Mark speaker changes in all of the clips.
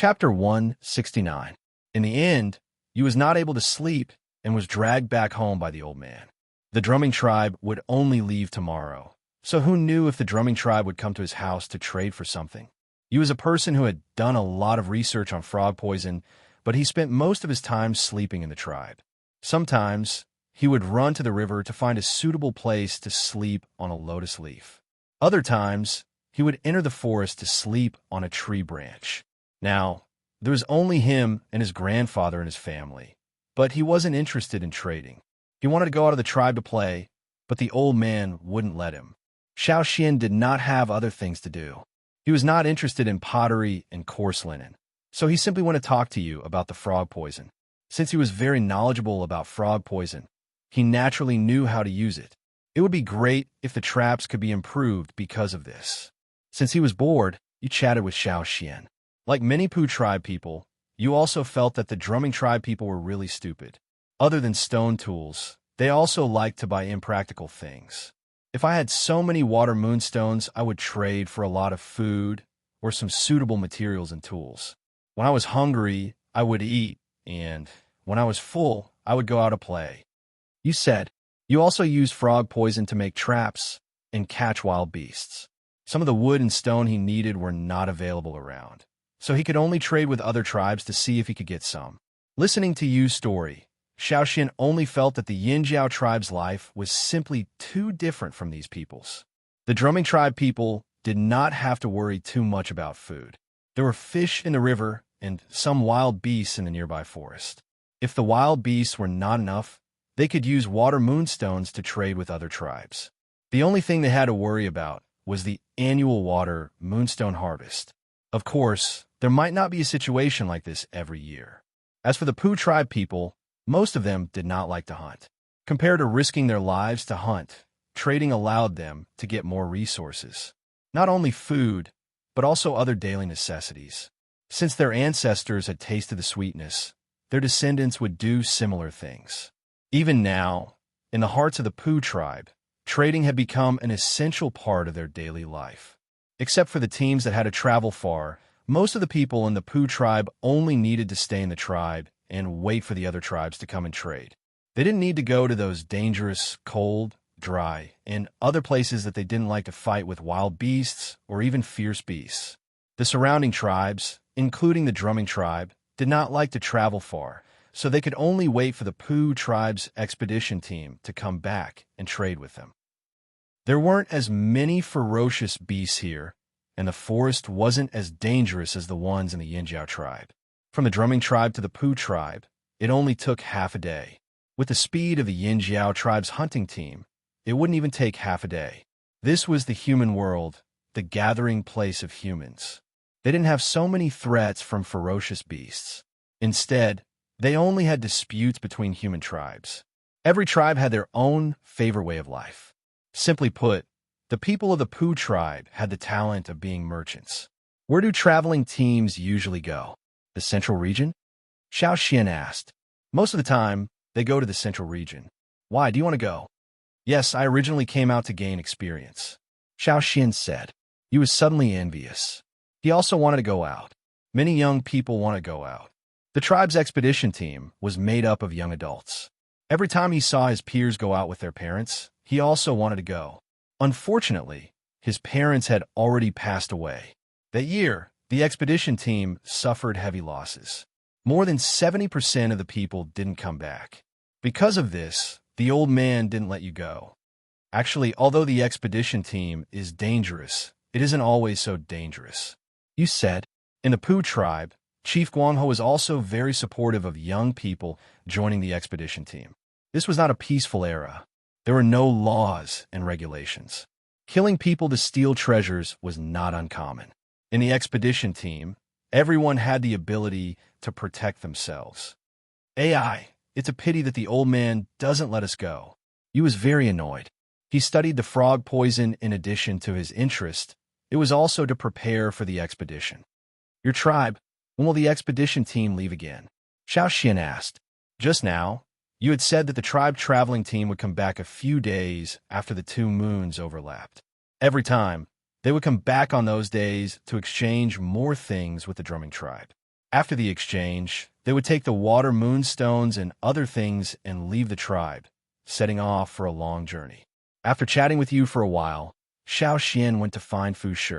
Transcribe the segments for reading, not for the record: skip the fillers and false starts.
Speaker 1: Chapter 169. In the end, Yu was not able to sleep and was dragged back home by the old man. The drumming tribe would only leave tomorrow, so who knew if the drumming tribe would come to his house to trade for something? Yu was a person who had done a lot of research on frog poison, but he spent most of his time sleeping in the tribe. Sometimes, he would run to the river to find a suitable place to sleep on a lotus leaf. Other times, he would enter the forest to sleep on a tree branch. Now, there was only him and his grandfather and his family, but he wasn't interested in trading. He wanted to go out of the tribe to play, but the old man wouldn't let him. Xiao Xian did not have other things to do. He was not interested in pottery and coarse linen, so he simply wanted to talk to you about the frog poison. Since he was very knowledgeable about frog poison, he naturally knew how to use it. It would be great if the traps could be improved because of this. Since he was bored, he chatted with Xiao Xian. Like many Pooh tribe people, you also felt that the drumming tribe people were really stupid. Other than stone tools, they also liked to buy impractical things. If I had so many water moonstones, I would trade for a lot of food or some suitable materials and tools. When I was hungry, I would eat, and when I was full, I would go out to play. You said, you also used frog poison to make traps and catch wild beasts. Some of the wood and stone he needed were not available around, so he could only trade with other tribes to see if he could get some. Listening to Yu's story, Xiao Xian only felt that the Yinjiao tribe's life was simply too different from these people's. The drumming tribe people did not have to worry too much about food. There were fish in the river and some wild beasts in the nearby forest. If the wild beasts were not enough, they could use water moonstones to trade with other tribes. The only thing they had to worry about was the annual water moonstone harvest. Of course, there might not be a situation like this every year. As for the Pooh tribe people, most of them did not like to hunt. Compared to risking their lives to hunt, trading allowed them to get more resources. Not only food, but also other daily necessities. Since their ancestors had tasted the sweetness, their descendants would do similar things. Even now, in the hearts of the Pooh tribe, trading had become an essential part of their daily life. Except for the teams that had to travel far, most of the people in the Pooh tribe only needed to stay in the tribe and wait for the other tribes to come and trade. They didn't need to go to those dangerous, cold, dry, and other places that they didn't like to fight with wild beasts or even fierce beasts. The surrounding tribes, including the drumming tribe, did not like to travel far, so they could only wait for the Pooh tribe's expedition team to come back and trade with them. There weren't as many ferocious beasts here, and the forest wasn't as dangerous as the ones in the Yinjiao tribe. From the drumming tribe to the Pooh tribe, it only took half a day. With the speed of the Yinjiao tribe's hunting team, it wouldn't even take half a day. This was the human world, the gathering place of humans. They didn't have so many threats from ferocious beasts. Instead, they only had disputes between human tribes. Every tribe had their own favorite way of life. Simply put, the people of the Pooh tribe had the talent of being merchants. Where do traveling teams usually go? The central region? Xiao Xian asked. Most of the time, they go to the central region. Why, do you want to go? Yes, I originally came out to gain experience. Xiao Xian said. He was suddenly envious. He also wanted to go out. Many young people want to go out. The tribe's expedition team was made up of young adults. Every time he saw his peers go out with their parents, he also wanted to go. Unfortunately, his parents had already passed away. That year, the expedition team suffered heavy losses. More than 70% of the people didn't come back. Because of this, the old man didn't let you go. Actually, although the expedition team is dangerous, it isn't always so dangerous. You said, in the Pooh tribe, Chief Guangho was also very supportive of young people joining the expedition team. This was not a peaceful era. There were no laws and regulations. Killing people to steal treasures was not uncommon. In the expedition team, everyone had the ability to protect themselves. AI, it's a pity that the old man doesn't let us go. He was very annoyed. He studied the frog poison in addition to his interest. It was also to prepare for the expedition. Your tribe, when will the expedition team leave again? Xiao Xian asked. Just now, you had said that the tribe traveling team would come back a few days after the 2 moons overlapped. Every time, they would come back on those days to exchange more things with the drumming tribe. After the exchange, they would take the water moonstones and other things and leave the tribe, setting off for a long journey. After chatting with you for a while, Xiao Xian went to find Fu Shi.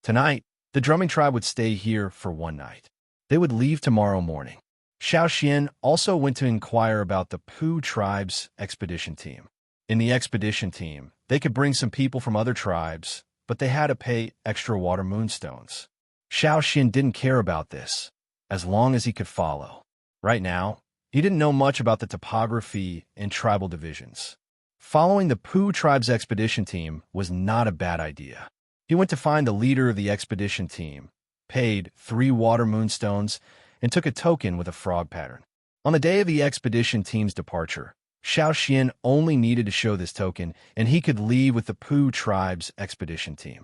Speaker 1: Tonight, the drumming tribe would stay here for one night. They would leave tomorrow morning. Xiao Xian also went to inquire about the Pu tribe's expedition team. In the expedition team, they could bring some people from other tribes, but they had to pay extra water moonstones. Xiao Xian didn't care about this, as long as he could follow. Right now, he didn't know much about the topography and tribal divisions. Following the Pu tribe's expedition team was not a bad idea. He went to find the leader of the expedition team, paid 3 water moonstones, and took a token with a frog pattern. On the day of the expedition team's departure, Xiao Xian only needed to show this token, and he could leave with the Pu tribe's expedition team.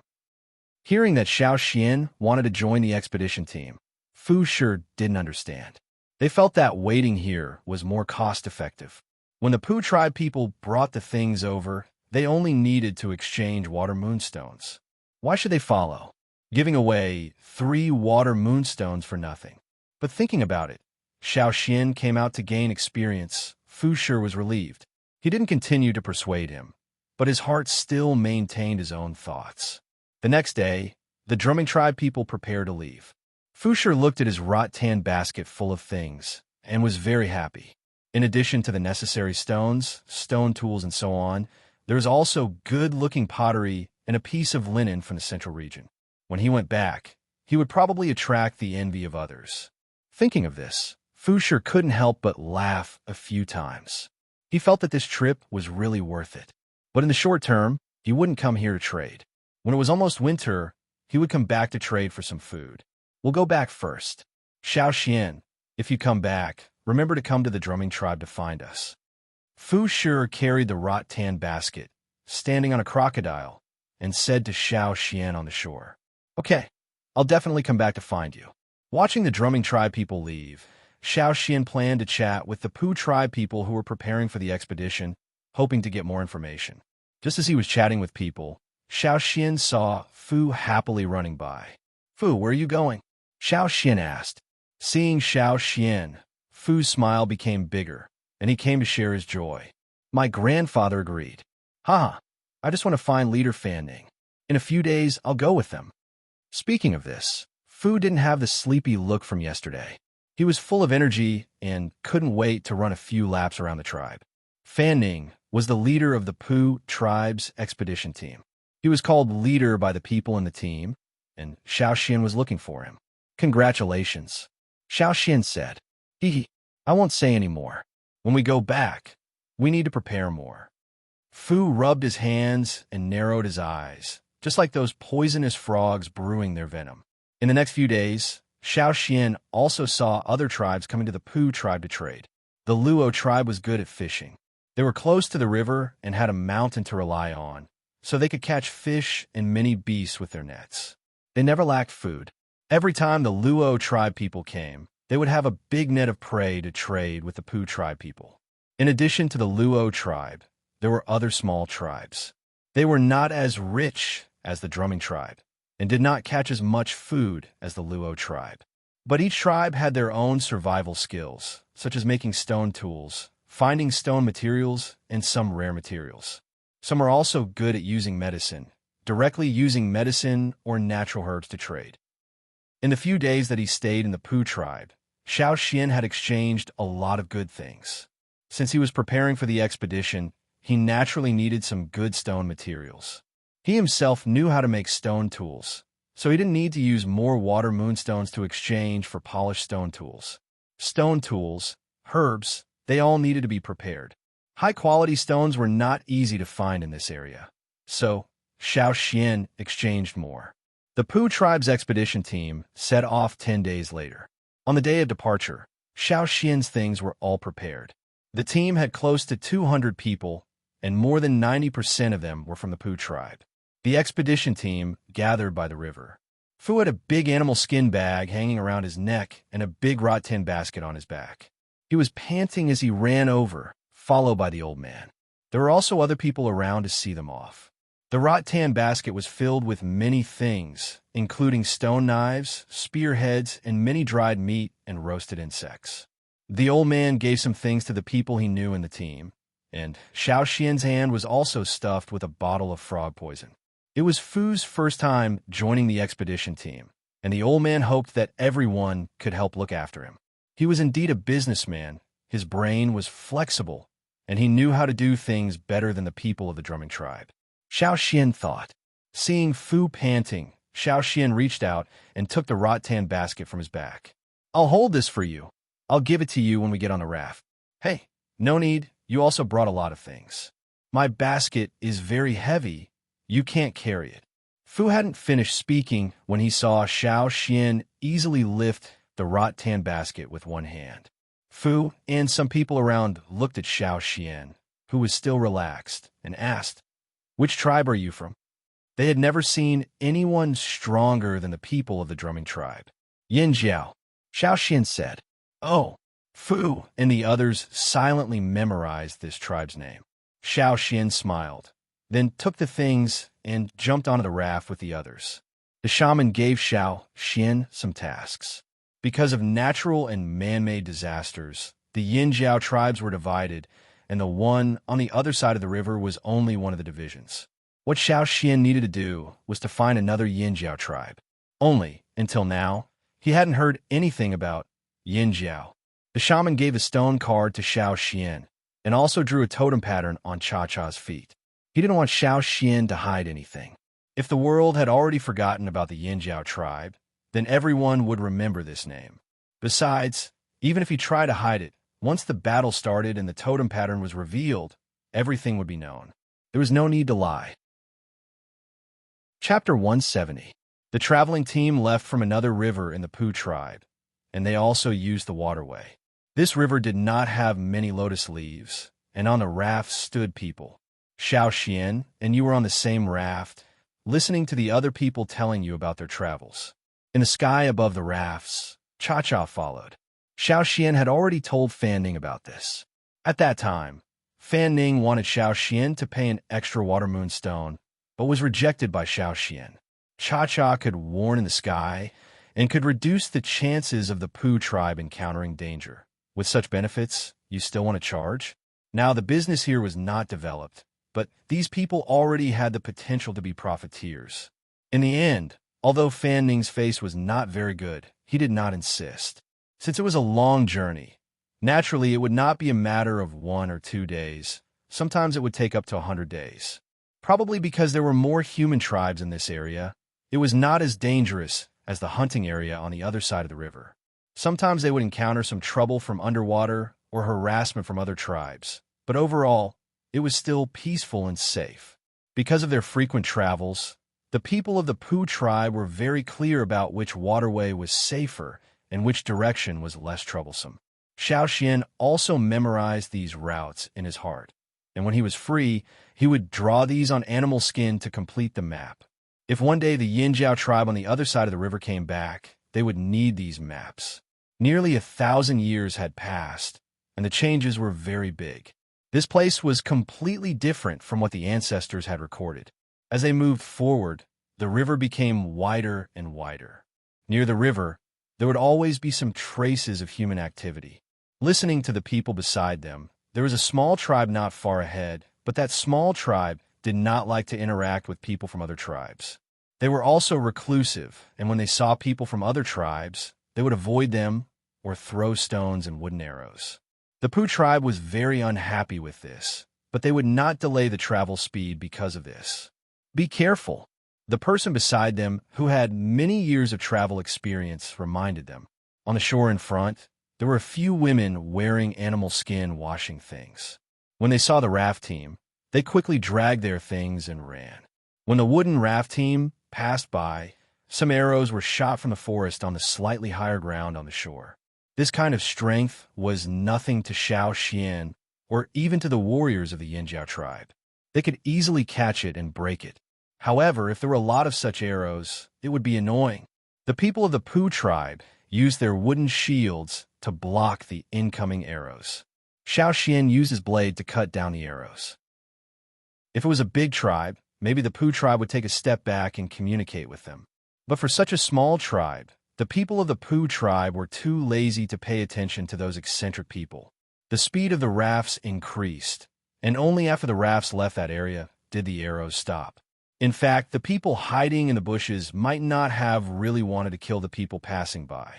Speaker 1: Hearing that Xiao Xian wanted to join the expedition team, Fu Shi didn't understand. They felt that waiting here was more cost-effective. When the Pu tribe people brought the things over, they only needed to exchange water moonstones. Why should they follow, giving away 3 water moonstones for nothing? But thinking about it, Xiao Xian came out to gain experience. Fu Shi was relieved. He didn't continue to persuade him, but his heart still maintained his own thoughts. The next day, the drumming tribe people prepared to leave. Fu Shi looked at his rattan basket full of things and was very happy. In addition to the necessary stones, stone tools, and so on, there was also good-looking pottery and a piece of linen from the central region. When he went back, he would probably attract the envy of others. Thinking of this, Fu Shi couldn't help but laugh a few times. He felt that this trip was really worth it. But in the short term, he wouldn't come here to trade. When it was almost winter, he would come back to trade for some food. We'll go back first. Xiao Xian, if you come back, remember to come to the drumming tribe to find us. Fu Shi carried the rattan basket, standing on a crocodile, and said to Xiao Xian on the shore, "Okay, I'll definitely come back to find you." Watching the drumming tribe people leave, Xiao Xian planned to chat with the Pu tribe people who were preparing for the expedition, hoping to get more information. Just as he was chatting with people, Xiao Xian saw Fu happily running by. "Fu, where are you going?" Xiao Xian asked. Seeing Xiao Xian, Fu's smile became bigger, and he came to share his joy. "My grandfather agreed. Haha, I just want to find Leader Fanning. In a few days, I'll go with them." Speaking of this, Fu didn't have the sleepy look from yesterday. He was full of energy and couldn't wait to run a few laps around the tribe. Fanning was the leader of the Pu tribe's expedition team. He was called leader by the people in the team, and Xiao Xian was looking for him. "Congratulations," Xiao Xian said. I won't say any more. When we go back, we need to prepare more." Fu rubbed his hands and narrowed his eyes, just like those poisonous frogs brewing their venom. In the next few days, Xiao Xian also saw other tribes coming to the Pu tribe to trade. The Luo tribe was good at fishing. They were close to the river and had a mountain to rely on, so they could catch fish and many beasts with their nets. They never lacked food. Every time the Luo tribe people came, they would have a big net of prey to trade with the Pu tribe people. In addition to the Luo tribe, there were other small tribes. They were not as rich as the drumming tribe, and did not catch as much food as the Luo tribe. But each tribe had their own survival skills, such as making stone tools, finding stone materials, and some rare materials. Some are also good at using medicine, directly using medicine or natural herbs to trade. In the few days that he stayed in the Pu tribe, Xiao Xian had exchanged a lot of good things. Since he was preparing for the expedition, he naturally needed some good stone materials. He himself knew how to make stone tools, so he didn't need to use more water moonstones to exchange for polished stone tools. Stone tools, herbs, they all needed to be prepared. High-quality stones were not easy to find in this area, so Xiao Xian exchanged more. The Pu tribe's expedition team set off 10 days later. On the day of departure, Xiao Xian's things were all prepared. The team had close to 200 people, and more than 90% of them were from the Pu tribe. The expedition team gathered by the river. Fu had a big animal skin bag hanging around his neck and a big rattan basket on his back. He was panting as he ran over, followed by the old man. There were also other people around to see them off. The rattan basket was filled with many things, including stone knives, spearheads, and many dried meat and roasted insects. The old man gave some things to the people he knew in the team, and Xiao Xian's hand was also stuffed with a bottle of frog poison. It was Fu's first time joining the expedition team, and the old man hoped that everyone could help look after him. He was indeed a businessman, his brain was flexible, and he knew how to do things better than the people of the drumming tribe. Xiao Xian thought. Seeing Fu panting, Xiao Xian reached out and took the rattan basket from his back. "I'll hold this for you. I'll give it to you when we get on the raft." "Hey, no need, you also brought a lot of things. My basket is very heavy, you can't carry it." Fu hadn't finished speaking when he saw Xiao Xian easily lift the rattan basket with one hand. Fu and some people around looked at Xiao Xian, who was still relaxed, and asked, "Which tribe are you from?" They had never seen anyone stronger than the people of the drumming tribe. "Yin Jiao," Xiao Xian said. "Oh." Fu and the others silently memorized this tribe's name. Xiao Xian smiled, then took the things and jumped onto the raft with the others. The shaman gave Xiao Xian some tasks. Because of natural and man-made disasters, the Yin Jiao tribes were divided, and the one on the other side of the river was only one of the divisions. What Xiao Xian needed to do was to find another Yin Jiao tribe. Only, until now, he hadn't heard anything about Yin Jiao. The shaman gave a stone card to Xiao Xian, and also drew a totem pattern on Cha-Cha's feet. He didn't want Xiao Xian to hide anything. If the world had already forgotten about the Yin Jiao tribe, then everyone would remember this name. Besides, even if he tried to hide it, once the battle started and the totem pattern was revealed, everything would be known. There was no need to lie. Chapter 170. The traveling team left from another river in the Pu tribe, and they also used the waterway. This river did not have many lotus leaves, and on the raft stood people. Xiao Xian and you were on the same raft, listening to the other people telling you about their travels. In the sky above the rafts, Cha-Cha followed. Xiao Xian had already told Fan Ning about this. At that time, Fan Ning wanted Xiao Xian to pay an extra water moon stone, but was rejected by Xiao Xian. Cha-Cha could warn in the sky and could reduce the chances of the Pu tribe encountering danger. With such benefits, you still want to charge? Now, the business here was not developed, but these people already had the potential to be profiteers. In the end, although Fan Ning's face was not very good, he did not insist. Since it was a long journey, naturally it would not be a matter of 1 or 2 days. Sometimes it would take up to 100 days. Probably because there were more human tribes in this area, it was not as dangerous as the hunting area on the other side of the river. Sometimes they would encounter some trouble from underwater or harassment from other tribes, but overall, it was still peaceful and safe. Because of their frequent travels, the people of the Pu tribe were very clear about which waterway was safer and which direction was less troublesome. Xiao Xian also memorized these routes in his heart, and when he was free, he would draw these on animal skin to complete the map. If one day the Yin Jiao tribe on the other side of the river came back, they would need these maps. Nearly 1,000 years had passed, and the changes were very big. This place was completely different from what the ancestors had recorded. As they moved forward, the river became wider and wider. Near the river, there would always be some traces of human activity. Listening to the people beside them, there was a small tribe not far ahead, but that small tribe did not like to interact with people from other tribes. They were also reclusive, and when they saw people from other tribes, they would avoid them or throw stones and wooden arrows. The Pu tribe was very unhappy with this, but they would not delay the travel speed because of this. Be careful. The person beside them, who had many years of travel experience, reminded them. On the shore in front, there were a few women wearing animal skin washing things. When they saw the raft team, they quickly dragged their things and ran. When the wooden raft team passed by, some arrows were shot from the forest on the slightly higher ground on the shore. This kind of strength was nothing to Xiao Xian or even to the warriors of the Yin Jiao tribe. They could easily catch it and break it. However, if there were a lot of such arrows, it would be annoying. The people of the Pu tribe used their wooden shields to block the incoming arrows. Xiao Xian used his blade to cut down the arrows. If it was a big tribe, maybe the Pooh tribe would take a step back and communicate with them. But for such a small tribe, the people of the Pooh tribe were too lazy to pay attention to those eccentric people. The speed of the rafts increased, and only after the rafts left that area did the arrows stop. In fact, the people hiding in the bushes might not have really wanted to kill the people passing by.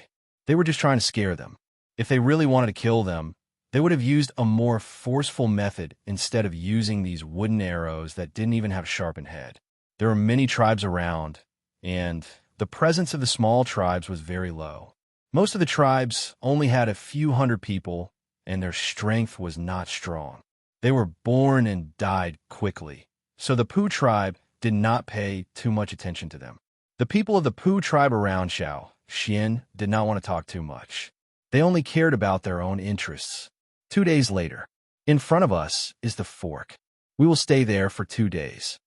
Speaker 1: They were just trying to scare them. If they really wanted to kill them, they would have used a more forceful method instead of using these wooden arrows that didn't even have a sharpened head. There were many tribes around, and the presence of the small tribes was very low. Most of the tribes only had a few hundred people, and their strength was not strong. They were born and died quickly, so the Pooh tribe did not pay too much attention to them. The people of the Pooh tribe around Xiao Xian did not want to talk too much. They only cared about their own interests. 2 days later, in front of us is the fork. We will stay there for 2 days.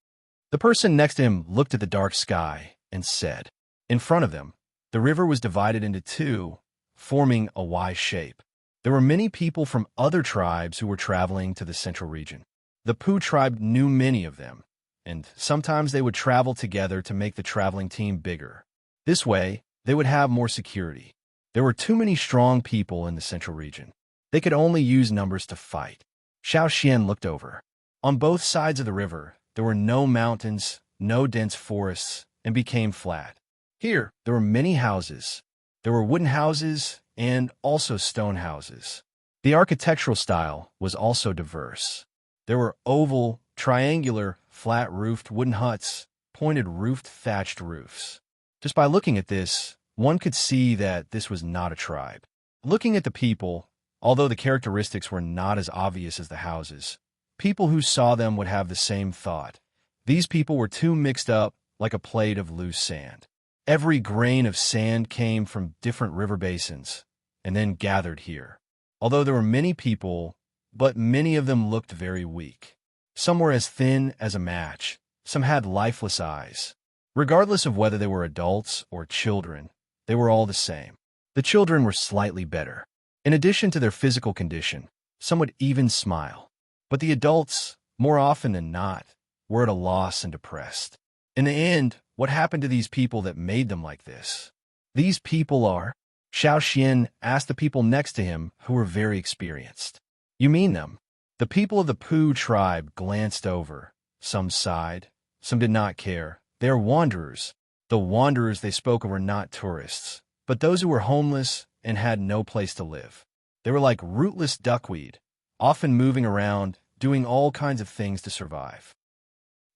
Speaker 1: The person next to him looked at the dark sky and said, in front of them, the river was divided into two, forming a Y shape. There were many people from other tribes who were traveling to the central region. The Pooh tribe knew many of them, and sometimes they would travel together to make the traveling team bigger. This way, they would have more security. There were too many strong people in the central region. They could only use numbers to fight. Xiao Xian looked over. On both sides of the river, there were no mountains, no dense forests, and became flat. Here, there were many houses. There were wooden houses and also stone houses. The architectural style was also diverse. There were oval, triangular, flat-roofed wooden huts, pointed-roofed thatched roofs. Just by looking at this, one could see that this was not a tribe. Looking at the people, although the characteristics were not as obvious as the houses, people who saw them would have the same thought. These people were too mixed up like a plate of loose sand. Every grain of sand came from different river basins and then gathered here. Although there were many people, but many of them looked very weak. Some were as thin as a match. Some had lifeless eyes. Regardless of whether they were adults or children, they were all the same. The children were slightly better. In addition to their physical condition, some would even smile. But the adults, more often than not, were at a loss and depressed. In the end, what happened to these people that made them like this? These people are... Xiao Xian asked the people next to him who were very experienced. You mean them? The people of the Pooh tribe glanced over. Some sighed. Some did not care. They are wanderers. The wanderers they spoke of were not tourists, but those who were homeless and had no place to live. They were like rootless duckweed, often moving around, doing all kinds of things to survive.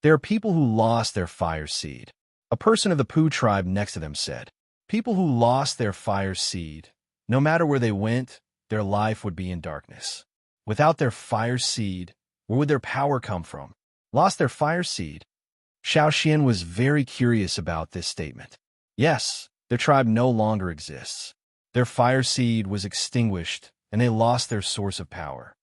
Speaker 1: There are people who lost their fire seed. A person of the Pooh tribe next to them said, people who lost their fire seed, no matter where they went, their life would be in darkness. Without their fire seed, where would their power come from? Lost their fire seed? Xiao Xian was very curious about this statement. Yes, their tribe no longer exists. Their fire seed was extinguished, and they lost their source of power.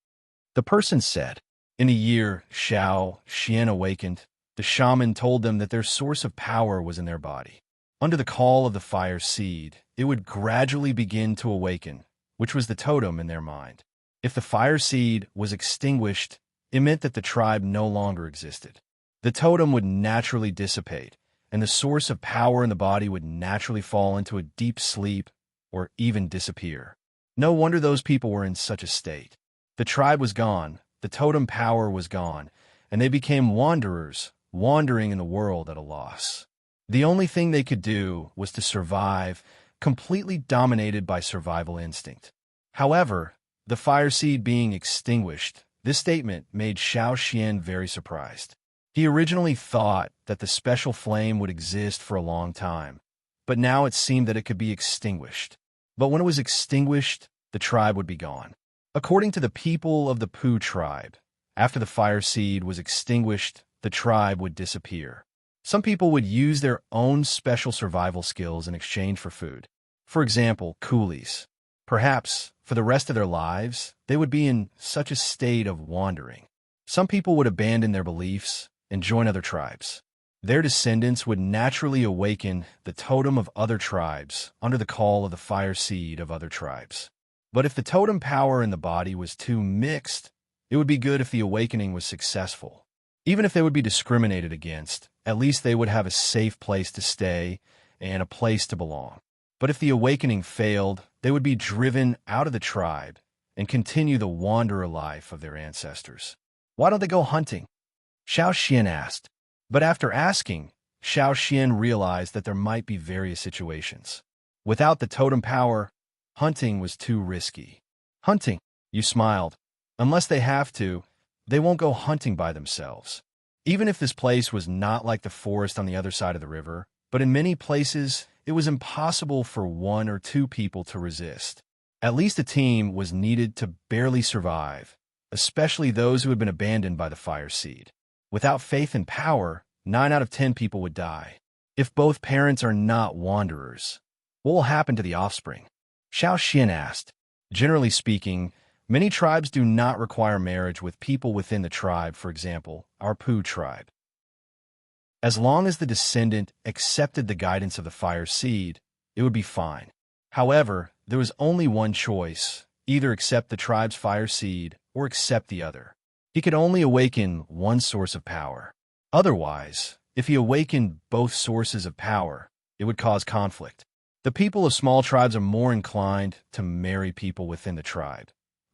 Speaker 1: The person said, in a year Xiao Xian awakened, the shaman told them that their source of power was in their body. Under the call of the fire seed, it would gradually begin to awaken, which was the totem in their mind. If the fire seed was extinguished, it meant that the tribe no longer existed. The totem would naturally dissipate, and the source of power in the body would naturally fall into a deep sleep or even disappear. No wonder those people were in such a state. The tribe was gone, the totem power was gone, and they became wanderers, wandering in the world at a loss. The only thing they could do was to survive, completely dominated by survival instinct. However, the fire seed being extinguished, this statement made Xiao Xian very surprised. He originally thought that the special flame would exist for a long time, but now it seemed that it could be extinguished. But when it was extinguished, the tribe would be gone. According to the people of the Pooh tribe, after the fire seed was extinguished, the tribe would disappear. Some people would use their own special survival skills in exchange for food. For example, coolies. Perhaps, for the rest of their lives, they would be in such a state of wandering. Some people would abandon their beliefs and join other tribes. Their descendants would naturally awaken the totem of other tribes under the call of the fire seed of other tribes. But if the totem power in the body was too mixed, it would be good if the awakening was successful. Even if they would be discriminated against, at least they would have a safe place to stay and a place to belong. But if the awakening failed, they would be driven out of the tribe and continue the wanderer life of their ancestors. Why don't they go hunting? Xiao Xian asked. But after asking, Xiao Xian realized that there might be various situations. Without the totem power, hunting was too risky. Hunting, you smiled. Unless they have to, they won't go hunting by themselves. Even if this place was not like the forest on the other side of the river, but in many places, it was impossible for 1 or 2 people to resist. At least a team was needed to barely survive, especially those who had been abandoned by the fire seed. Without faith and power, 9 out of 10 people would die. If both parents are not wanderers, what will happen to the offspring? Xiao Xian asked. Generally speaking, many tribes do not require marriage with people within the tribe, for example, our Pu tribe. As long as the descendant accepted the guidance of the fire seed, it would be fine. However, there was only one choice, either accept the tribe's fire seed or accept the other. He could only awaken one source of power. Otherwise, if he awakened both sources of power, it would cause conflict. The people of small tribes are more inclined to marry people within the tribe,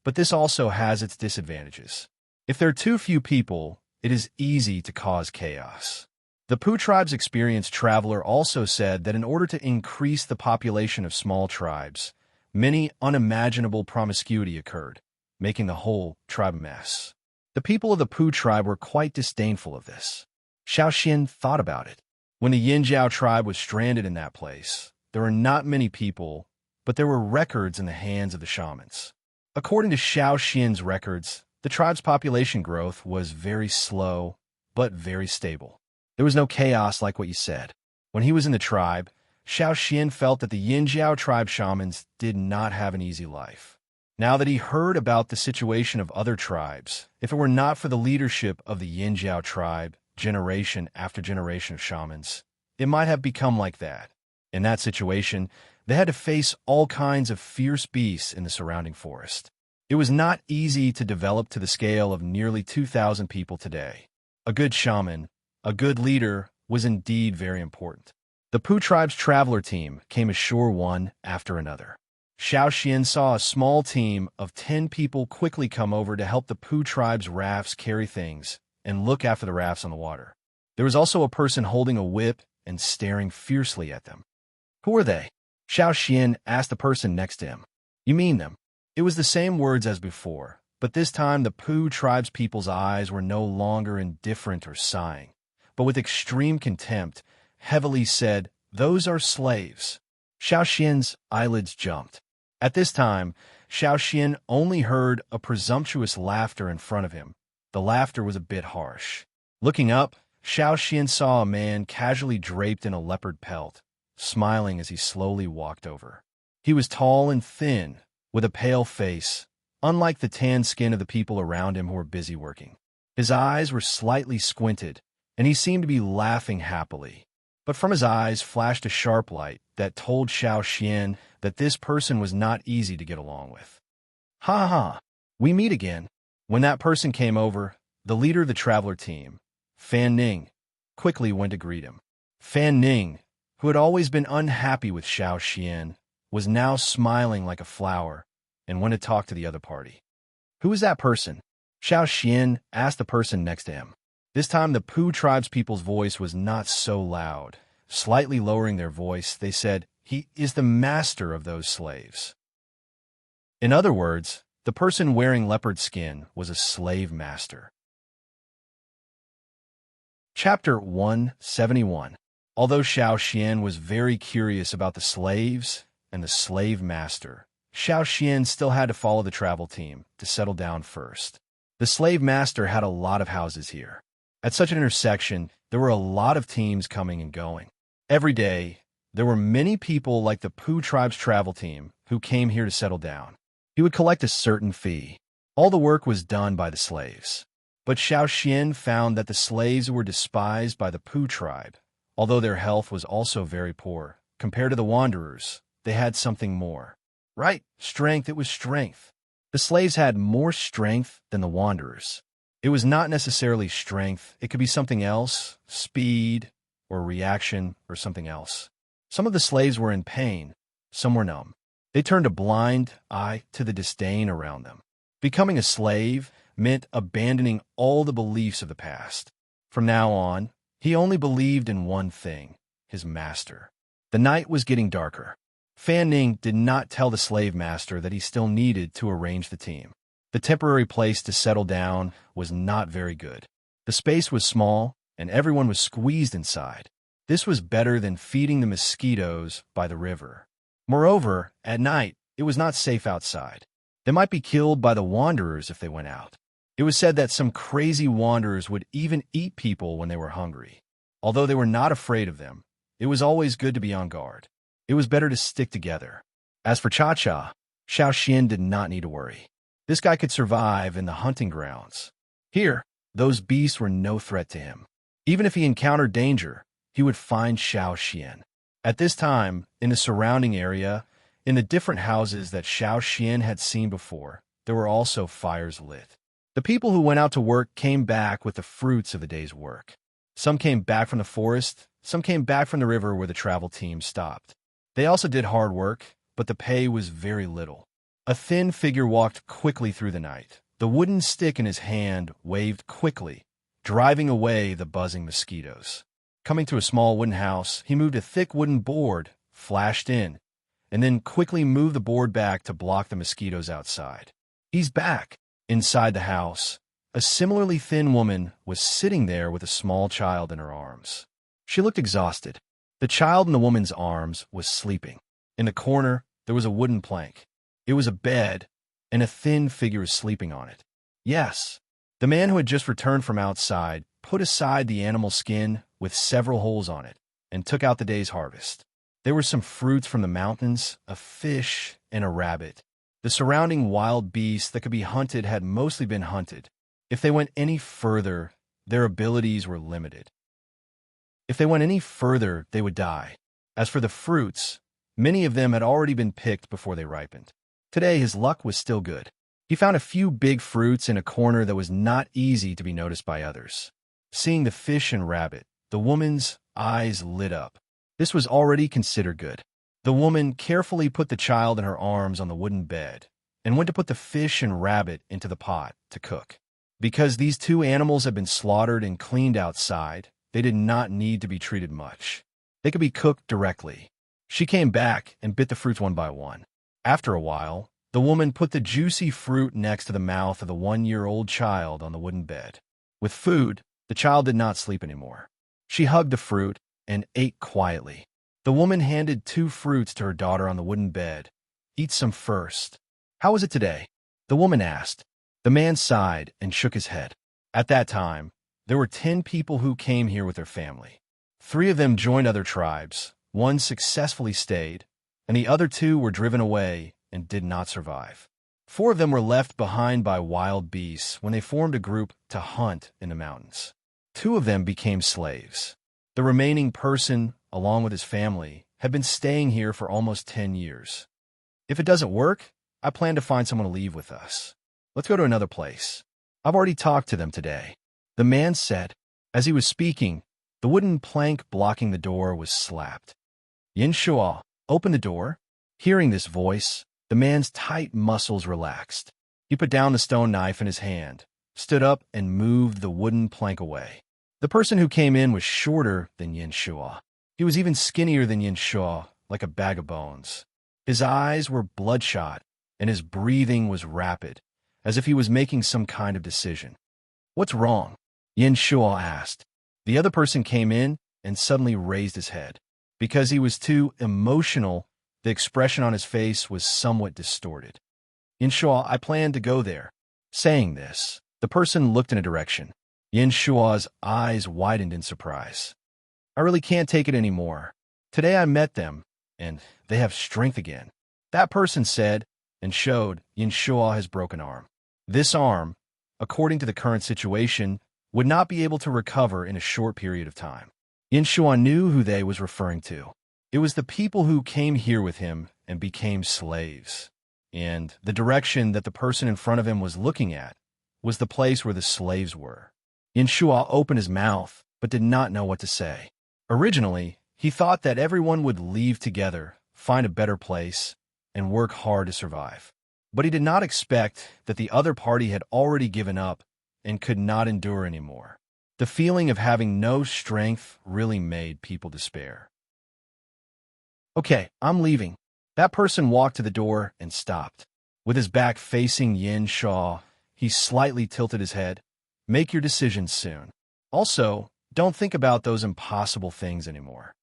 Speaker 1: but this also has its disadvantages. If there are too few people, it is easy to cause chaos. The Pu tribe's experienced traveler also said that in order to increase the population of small tribes, many unimaginable promiscuity occurred, making the whole tribe a mess. The people of the Pu tribe were quite disdainful of this. Xiao Xian thought about it. When the Yinjiao tribe was stranded in that place, there were not many people, but there were records in the hands of the shamans. According to Xiao Xian's records, the tribe's population growth was very slow, but very stable. There was no chaos like what you said. When he was in the tribe, Xiao Xian felt that the Yinjiao tribe shamans did not have an easy life. Now that he heard about the situation of other tribes, if it were not for the leadership of the Yinjiao tribe, generation after generation of shamans, it might have become like that. In that situation, they had to face all kinds of fierce beasts in the surrounding forest. It was not easy to develop to the scale of nearly 2,000 people today. A good shaman, a good leader, was indeed very important. The Pu tribe's traveler team came ashore one after another. Xiao Xian saw a small team of 10 people quickly come over to help the Pu tribe's rafts carry things and look after the rafts on the water. There was also a person holding a whip and staring fiercely at them. Who are they? Xiao Xian asked the person next to him. You mean them? It was the same words as before, but this time the Pu tribe's people's eyes were no longer indifferent or sighing, but with extreme contempt, heavily said, "Those are slaves." Xiao Xian's eyelids jumped. At this time, Xiao Xian only heard a presumptuous laughter in front of him. The laughter was a bit harsh. Looking up, Xiao Xian saw a man casually draped in a leopard pelt, smiling as he slowly walked over. He was tall and thin, with a pale face, unlike the tan skin of the people around him who were busy working. His eyes were slightly squinted, and he seemed to be laughing happily. But from his eyes flashed a sharp light that told Xiao Xian that this person was not easy to get along with. Ha ha, we meet again. When that person came over, the leader of the traveler team, Fan Ning, quickly went to greet him. Fan Ning, who had always been unhappy with Xiao Xian, was now smiling like a flower and went to talk to the other party. Who is that person? Xiao Xian asked the person next to him. This time the Pu tribe's people's voice was not so loud. Slightly lowering their voice, they said, "He is the master of those slaves." In other words, the person wearing leopard skin was a slave master. Chapter 171. Although Xiao Xian was very curious about the slaves and the slave master, Xiao Xian still had to follow the travel team to settle down first. The slave master had a lot of houses here. At such an intersection, there were a lot of teams coming and going. Every day, there were many people like the Pu tribe's travel team who came here to settle down. He would collect a certain fee. All the work was done by the slaves. But Xiao Xian found that the slaves were despised by the Pu tribe. Although their health was also very poor, compared to the wanderers, they had something more. Right, strength, it was strength. The slaves had more strength than the wanderers. It was not necessarily strength. It could be something else, speed, or reaction, or something else. Some of the slaves were in pain. Some were numb. They turned a blind eye to the disdain around them. Becoming a slave meant abandoning all the beliefs of the past. From now on, he only believed in one thing, his master. The night was getting darker. Fan Ning did not tell the slave master that he still needed to arrange the team. The temporary place to settle down was not very good. The space was small, and everyone was squeezed inside. This was better than feeding the mosquitoes by the river. Moreover, at night, it was not safe outside. They might be killed by the wanderers if they went out. It was said that some crazy wanderers would even eat people when they were hungry. Although they were not afraid of them, it was always good to be on guard. It was better to stick together. As for Cha-Cha, Xiao Xian did not need to worry. This guy could survive in the hunting grounds. Here, those beasts were no threat to him. Even if he encountered danger, he would find Xiao Xian. At this time, in the surrounding area, in the different houses that Xiao Xian had seen before, there were also fires lit. The people who went out to work came back with the fruits of the day's work. Some came back from the forest, some came back from the river where the travel team stopped. They also did hard work, but the pay was very little. A thin figure walked quickly through the night. The wooden stick in his hand waved quickly, driving away the buzzing mosquitoes. Coming to a small wooden house, he moved a thick wooden board, flashed in, and then quickly moved the board back to block the mosquitoes outside. He's back. Inside the house, a similarly thin woman was sitting there with a small child in her arms. She looked exhausted. The child in the woman's arms was sleeping. In the corner, there was a wooden plank. It was a bed, and a thin figure was sleeping on it. Yes, the man who had just returned from outside put aside the animal skin with several holes on it and took out the day's harvest. There were some fruits from the mountains, a fish, and a rabbit. The surrounding wild beasts that could be hunted had mostly been hunted. If they went any further, their abilities were limited. If they went any further, they would die. As for the fruits, many of them had already been picked before they ripened. Today, his luck was still good. He found a few big fruits in a corner that was not easy to be noticed by others. Seeing the fish and rabbit, the woman's eyes lit up. This was already considered good. The woman carefully put the child in her arms on the wooden bed and went to put the fish and rabbit into the pot to cook. Because these two animals had been slaughtered and cleaned outside, they did not need to be treated much. They could be cooked directly. She came back and bit the fruits one by one. After a while, the woman put the juicy fruit next to the mouth of the 1-year-old child on the wooden bed. With food, the child did not sleep anymore. She hugged the fruit and ate quietly. The woman handed 2 fruits to her daughter on the wooden bed. Eat some first. How was it today? The woman asked. The man sighed and shook his head. At that time, there were 10 people who came here with their family. 3 of them joined other tribes. 1 successfully stayed, and the other 2 were driven away and did not survive. 4 of them were left behind by wild beasts when they formed a group to hunt in the mountains. 2 of them became slaves. The remaining person, along with his family, had been staying here for almost 10 years. If it doesn't work, I plan to find someone to leave with us. Let's go to another place. I've already talked to them today. The man said. As he was speaking, the wooden plank blocking the door was slapped. Yin Shuo, open the door. Hearing this voice, the man's tight muscles relaxed. He put down the stone knife in his hand, stood up, and moved the wooden plank away. The person who came in was shorter than Yin Shuo. He was even skinnier than Yin Shuo, like a bag of bones. His eyes were bloodshot, and his breathing was rapid, as if he was making some kind of decision. What's wrong? Yin Shuo asked. The other person came in and suddenly raised his head. Because he was too emotional, the expression on his face was somewhat distorted. Yin Shuo, I plan to go there. Saying this, the person looked in a direction. Yin Shuo's eyes widened in surprise. I really can't take it anymore. Today I met them, and they have strength again. That person said, and showed Yin Shuo his broken arm. This arm, according to the current situation, would not be able to recover in a short period of time. Yin Shuo knew who they was referring to. It was the people who came here with him and became slaves. And the direction that the person in front of him was looking at was the place where the slaves were. Yin Shua opened his mouth, but did not know what to say. Originally, he thought that everyone would leave together, find a better place, and work hard to survive. But he did not expect that the other party had already given up and could not endure anymore. The feeling of having no strength really made people despair. "Okay, I'm leaving." That person walked to the door and stopped. With his back facing Yin Shua, he slightly tilted his head. "Make your decisions soon. Also, don't think about those impossible things anymore."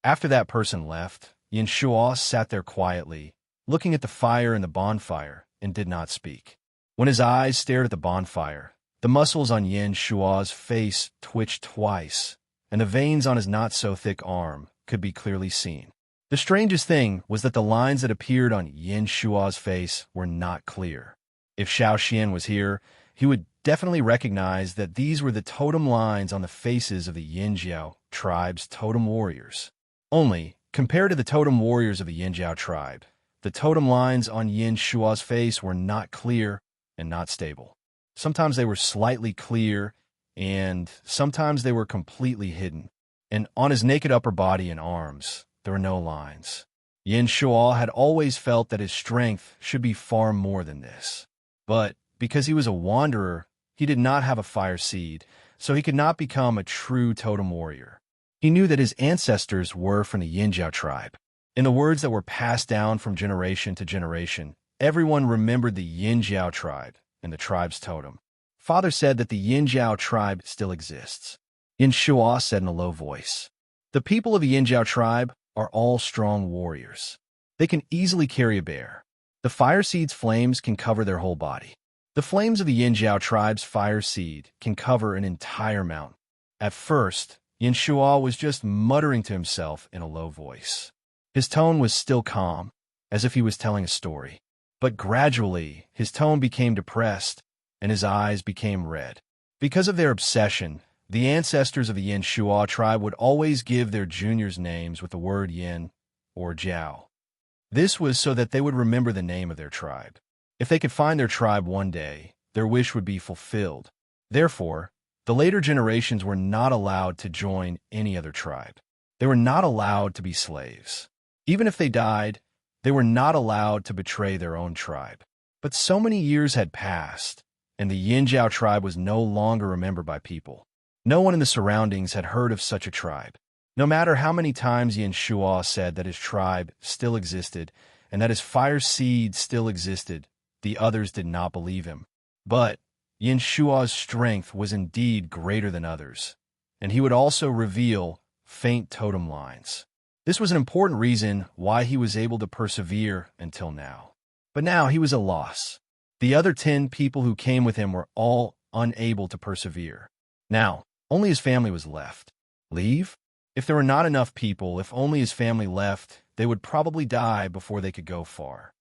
Speaker 1: After that person left, Yin Shua sat there quietly, looking at the fire in the bonfire, and did not speak. When his eyes stared at the bonfire, the muscles on Yin Shua's face twitched twice, and the veins on his not-so-thick arm could be clearly seen. The strangest thing was that the lines that appeared on Yin Shua's face were not clear. If Xiao Xian was here, he would definitely recognize that these were the totem lines on the faces of the Yinjiao tribe's totem warriors. Only, compared to the totem warriors of the Yinjiao tribe, the totem lines on Yin Shua's face were not clear and not stable. Sometimes they were slightly clear, and sometimes they were completely hidden. And on his naked upper body and arms, there were no lines. Yin Shua had always felt that his strength should be far more than this. But because he was a wanderer, he did not have a fire seed, so he could not become a true totem warrior. He knew that his ancestors were from the Yinjiao tribe. In the words that were passed down from generation to generation, everyone remembered the Yinjiao tribe and the tribe's totem. Father said that the Yinjiao tribe still exists. Yin Shua said in a low voice, "The people of the Yinjiao tribe are all strong warriors. They can easily carry a bear. The fire seed's flames can cover their whole body. The flames of the Yinjiao tribe's fire seed can cover an entire mountain." At first, Yin Shua was just muttering to himself in a low voice. His tone was still calm, as if he was telling a story. But gradually, his tone became depressed, and his eyes became red. Because of their obsession, the ancestors of the Yin Shua tribe would always give their juniors names with the word Yin or Jiao. This was so that they would remember the name of their tribe. If they could find their tribe one day, their wish would be fulfilled. Therefore, the later generations were not allowed to join any other tribe. They were not allowed to be slaves. Even if they died, they were not allowed to betray their own tribe. But so many years had passed, and the Yinjiao tribe was no longer remembered by people. No one in the surroundings had heard of such a tribe. No matter how many times Yin Shua said that his tribe still existed and that his fire seed still existed, the others did not believe him. But Yin Shua's strength was indeed greater than others, and he would also reveal faint totem lines. This was an important reason why he was able to persevere until now. But now he was at a loss. The other 10 people who came with him were all unable to persevere. Now, only his family was left. Leave? If there were not enough people, if only his family left, they would probably die before they could go far.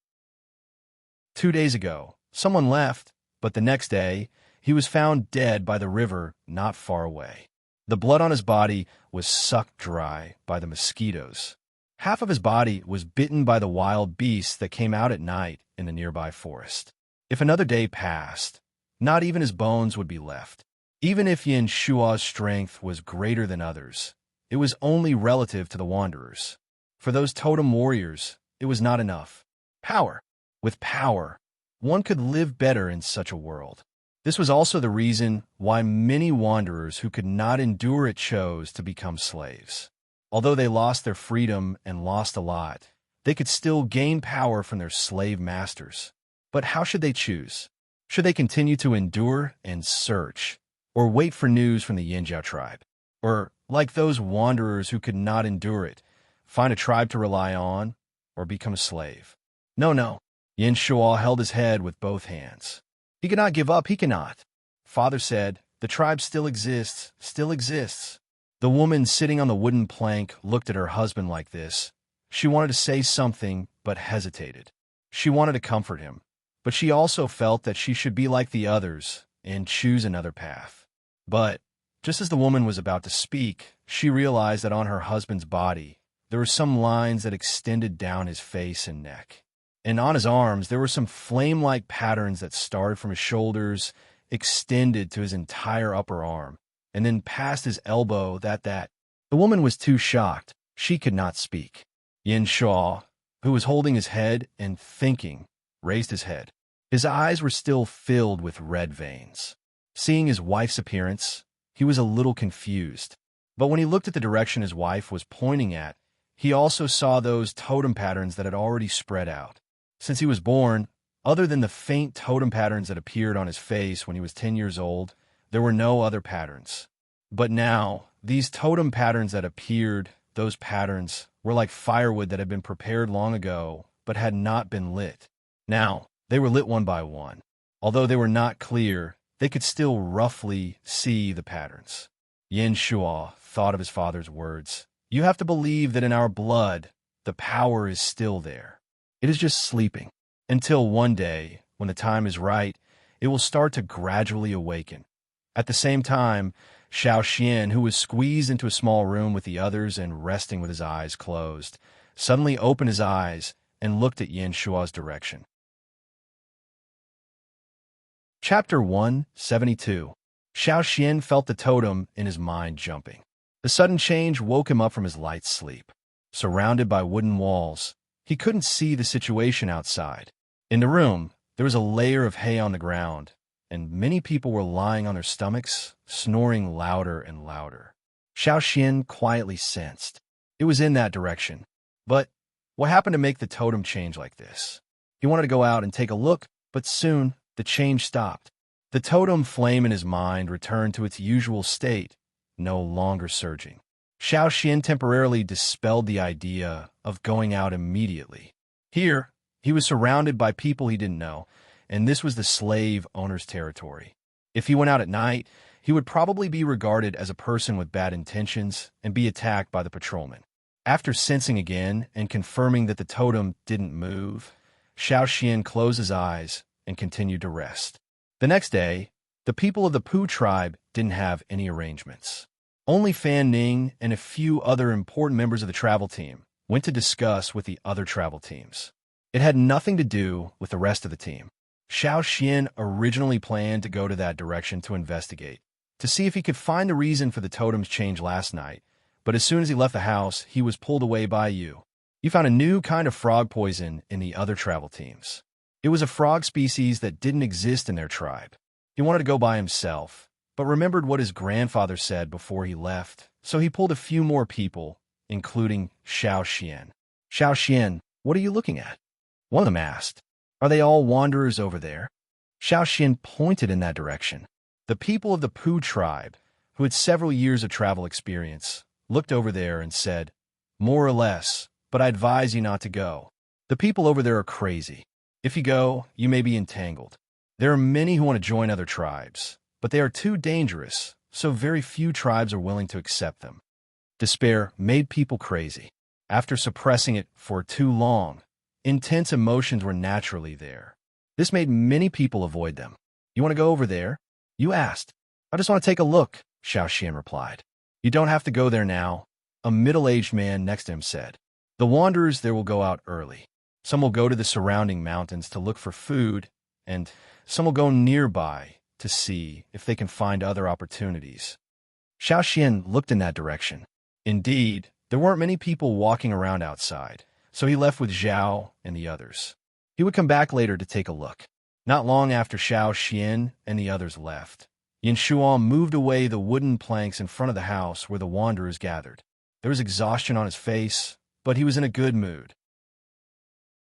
Speaker 1: 2 days ago, someone left, but the next day, he was found dead by the river not far away. The blood on his body was sucked dry by the mosquitoes. Half of his body was bitten by the wild beasts that came out at night in the nearby forest. If another day passed, not even his bones would be left. Even if Yin Shua's strength was greater than others, it was only relative to the wanderers. For those totem warriors, it was not enough. Power. With power, one could live better in such a world. This was also the reason why many wanderers who could not endure it chose to become slaves. Although they lost their freedom and lost a lot, they could still gain power from their slave masters. But how should they choose? Should they continue to endure and search, or wait for news from the Yinjiao tribe? Or, like those wanderers who could not endure it, find a tribe to rely on, or become a slave? No. Yin Shua held his head with both hands. He cannot give up, he cannot. Father said, "The tribe still exists, still exists." The woman sitting on the wooden plank looked at her husband like this. She wanted to say something, but hesitated. She wanted to comfort him, but she also felt that she should be like the others and choose another path. But, just as the woman was about to speak, she realized that on her husband's body, there were some lines that extended down his face and neck. And on his arms, there were some flame-like patterns that started from his shoulders extended to his entire upper arm, and then past his elbow. That. The woman was too shocked. She could not speak. Yin Shuo, who was holding his head and thinking, raised his head. His eyes were still filled with red veins. Seeing his wife's appearance, he was a little confused. But when he looked at the direction his wife was pointing at, he also saw those totem patterns that had already spread out. Since he was born, other than the faint totem patterns that appeared on his face when he was 10 years old, there were no other patterns. But now, these totem patterns that appeared, those patterns, were like firewood that had been prepared long ago, but had not been lit. Now, they were lit one by one. Although they were not clear, they could still roughly see the patterns. Yin Shuo thought of his father's words. You have to believe that in our blood, the power is still there. It is just sleeping. Until one day, when the time is right, it will start to gradually awaken. At the same time, Xiao Xian, who was squeezed into a small room with the others and resting with his eyes closed, suddenly opened his eyes and looked at Yin Shuo's direction. Chapter 172. Xiao Xian felt the totem in his mind jumping. The sudden change woke him up from his light sleep. Surrounded by wooden walls, he couldn't see the situation outside. In the room, there was a layer of hay on the ground, and many people were lying on their stomachs, snoring louder and louder. Xiao Xian quietly sensed it was in that direction. But what happened to make the totem change like this? He wanted to go out and take a look, but soon the change stopped. The totem flame in his mind returned to its usual state, no longer surging. Xiao Xian temporarily dispelled the idea of going out immediately. Here, he was surrounded by people he didn't know, and this was the slave owner's territory. If he went out at night, he would probably be regarded as a person with bad intentions and be attacked by the patrolman. After sensing again and confirming that the totem didn't move, Xiao Xian closed his eyes and continued to rest. The next day, the people of the Pu tribe didn't have any arrangements. Only Fan Ning and a few other important members of the travel team went to discuss with the other travel teams. It had nothing to do with the rest of the team. Xiao Xian originally planned to go to that direction to investigate, to see if he could find the reason for the totem's change last night, but as soon as he left the house, he was pulled away by Yu. He found a new kind of frog poison in the other travel teams. It was a frog species that didn't exist in their tribe. He wanted to go by himself, but remembered what his grandfather said before he left, so he pulled a few more people, including Xiao Xian. Xiao Xian, what are you looking at? One of them asked. Are they all wanderers over there? Xiao Xian pointed in that direction. The people of the Pu tribe, who had several years of travel experience, looked over there and said, more or less, but I advise you not to go. The people over there are crazy. If you go, you may be entangled. There are many who want to join other tribes, but they are too dangerous, so very few tribes are willing to accept them. Despair made people crazy. After suppressing it for too long, intense emotions were naturally there. This made many people avoid them. You want to go over there? You asked. I just want to take a look, Xiao Xian replied. You don't have to go there now, a middle-aged man next to him said. The wanderers there will go out early. Some will go to the surrounding mountains to look for food, and some will go nearby to see if they can find other opportunities. Xiao Xian looked in that direction. Indeed, there weren't many people walking around outside, so he left with Zhao and the others. He would come back later to take a look. Not long after Xiao Xian and the others left, Yin Shuo moved away the wooden planks in front of the house where the wanderers gathered. There was exhaustion on his face, but he was in a good mood.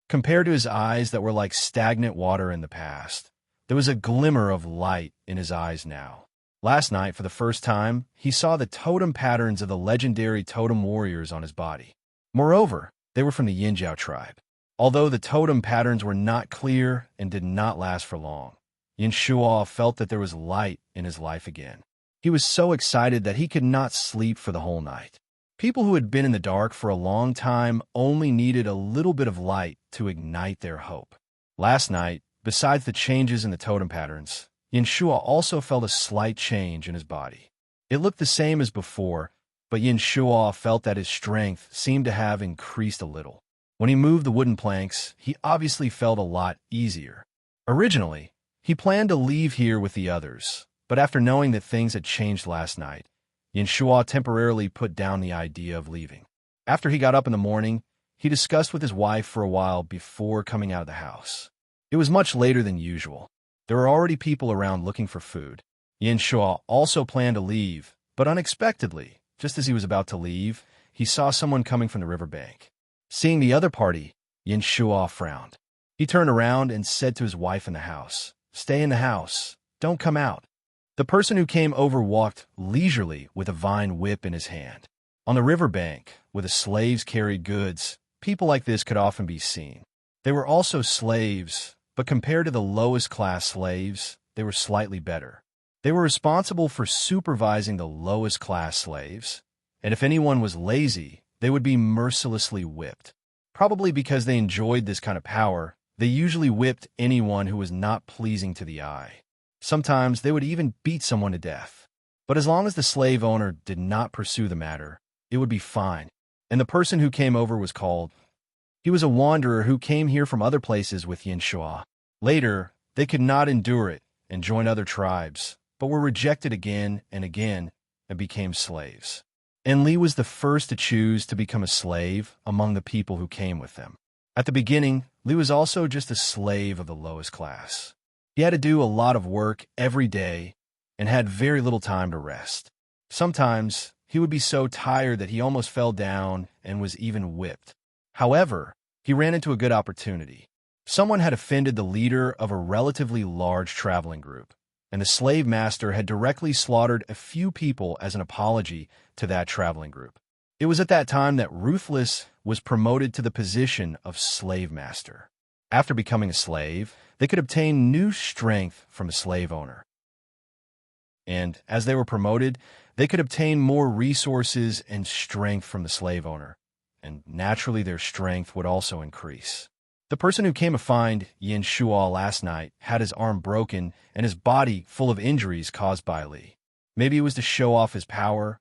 Speaker 1: Compared to his eyes that were like stagnant water in the past, there was a glimmer of light in his eyes now. Last night, for the first time, he saw the totem patterns of the legendary totem warriors on his body. Moreover, they were from the Yinjiao tribe. Although the totem patterns were not clear and did not last for long, Yin Shuo felt that there was light in his life again. He was so excited that he could not sleep for the whole night. People who had been in the dark for a long time only needed a little bit of light to ignite their hope. Last night, besides the changes in the totem patterns, Yin Shuo also felt a slight change in his body. It looked the same as before, but Yin Shuo felt that his strength seemed to have increased a little. When he moved the wooden planks, he obviously felt a lot easier. Originally, He planned to leave here with the others, but after knowing that things had changed last night, Yin Shua temporarily put down the idea of leaving. After he got up in the morning, he discussed with his wife for a while before coming out of the house. It was much later than usual. There were already people around looking for food. Yin Shua also planned to leave, but unexpectedly, just as he was about to leave, he saw someone coming from the riverbank. Seeing the other party, Yin Shua frowned. He turned around and said to his wife in the house, "Stay in the house. Don't come out." The person who came over walked leisurely with a vine whip in his hand. On the riverbank, where the slaves carried goods, people like this could often be seen. They were also slaves, but compared to the lowest class slaves, they were slightly better. They were responsible for supervising the lowest class slaves, and if anyone was lazy, they would be mercilessly whipped. Probably because they enjoyed this kind of power, they usually whipped anyone who was not pleasing to the eye. Sometimes they would even beat someone to death. But as long as the slave owner did not pursue the matter, it would be fine. And the person who came over was called. He was a wanderer who came here from other places with Yin Shua. Later, they could not endure it and joined other tribes, but were rejected again and became slaves. And Li was the first to choose to become a slave among the people who came with them. At the beginning, Li was also just a slave of the lowest class. He had to do a lot of work every day and had very little time to rest. Sometimes, he would be so tired that he almost fell down and was even whipped. However, he ran into a good opportunity. Someone had offended the leader of a relatively large traveling group, and the slave master had directly slaughtered a few people as an apology to that traveling group. It was at that time that Ruthless was promoted to the position of slave master. After becoming a slave, they could obtain new strength from a slave owner. And as they were promoted, they could obtain more resources and strength from the slave owner, and naturally their strength would also increase. The person who came to find Yin Shua last night had his arm broken and his body full of injuries caused by Li. Maybe it was to show off his power,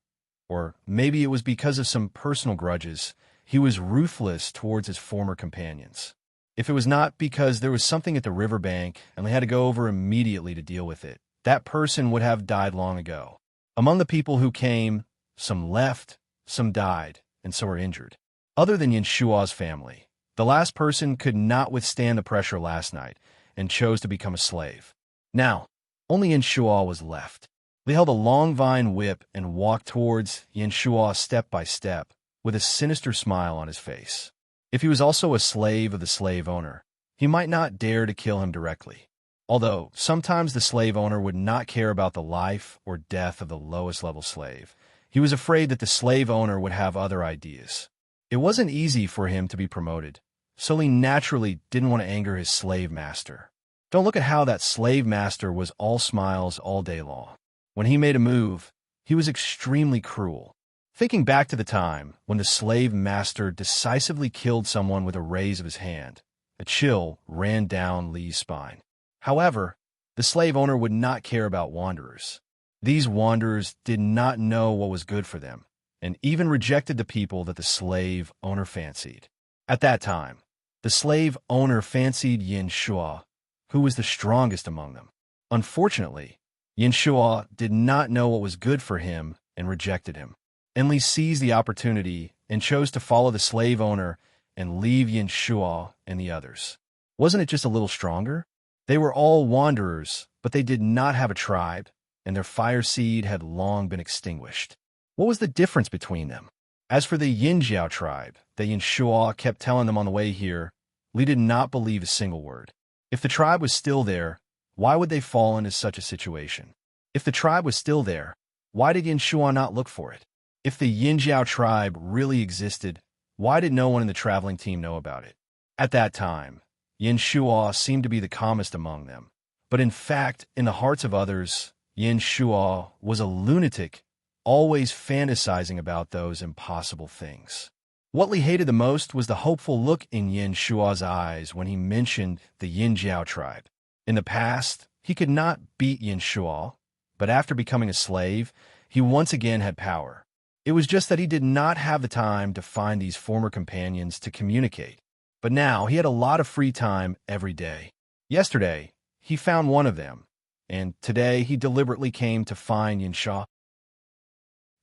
Speaker 1: or maybe it was because of some personal grudges. He was ruthless towards his former companions. If it was not because there was something at the riverbank and they had to go over immediately to deal with it, that person would have died long ago. Among the people who came, some left, some died, and some were injured. Other than Yin Shua's family, the last person could not withstand the pressure last night and chose to become a slave. Now, only Yin Shua was left. They held a long vine whip and walked towards Yin Shua step by step, with a sinister smile on his face. If he was also a slave of the slave owner, he might not dare to kill him directly. Although sometimes the slave owner would not care about the life or death of the lowest level slave, he was afraid that the slave owner would have other ideas. It wasn't easy for him to be promoted, so he naturally didn't want to anger his slave master. Don't look at how that slave master was all smiles all day long. When he made a move, he was extremely cruel. Thinking back to the time when the slave master decisively killed someone with a raise of his hand, a chill ran down Li's spine. However, the slave owner would not care about wanderers. These wanderers did not know what was good for them, and even rejected the people that the slave owner fancied. At that time, the slave owner fancied Yin Shua, who was the strongest among them. Unfortunately, Yin Shua did not know what was good for him and rejected him. Enli seized the opportunity and chose to follow the slave owner and leave Yin Shua and the others. Wasn't it just a little stronger? They were all wanderers, but they did not have a tribe, and their fire seed had long been extinguished. What was the difference between them? As for the Yin Jiao tribe that Yin Shua kept telling them on the way here, Li did not believe a single word. If the tribe was still there, why would they fall into such a situation? If the tribe was still there, why did Yin Shua not look for it? If the Yin Jiao tribe really existed, why did no one in the traveling team know about it? At that time, Yin Shua seemed to be the calmest among them. But in fact, in the hearts of others, Yin Shua was a lunatic, always fantasizing about those impossible things. What Li hated the most was the hopeful look in Yin Shua's eyes when he mentioned the Yin Jiao tribe. In the past, he could not beat Yin Shua, but after becoming a slave, he once again had power. It was just that he did not have the time to find these former companions to communicate. But now he had a lot of free time every day. Yesterday, he found one of them, and today he deliberately came to find Yinshaw.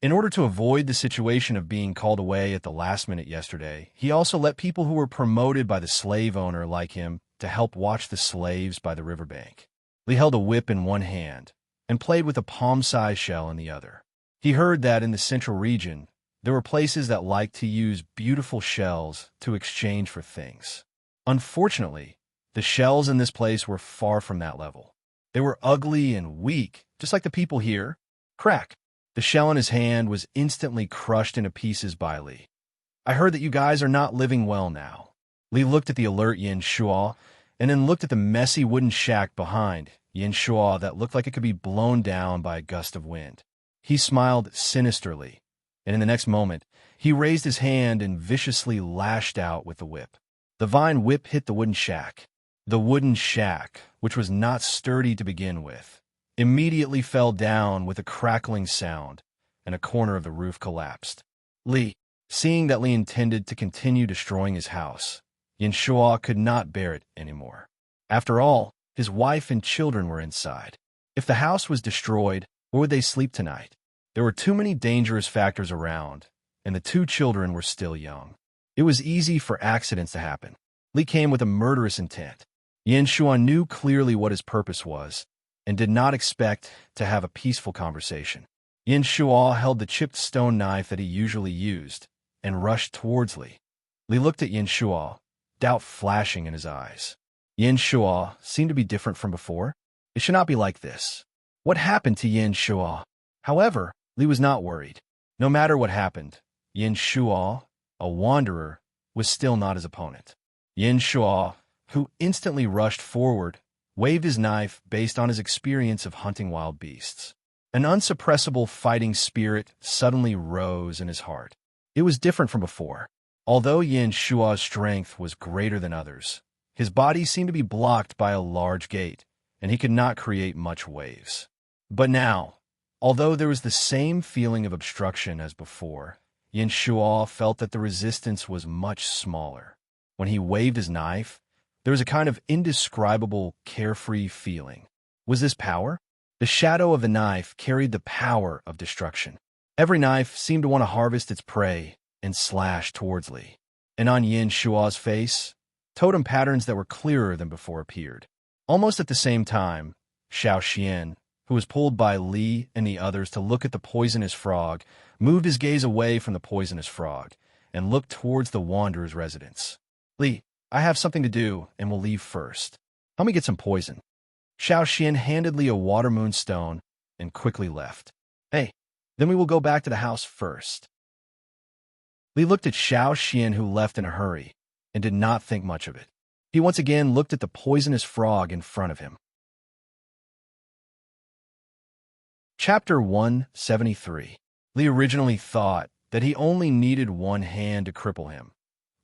Speaker 1: In order to avoid the situation of being called away at the last minute yesterday, he also let people who were promoted by the slave owner like him to help watch the slaves by the riverbank. Lee held a whip in one hand and played with a palm-sized shell in the other. He heard that in the central region, there were places that liked to use beautiful shells to exchange for things. Unfortunately, the shells in this place were far from that level. They were ugly and weak, just like the people here. Crack! The shell in his hand was instantly crushed into pieces by Lee. I heard that you guys are not living well now. Lee looked at the alert Yin Shuo, and then looked at the messy wooden shack behind Yin Shuo that looked like it could be blown down by a gust of wind. He smiled sinisterly, and in the next moment, he raised his hand and viciously lashed out with the whip. The vine whip hit the wooden shack. The wooden shack, which was not sturdy to begin with, immediately fell down with a crackling sound, and a corner of the roof collapsed. Lee, seeing that Lee intended to continue destroying his house, Yin Shuo could not bear it anymore. After all, his wife and children were inside. If the house was destroyed, where would they sleep tonight? There were too many dangerous factors around, and the two children were still young. It was easy for accidents to happen. Lee came with a murderous intent. Yin Shuo knew clearly what his purpose was, and did not expect to have a peaceful conversation. Yin Shuo held the chipped stone knife that he usually used, and rushed towards Lee. Lee looked at Yin Shuo, doubt flashing in his eyes. Yin Shuo seemed to be different from before. It should not be like this. What happened to Yin Shuo? However, Lee was not worried. No matter what happened, Yin Shuo, a wanderer, was still not his opponent. Yin Shuo, who instantly rushed forward, waved his knife based on his experience of hunting wild beasts. An unsuppressible fighting spirit suddenly rose in his heart. It was different from before. Although Yin Shuo's strength was greater than others, his body seemed to be blocked by a large gate, and he could not create much waves. But now, although there was the same feeling of obstruction as before, Yin Shuo felt that the resistance was much smaller. When he waved his knife, there was a kind of indescribable, carefree feeling. Was this power? The shadow of the knife carried the power of destruction. Every knife seemed to want to harvest its prey and slash towards Lee. And on Yin Shuo's face, totem patterns that were clearer than before appeared. Almost at the same time, Xiao Xian, who was pulled by Li and the others to look at the poisonous frog, moved his gaze away from the poisonous frog and looked towards the wanderer's residence. Li, I have something to do and will leave first. Help me get some poison. Xiao Xian handed Li a water moon stone and quickly left. Hey, then we will go back to the house first. Li looked at Xiao Xian, who left in a hurry, and did not think much of it. He once again looked at the poisonous frog in front of him. Chapter 173. Li originally thought that he only needed one hand to cripple him,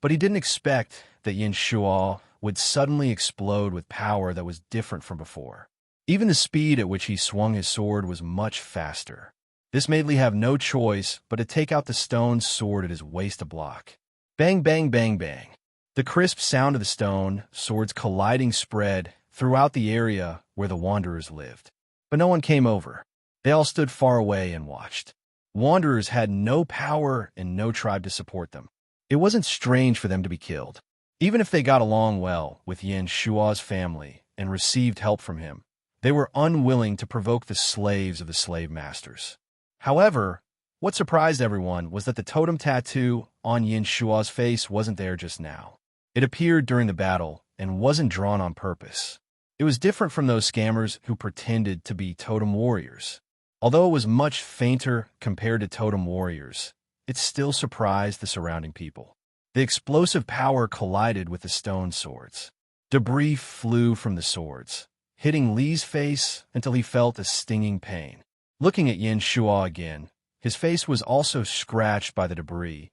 Speaker 1: but he didn't expect that Yin Shuo would suddenly explode with power that was different from before. Even the speed at which he swung his sword was much faster. This made Li have no choice but to take out the stone sword at his waist to block. Bang, bang, bang, bang. The crisp sound of the stone swords colliding spread throughout the area where the wanderers lived. But no one came over. They all stood far away and watched. Wanderers had no power and no tribe to support them. It wasn't strange for them to be killed. Even if they got along well with Yin Shuo's family and received help from him, they were unwilling to provoke the slaves of the slave masters. However, what surprised everyone was that the totem tattoo on Yin Shuo's face wasn't there just now. It appeared during the battle and wasn't drawn on purpose. It was different from those scammers who pretended to be totem warriors. Although it was much fainter compared to totem warriors, it still surprised the surrounding people. The explosive power collided with the stone swords. Debris flew from the swords, hitting Li's face until he felt a stinging pain. Looking at Yin Shuo again, his face was also scratched by the debris,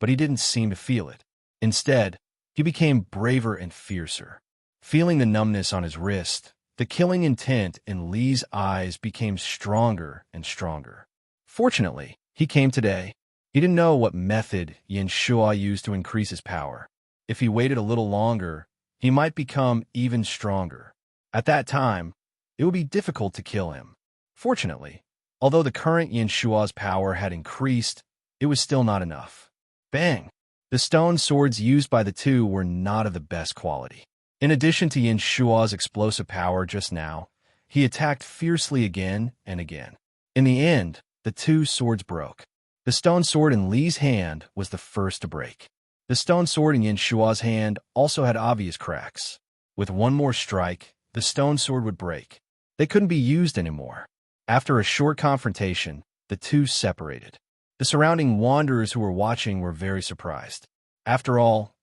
Speaker 1: but he didn't seem to feel it. Instead, he became braver and fiercer. Feeling the numbness on his wrist, the killing intent in Li's eyes became stronger and stronger. Fortunately, he came today. He didn't know what method Yin Shuo used to increase his power. If he waited a little longer, he might become even stronger. At that time, it would be difficult to kill him. Fortunately, although the current Yin Shua's power had increased, it was still not enough. Bang! The stone swords used by the two were not of the best quality. In addition to Yin Shua's explosive power just now, he attacked fiercely again and again. In the end, the two swords broke. The stone sword in Li's hand was the first to break. The stone sword in Yin Shua's hand also had obvious cracks. With one more strike, the stone sword would break. They couldn't be used anymore. After a short confrontation, the two separated. The surrounding wanderers who were watching were very surprised. After all,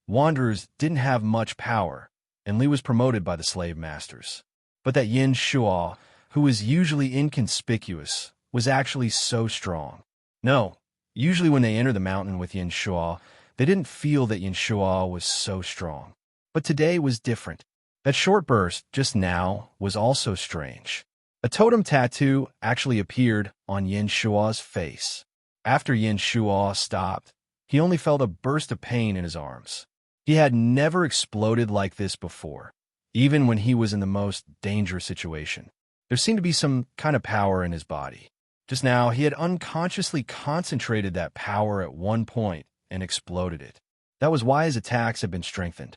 Speaker 1: wanderers didn't have much power, and Li was promoted by the slave masters. But that Yin Shua, who was usually inconspicuous, was actually so strong. No, usually when they enter the mountain with Yin Shua, they didn't feel that Yin Shua was so strong. But today was different. That short burst just now was also strange. A totem tattoo actually appeared on Yin Shua's face. After Yin Shua stopped, he only felt a burst of pain in his arms. He had never exploded like this before, even when he was in the most dangerous situation. There seemed to be some kind of power in his body. Just now, he had unconsciously concentrated that power at one point and exploded it. That was why his attacks had been strengthened.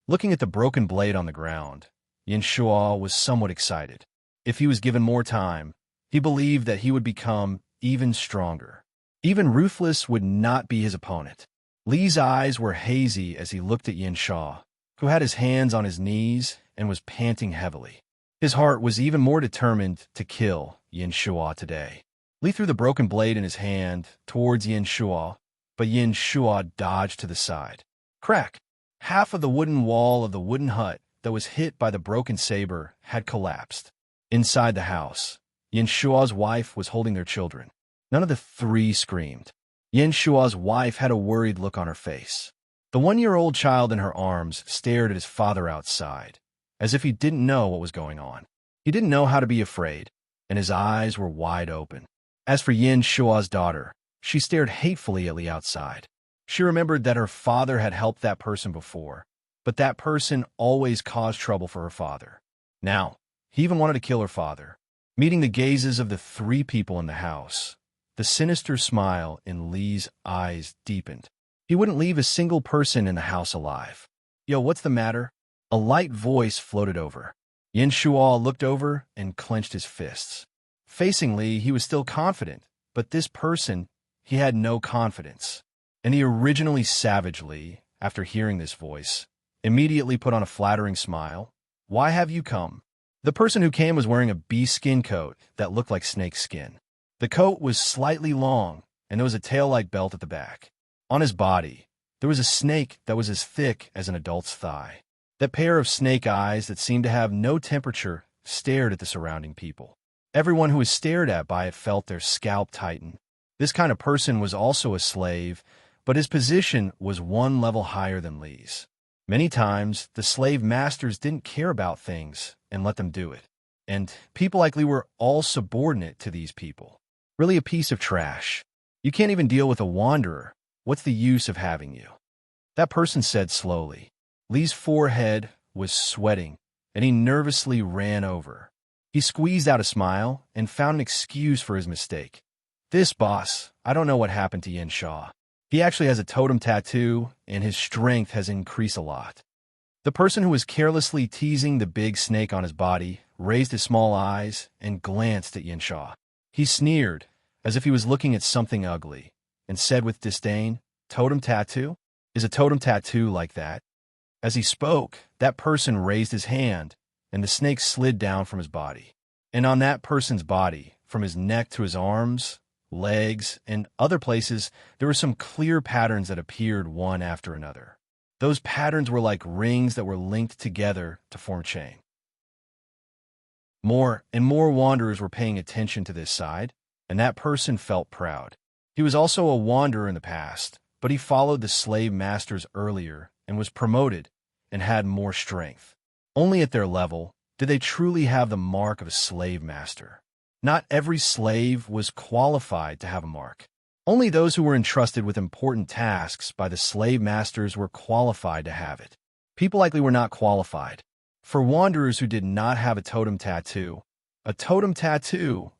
Speaker 1: Looking at the broken blade on the ground, Yin Shua was somewhat excited. If he was given more time, he believed that he would become even stronger. Even Ruthless would not be his opponent. Li's eyes were hazy as he looked at Yin Shua, who had his hands on his knees and was panting heavily. His heart was even more determined to kill Yin Shua today. Li threw the broken blade in his hand towards Yin Shua, but Yin Shua dodged to the side. Crack! Half of the wooden wall of the wooden hut that was hit by the broken saber had collapsed. Inside the house, Yin Shua's wife was holding their children. None of the three screamed. Yin Shua's wife had a worried look on her face. The one-year-old child in her arms stared at his father outside, as if he didn't know what was going on. He didn't know how to be afraid, and his eyes were wide open. As for Yin Shua's daughter, she stared hatefully at Li outside. She remembered that her father had helped that person before, but that person always caused trouble for her father. Now, he even wanted to kill her father. Meeting the gazes of the three people in the house, the sinister smile in Li's eyes deepened. He wouldn't leave a single person in the house alive. Yo, what's the matter? A light voice floated over. Yin Shua looked over and clenched his fists. Facing Li, he was still confident, but this person, he had no confidence. And the originally savage Li, after hearing this voice, immediately put on a flattering smile. Why have you come? The person who came was wearing a bee skin coat that looked like snake skin. The coat was slightly long, and there was a tail-like belt at the back. On his body, there was a snake that was as thick as an adult's thigh. That pair of snake eyes that seemed to have no temperature stared at the surrounding people. Everyone who was stared at by it felt their scalp tighten. This kind of person was also a slave, but his position was one level higher than Li's. Many times, the slave masters didn't care about things and let them do it. And people like Li were all subordinate to these people. Really a piece of trash. You can't even deal with a wanderer. What's the use of having you? That person said slowly. Li's forehead was sweating, and he nervously ran over. He squeezed out a smile and found an excuse for his mistake. This boss, I don't know what happened to Yin Shua. He actually has a totem tattoo, and his strength has increased a lot. The person who was carelessly teasing the big snake on his body raised his small eyes and glanced at Yin Shua. He sneered, as if he was looking at something ugly, and said with disdain, "Totem tattoo? Is a totem tattoo like that?" As he spoke, that person raised his hand, and the snake slid down from his body. And on that person's body, from his neck to his arms, legs, and other places, there were some clear patterns that appeared one after another. Those patterns were like rings that were linked together to form a chain. More and more wanderers were paying attention to this side, and that person felt proud. He was also a wanderer in the past, but he followed the slave masters earlier and was promoted and had more strength. Only at their level did they truly have the mark of a slave master. Not every slave was qualified to have a mark. Only those who were entrusted with important tasks by the slave masters were qualified to have it. People likely were not qualified. For wanderers who did not have a totem tattoo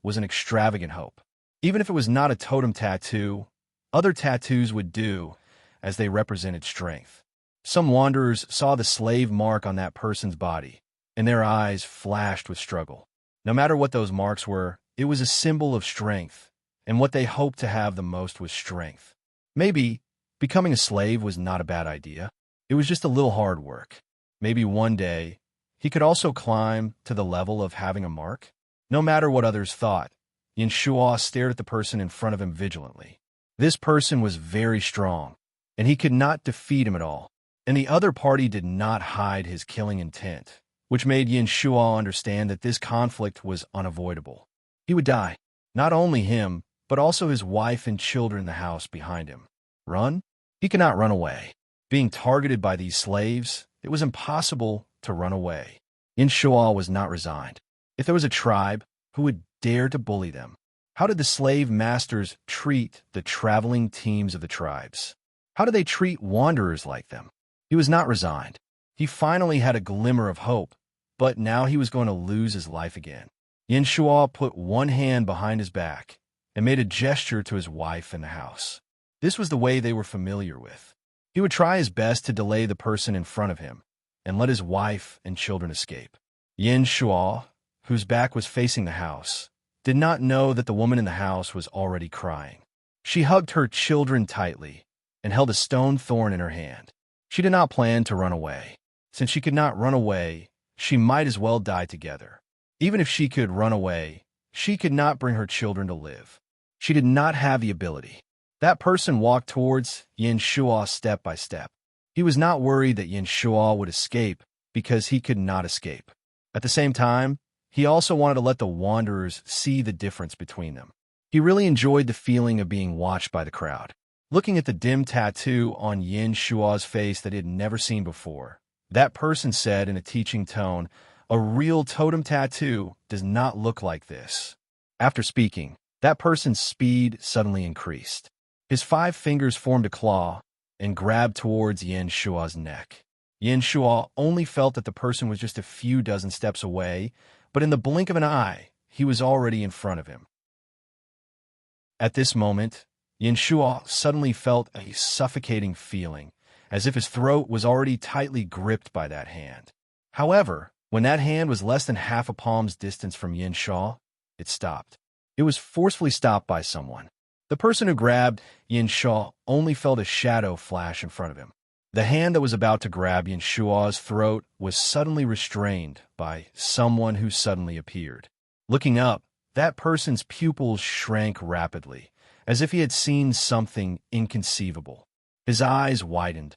Speaker 1: was an extravagant hope. Even if it was not a totem tattoo, other tattoos would do, as they represented strength. Some wanderers saw the slave mark on that person's body, and their eyes flashed with struggle. No matter what those marks were, it was a symbol of strength, and what they hoped to have the most was strength. Maybe becoming a slave was not a bad idea. It was just a little hard work. Maybe one day, he could also climb to the level of having a mark. No matter what others thought, Yin Shuo stared at the person in front of him vigilantly. This person was very strong, and he could not defeat him at all. And the other party did not hide his killing intent, which made Yin Shuo understand that this conflict was unavoidable. He would die. Not only him, but also his wife and children in the house behind him. Run? He could not run away. Being targeted by these slaves, it was impossible to run away. Yin Shuo was not resigned. If there was a tribe, who would dare to bully them? How did the slave masters treat the traveling teams of the tribes? How did they treat wanderers like them? He was not resigned. He finally had a glimmer of hope, but now he was going to lose his life again. Yin Shuo put one hand behind his back and made a gesture to his wife in the house. This was the way they were familiar with. He would try his best to delay the person in front of him and let his wife and children escape. Yin Shuo, whose back was facing the house, did not know that the woman in the house was already crying. She hugged her children tightly and held a stone thorn in her hand. She did not plan to run away. Since she could not run away, she might as well die together. Even if she could run away, she could not bring her children to live. She did not have the ability. That person walked towards Yin Shuo step by step. He was not worried that Yin Shuo would escape because he could not escape. At the same time, he also wanted to let the wanderers see the difference between them. He really enjoyed the feeling of being watched by the crowd. Looking at the dim tattoo on Yin Shuo's face that he had never seen before, that person said in a teaching tone, "A real totem tattoo does not look like this." After speaking, that person's speed suddenly increased. His 5 fingers formed a claw and grabbed towards Yin Shuo's neck. Yin Shuo only felt that the person was just a few dozen steps away, but in the blink of an eye, he was already in front of him. At this moment, Yin Shuo suddenly felt a suffocating feeling, as if his throat was already tightly gripped by that hand. However, when that hand was less than half a palm's distance from Yin Shuo, it stopped. It was forcefully stopped by someone. The person who grabbed Yin Shuo only felt a shadow flash in front of him. The hand that was about to grab Yin Shuo's throat was suddenly restrained by someone who suddenly appeared. Looking up, that person's pupils shrank rapidly, as if he had seen something inconceivable. His eyes widened,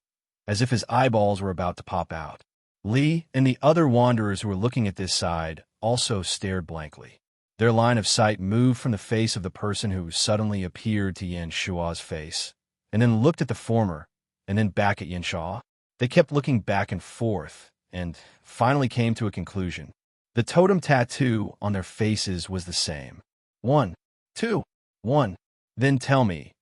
Speaker 1: as if his eyeballs were about to pop out. Li and the other wanderers who were looking at this side also stared blankly. Their line of sight moved from the face of the person who suddenly appeared to Yin Shuo's face, and then looked at the former, and then back at Yin Shuo. They kept looking back and forth, and finally came to a conclusion. The totem tattoo on their faces was the same. 1, 2, 1. Then tell me,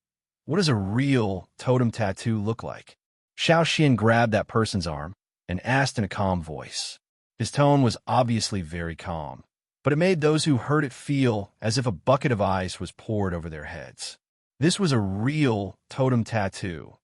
Speaker 1: what does a real totem tattoo look like? Xiao Xian grabbed that person's arm and asked in a calm voice. His tone was obviously very calm, but it made those who heard it feel as if a bucket of ice was poured over their heads. This was a real totem tattoo,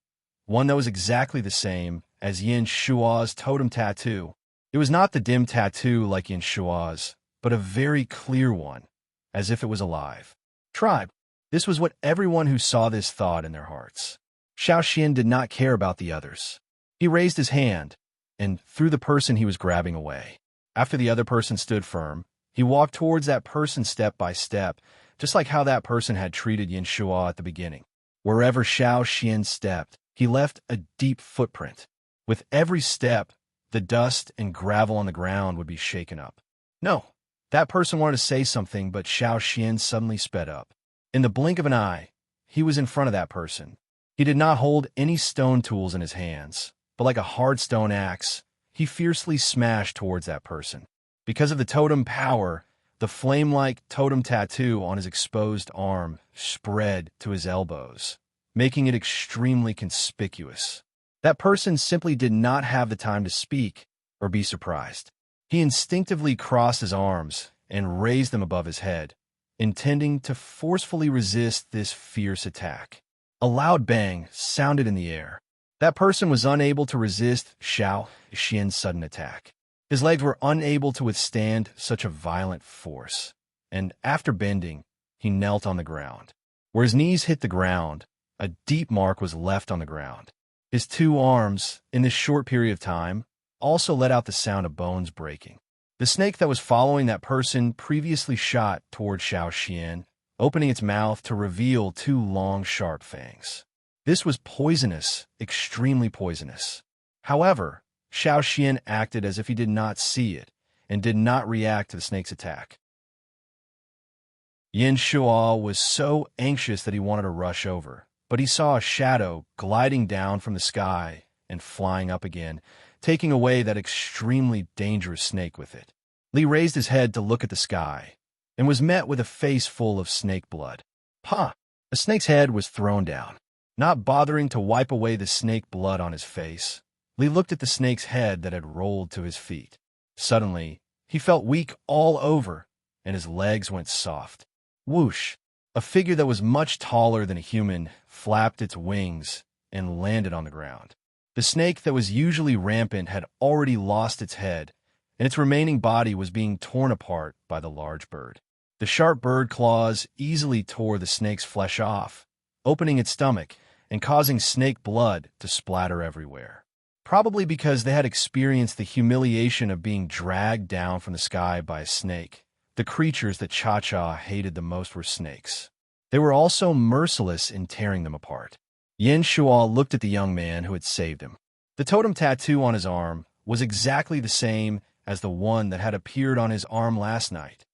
Speaker 1: one that was exactly the same as Yin Shuo's totem tattoo. It was not the dim tattoo like Yin Shuo's, but a very clear one, as if it was alive. Tribe. This was what everyone who saw this thought in their hearts. Xiao Xian did not care about the others. He raised his hand and threw the person he was grabbing away. After the other person stood firm, he walked towards that person step by step, just like how that person had treated Yin Shuo at the beginning. Wherever Xiao Xian stepped, he left a deep footprint. With every step, the dust and gravel on the ground would be shaken up. No, that person wanted to say something, but Xiao Xian suddenly sped up. In the blink of an eye, he was in front of that person. He did not hold any stone tools in his hands, but like a hard stone axe, he fiercely smashed towards that person. Because of the totem power, the flame-like totem tattoo on his exposed arm spread to his elbows, making it extremely conspicuous. That person simply did not have the time to speak or be surprised. He instinctively crossed his arms and raised them above his head, intending to forcefully resist this fierce attack. A loud bang sounded in the air. That person was unable to resist Xiao Xian's sudden attack. His legs were unable to withstand such a violent force, and after bending, he knelt on the ground. Where his knees hit the ground, a deep mark was left on the ground. His two arms, in this short period of time, also let out the sound of bones breaking. The snake that was following that person previously shot toward Xiao Xian, opening its mouth to reveal two long, sharp fangs. This was poisonous, extremely poisonous. However, Xiao Xian acted as if he did not see it and did not react to the snake's attack. Yin Shuo was so anxious that he wanted to rush over, but he saw a shadow gliding down from the sky and flying up again, taking away that extremely dangerous snake with it. Li raised his head to look at the sky and was met with a face full of snake blood. Ha! The snake's head was thrown down. Not bothering to wipe away the snake blood on his face, Li looked at the snake's head that had rolled to his feet. Suddenly, he felt weak all over, and his legs went soft. Whoosh! A figure that was much taller than a human flapped its wings and landed on the ground. The snake that was usually rampant had already lost its head, and its remaining body was being torn apart by the large bird. The sharp bird claws easily tore the snake's flesh off, opening its stomach and causing snake blood to splatter everywhere. Probably because they had experienced the humiliation of being dragged down from the sky by a snake, the creatures that Cha-Cha hated the most were snakes. They were also merciless in tearing them apart. Yin Shuo looked at the young man who had saved him. The totem tattoo on his arm was exactly the same as the one that had appeared on his arm last night.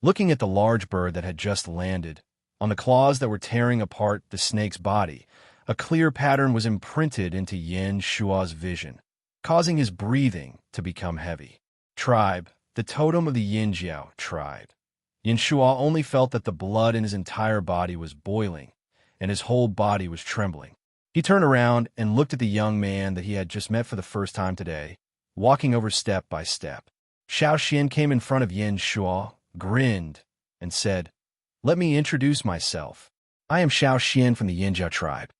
Speaker 1: Looking at the large bird that had just landed, on the claws that were tearing apart the snake's body, a clear pattern was imprinted into Yin Shuo's vision, causing his breathing to become heavy. Tribe, the totem of the Yin Jiao tribe. Yin Shuo only felt that the blood in his entire body was boiling, and his whole body was trembling. He turned around and looked at the young man that he had just met for the first time today, walking over step by step. Xiao Xian came in front of Yin Shuo, grinned, and said, "Let me introduce myself. I am Xiao Xian from the Yin Jiao tribe."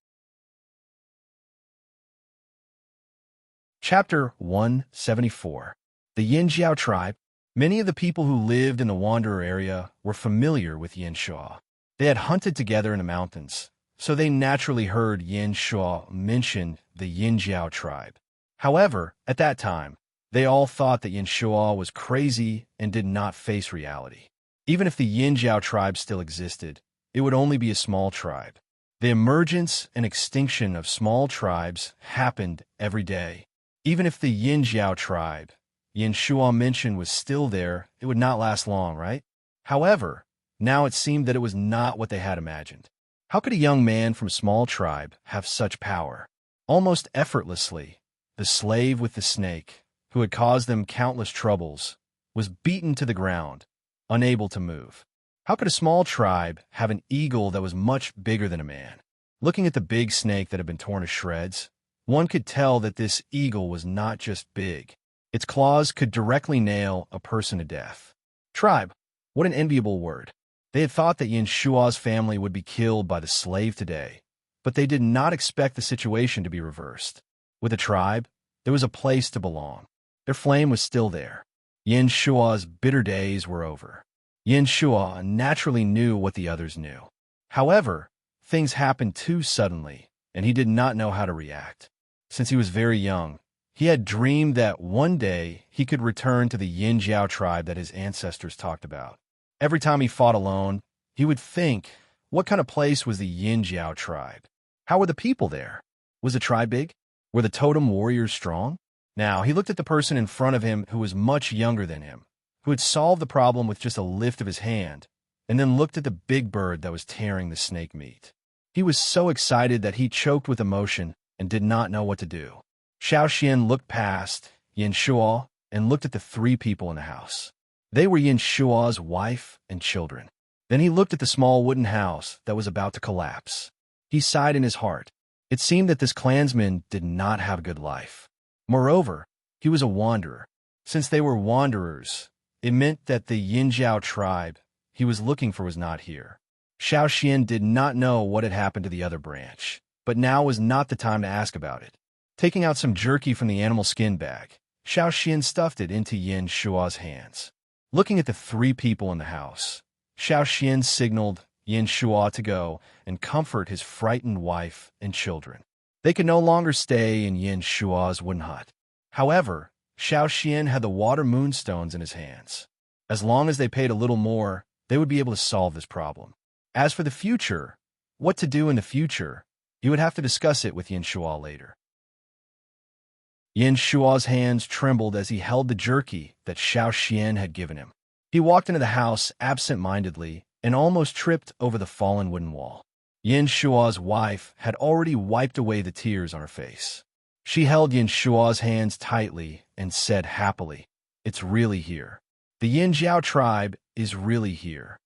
Speaker 1: Chapter 174. The Yin Jiao tribe. Many of the people who lived in the Wanderer area were familiar with Yin Shuo. They had hunted together in the mountains, so they naturally heard Yin Shuo mention the Yin Jiao tribe. However, at that time, they all thought that Yin Shuo was crazy and did not face reality. Even if the Yin Jiao tribe still existed, it would only be a small tribe. The emergence and extinction of small tribes happened every day. Even if the Yin Jiao tribe Yin Shuo mentioned was still there, it would not last long, right? However, now it seemed that it was not what they had imagined. How could a young man from a small tribe have such power? Almost effortlessly, the slave with the snake, who had caused them countless troubles, was beaten to the ground, unable to move. How could a small tribe have an eagle that was much bigger than a man? Looking at the big snake that had been torn to shreds, one could tell that this eagle was not just big. Its claws could directly nail a person to death. Tribe, what an enviable word. They had thought that Yin Shuo's family would be killed by the slave today, but they did not expect the situation to be reversed. With a tribe, there was a place to belong. Their flame was still there. Yin Shuo's bitter days were over. Yin Shuo naturally knew what the others knew. However, things happened too suddenly, and he did not know how to react. Since he was very young, he had dreamed that one day he could return to the Yin Jiao tribe that his ancestors talked about. Every time he fought alone, he would think, what kind of place was the Yin Jiao tribe? How were the people there? Was the tribe big? Were the totem warriors strong? Now, he looked at the person in front of him who was much younger than him, who had solved the problem with just a lift of his hand, and then looked at the big bird that was tearing the snake meat. He was so excited that he choked with emotion and did not know what to do. Xiao Xian looked past Yin Shuo and looked at the three people in the house. They were Yin Shuo's wife and children. Then he looked at the small wooden house that was about to collapse. He sighed in his heart. It seemed that this clansman did not have a good life. Moreover, he was a wanderer. Since they were wanderers, it meant that the Yinjiao tribe he was looking for was not here. Xiao Xian did not know what had happened to the other branch, but now was not the time to ask about it. Taking out some jerky from the animal skin bag, Xiao Xian stuffed it into Yin Shua's hands. Looking at the three people in the house, Xiao Xian signaled Yin Shua to go and comfort his frightened wife and children. They could no longer stay in Yin Shua's wooden hut. However, Xiao Xian had the water moonstones in his hands. As long as they paid a little more, they would be able to solve this problem. As for the future, what to do in the future, he would have to discuss it with Yin Shua later. Yin Shua's hands trembled as he held the jerky that Xiao Xian had given him. He walked into the house absent-mindedly and almost tripped over the fallen wooden wall. Yin Shua's wife had already wiped away the tears on her face. She held Yin Shua's hands tightly and said happily, "It's really here. The Yin Jiao tribe is really here."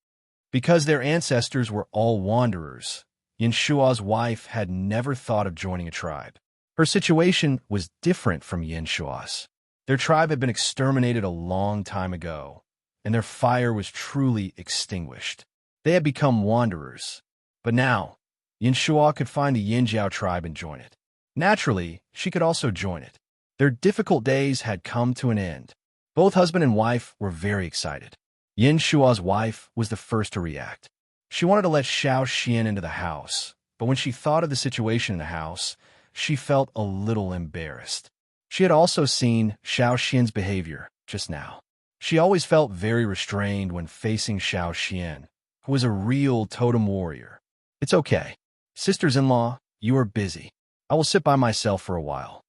Speaker 1: Because their ancestors were all wanderers, Yin Shua's wife had never thought of joining a tribe. Her situation was different from Yin Shua's. Their tribe had been exterminated a long time ago, and their fire was truly extinguished. They had become wanderers. But now, Yin Shua could find the Yin Jiao tribe and join it. Naturally, she could also join it. Their difficult days had come to an end. Both husband and wife were very excited. Yin Shua's wife was the first to react. She wanted to let Xiao Xian into the house, but when she thought of the situation in the house, she felt a little embarrassed. She had also seen Xiao Xian's behavior just now. She always felt very restrained when facing Xiao Xian, who was a real totem warrior. "It's okay. Sisters-in-law, you are busy. I will sit by myself for a while."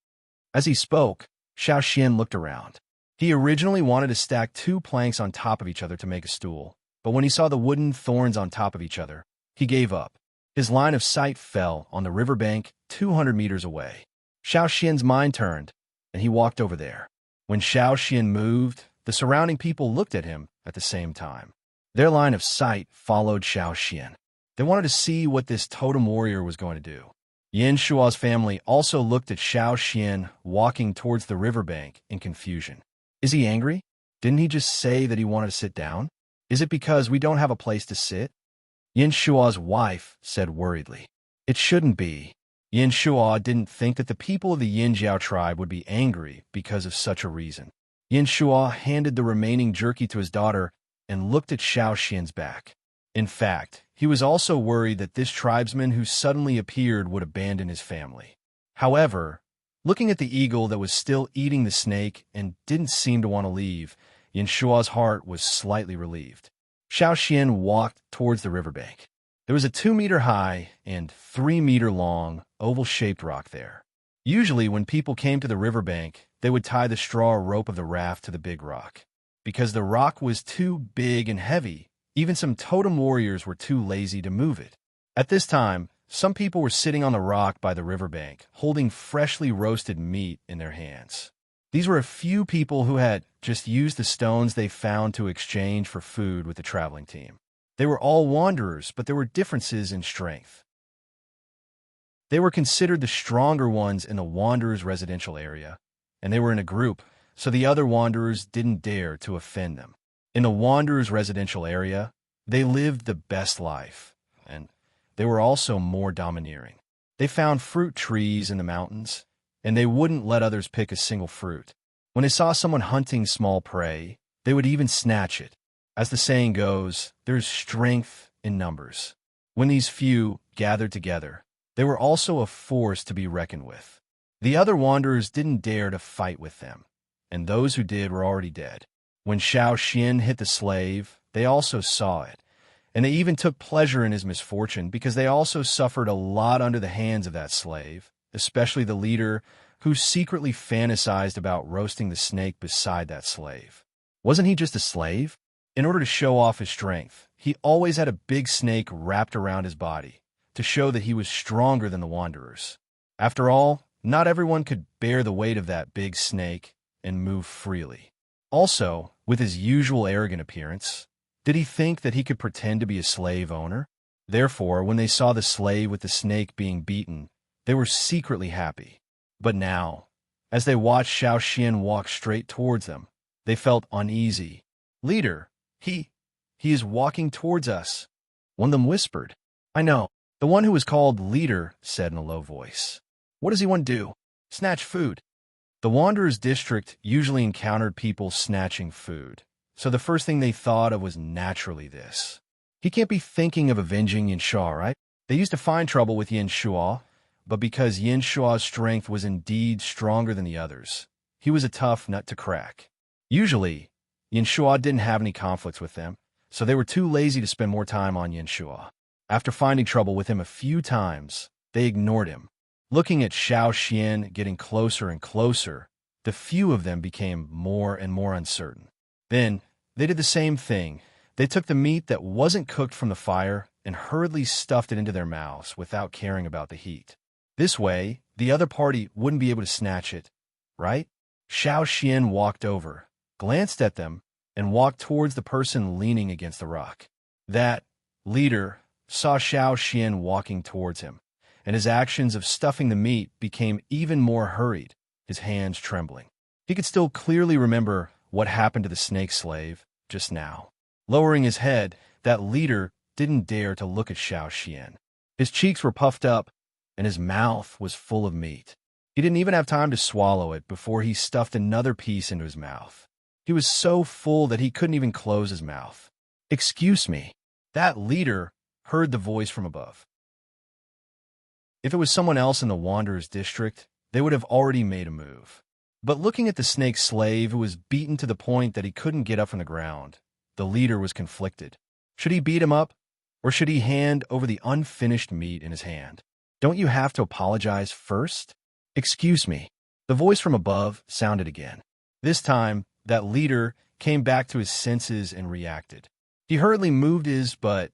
Speaker 1: As he spoke, Xiao Xian looked around. He originally wanted to stack 2 planks on top of each other to make a stool, but when he saw the wooden thorns on top of each other, he gave up. His line of sight fell on the riverbank 200 meters away. Xiao Xian's mind turned, and he walked over there. When Xiao Xian moved, the surrounding people looked at him at the same time. Their line of sight followed Xiao Xian. They wanted to see what this totem warrior was going to do. Yin Shua's family also looked at Xiao Xian walking towards the riverbank in confusion. Is he angry? Didn't he just say that he wanted to sit down? Is it because we don't have a place to sit? Yin Shua's wife said worriedly. It shouldn't be. Yin Shua didn't think that the people of the Yin Jiao tribe would be angry because of such a reason. Yin Shua handed the remaining jerky to his daughter and looked at Xiao Xian's back. In fact, he was also worried that this tribesman who suddenly appeared would abandon his family. However, looking at the eagle that was still eating the snake and didn't seem to want to leave, Yin Shua's heart was slightly relieved. Xiao Xian walked towards the riverbank. There was a 2-meter-high and 3-meter-long oval-shaped rock there. Usually, when people came to the riverbank, they would tie the straw rope of the raft to the big rock. Because the rock was too big and heavy, even some totem warriors were too lazy to move it. At this time, some people were sitting on the rock by the riverbank, holding freshly roasted meat in their hands. These were a few people who had just used the stones they found to exchange for food with the traveling team. They were all wanderers, but there were differences in strength. They were considered the stronger ones in the wanderers' residential area, and they were in a group, so the other wanderers didn't dare to offend them. In the wanderers' residential area, they lived the best life, and they were also more domineering. They found fruit trees in the mountains, and they wouldn't let others pick a single fruit. When they saw someone hunting small prey, they would even snatch it. As the saying goes, there's strength in numbers. When these few gathered together, they were also a force to be reckoned with. The other wanderers didn't dare to fight with them, and those who did were already dead. When Xiao Xian hit the slave, they also saw it, and they even took pleasure in his misfortune because they also suffered a lot under the hands of that slave, especially the leader who secretly fantasized about roasting the snake beside that slave. Wasn't he just a slave? In order to show off his strength, he always had a big snake wrapped around his body to show that he was stronger than the wanderers. After all, not everyone could bear the weight of that big snake and move freely. Also, with his usual arrogant appearance, did he think that he could pretend to be a slave owner? Therefore, when they saw the slave with the snake being beaten, they were secretly happy. But now, as they watched Xiao Xian walk straight towards them, They felt uneasy. "Leader, he is walking towards us." One of them whispered. "I know." The one who was called Leader said in a low voice. "What does he want to do?" "Snatch food." The Wanderer's district usually encountered people snatching food, so the first thing they thought of was naturally this. He can't be thinking of avenging Yin Shuo, right? They used to find trouble with Yin Shuo, but because Yin Shuo's strength was indeed stronger than the others, he was a tough nut to crack. Usually, Yin Shuo didn't have any conflicts with them, so they were too lazy to spend more time on Yin Shuo. After finding trouble with him a few times, they ignored him. Looking at Xiao Xian getting closer and closer, the few of them became more and more uncertain. Then, they did the same thing. They took the meat that wasn't cooked from the fire and hurriedly stuffed it into their mouths without caring about the heat. This way, the other party wouldn't be able to snatch it, right? Xiao Xian walked over, glanced at them, and walked towards the person leaning against the rock. That Leader saw Xiao Xian walking towards him, and his actions of stuffing the meat became even more hurried, his hands trembling. He could still clearly remember what happened to the snake slave just now. Lowering his head, that Leader didn't dare to look at Xiao Xian. His cheeks were puffed up, and his mouth was full of meat. He didn't even have time to swallow it before he stuffed another piece into his mouth. He was so full that he couldn't even close his mouth. "Excuse me." That Leader heard the voice from above. If it was someone else in the Wanderer's district, they would have already made a move. But looking at the snake slave who was beaten to the point that he couldn't get up from the ground, the Leader was conflicted. Should he beat him up, or should he hand over the unfinished meat in his hand? "Don't you have to apologize first?" "Excuse me." The voice from above sounded again. This time, that Leader came back to his senses and reacted. He hurriedly moved his but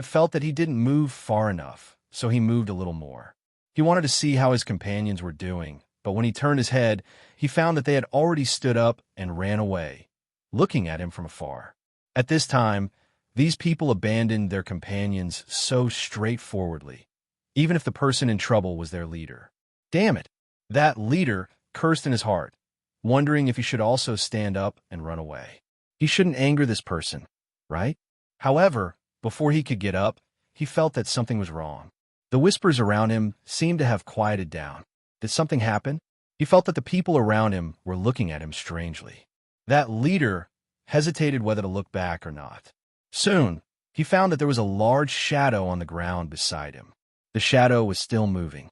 Speaker 1: felt that he didn't move far enough, so he moved a little more. He wanted to see how his companions were doing, but when he turned his head, he found that they had already stood up and ran away, looking at him from afar. At this time, these people abandoned their companions so straightforwardly, even if the person in trouble was their leader. Damn it! That Leader cursed in his heart, wondering if he should also stand up and run away. He shouldn't anger this person, right? However, before he could get up, he felt that something was wrong. The whispers around him seemed to have quieted down. Did something happen? He felt that the people around him were looking at him strangely. That Leader hesitated whether to look back or not. Soon, he found that there was a large shadow on the ground beside him. The shadow was still moving.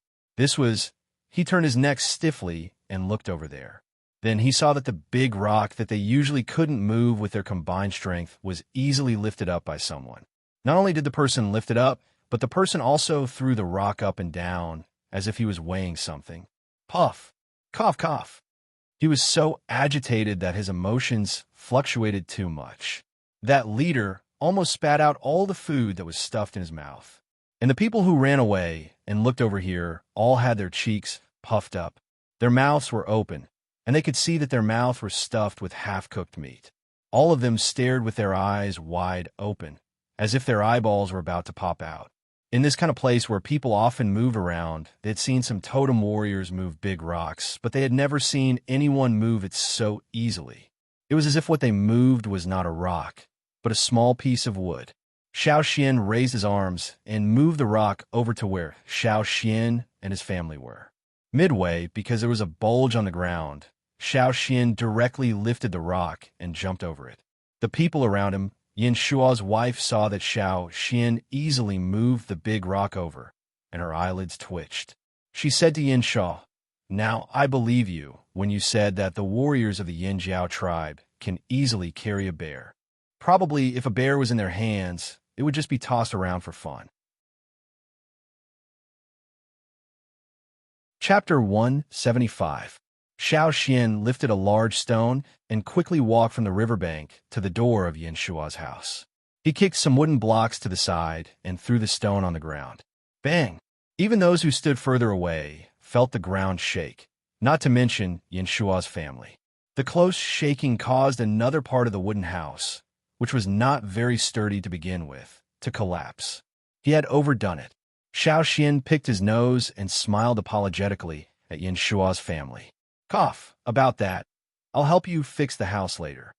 Speaker 1: He turned his neck stiffly and looked over there. Then he saw that the big rock that they usually couldn't move with their combined strength was easily lifted up by someone. Not only did the person lift it up, but the person also threw the rock up and down as if he was weighing something. Puff! Cough, cough! He was so agitated that his emotions fluctuated too much. That Leader almost spat out all the food that was stuffed in his mouth. And the people who ran away and looked over here all had their cheeks puffed up. Their mouths were open, and they could see that their mouths were stuffed with half-cooked meat. All of them stared with their eyes wide open, as if their eyeballs were about to pop out. In this kind of place where people often move around, they'd seen some totem warriors move big rocks, but they had never seen anyone move it so easily. It was as if what they moved was not a rock, but a small piece of wood. Xiao Xian raised his arms and moved the rock over to where Xiao Xian and his family were. Midway, because there was a bulge on the ground, Xiao Xian directly lifted the rock and jumped over it. The people around him, Yin Shuo's wife, saw that Xiao Xian easily moved the big rock over, and her eyelids twitched. She said to Yin Shuo, "Now I believe you when you said that the warriors of the Yin Jiao tribe can easily carry a bear. Probably if a bear was in their hands, it would just be tossed around for fun." Chapter 175. Xiao Xian lifted a large stone and quickly walked from the riverbank to the door of Yin Shuo's house. He kicked some wooden blocks to the side and threw the stone on the ground. Bang! Even those who stood further away felt the ground shake, not to mention Yin Shuo's family. The close shaking caused another part of the wooden house, which was not very sturdy to begin with, to collapse. He had overdone it. Xiao Xian picked his nose and smiled apologetically at Yin Shuo's family. "Cough, about that. I'll help you fix the house later.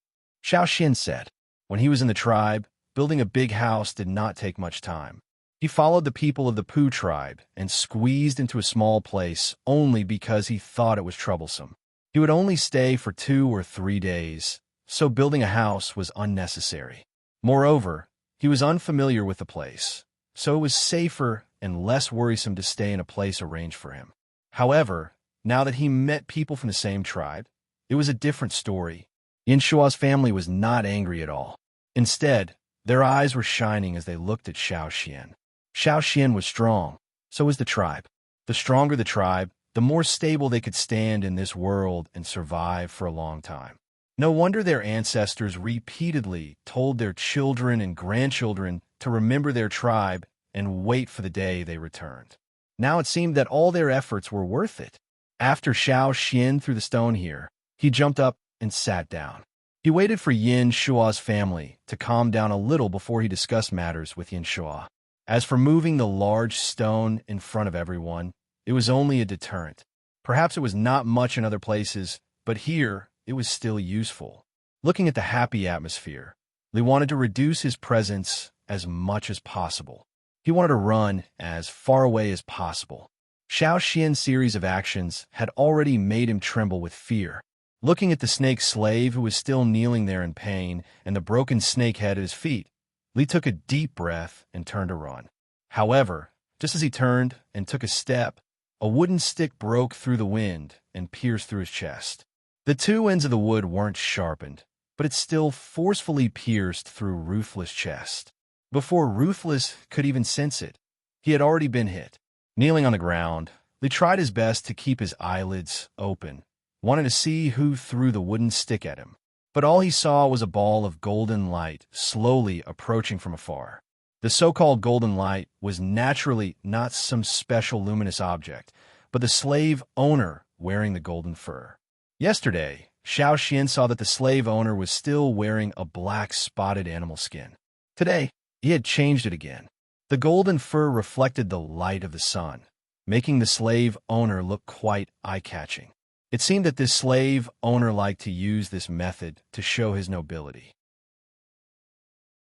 Speaker 1: Xiao Xin said. When he was in the tribe, building a big house did not take much time. He followed the people of the Pu tribe and squeezed into a small place only because he thought it was troublesome. He would only stay for 2 or 3 days, so building a house was unnecessary. Moreover, he was unfamiliar with the place, so it was safer and less worrisome to stay in a place arranged for him. However, now that he met people from the same tribe, it was a different story. Yin Shua's family was not angry at all. Instead, their eyes were shining as they looked at Xiao Xian. Xiao Xian was strong, so was the tribe. The stronger the tribe, the more stable they could stand in this world and survive for a long time. No wonder their ancestors repeatedly told their children and grandchildren to remember their tribe and wait for the day they returned. Now it seemed that all their efforts were worth it. After Xiao Xian threw the stone here, he jumped up and sat down. He waited for Yin Shua's family to calm down a little before he discussed matters with Yin Shua. As for moving the large stone in front of everyone, it was only a deterrent. Perhaps it was not much in other places, but here it was still useful. Looking at the happy atmosphere, Li wanted to reduce his presence as much as possible. He wanted to run as far away as possible. Xiao Xian's series of actions had already made him tremble with fear. Looking at the snake slave who was still kneeling there in pain and the broken snake head at his feet, Li took a deep breath and turned to run. However, just as he turned and took a step, a wooden stick broke through the wind and pierced through his chest. The 2 ends of the wood weren't sharpened, but it still forcefully pierced through Ruthless' chest. Before Ruthless could even sense it, he had already been hit. Kneeling on the ground, Li tried his best to keep his eyelids open, wanting to see who threw the wooden stick at him. But all he saw was a ball of golden light slowly approaching from afar. The so-called golden light was naturally not some special luminous object, but the slave owner wearing the golden fur. Yesterday, Xiao Xian saw that the slave owner was still wearing a black spotted animal skin. Today, he had changed it again. The golden fur reflected the light of the sun, making the slave owner look quite eye-catching. It seemed that this slave owner liked to use this method to show his nobility.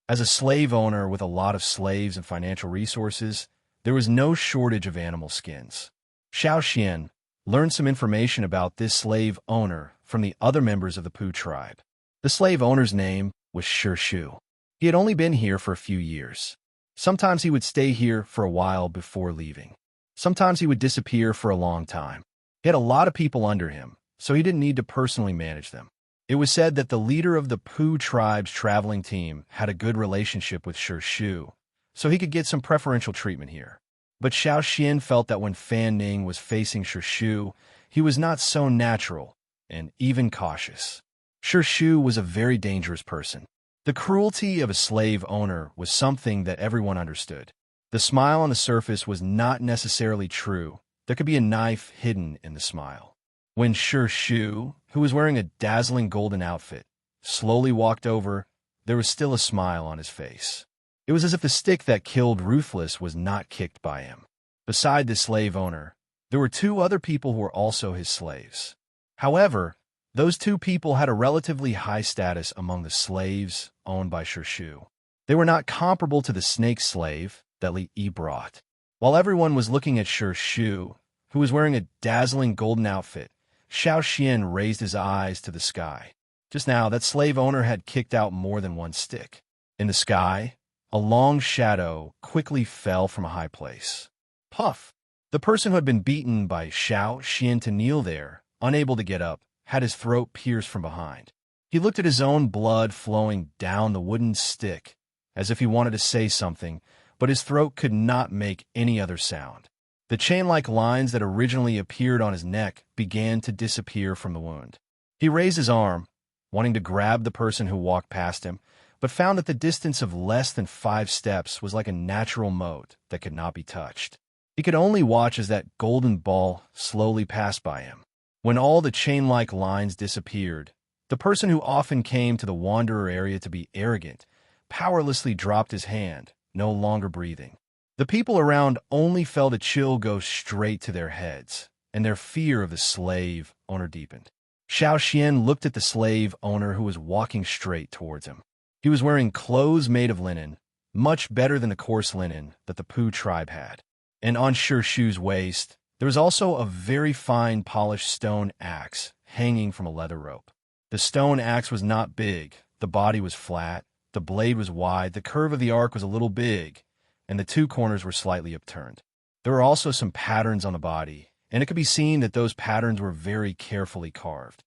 Speaker 1: As a slave owner with a lot of slaves and financial resources, there was no shortage of animal skins. Xiao Xian learned some information about this slave owner from the other members of the Pu tribe. The slave owner's name was Shu. He had only been here for a few years. Sometimes he would stay here for a while before leaving. Sometimes he would disappear for a long time. He had a lot of people under him, so he didn't need to personally manage them. It was said that the leader of the Pu tribe's traveling team had a good relationship with Shu, so he could get some preferential treatment here. But Xiao Xian felt that when Fan Ning was facing Shu, he was not so natural and even cautious. Shu was a very dangerous person. The cruelty of a slave owner was something that everyone understood. The smile on the surface was not necessarily true. There could be a knife hidden in the smile. When Shu, who was wearing a dazzling golden outfit, slowly walked over, there was still a smile on his face. It was as if the stick that killed Ruthless was not kicked by him. Beside the slave owner, there were 2 other people who were also his slaves. However, those 2 people had a relatively high status among the slaves owned by Shu. They were not comparable to the snake slave that Li Yi brought. While everyone was looking at Shu, who was wearing a dazzling golden outfit, Xiao Xian raised his eyes to the sky. Just now, that slave owner had kicked out more than 1 stick. In the sky, a long shadow quickly fell from a high place. Puff! The person who had been beaten by Xiao Xian to kneel there, unable to get up, had his throat pierced from behind. He looked at his own blood flowing down the wooden stick, as if he wanted to say something, but his throat could not make any other sound. The chain-like lines that originally appeared on his neck began to disappear from the wound. He raised his arm, wanting to grab the person who walked past him, but found that the distance of less than 5 steps was like a natural moat that could not be touched. He could only watch as that golden ball slowly passed by him. When all the chain-like lines disappeared, the person who often came to the wanderer area to be arrogant powerlessly dropped his hand, no longer breathing. The people around only felt a chill go straight to their heads, and their fear of the slave owner deepened. Xiao Xian looked at the slave owner who was walking straight towards him. He was wearing clothes made of linen, much better than the coarse linen that the Pu tribe had. And on Shi Shu's waist, there was also a very fine polished stone axe hanging from a leather rope. The stone axe was not big, the body was flat, the blade was wide, the curve of the arc was a little big, and the two corners were slightly upturned. There were also some patterns on the body, and it could be seen that those patterns were very carefully carved.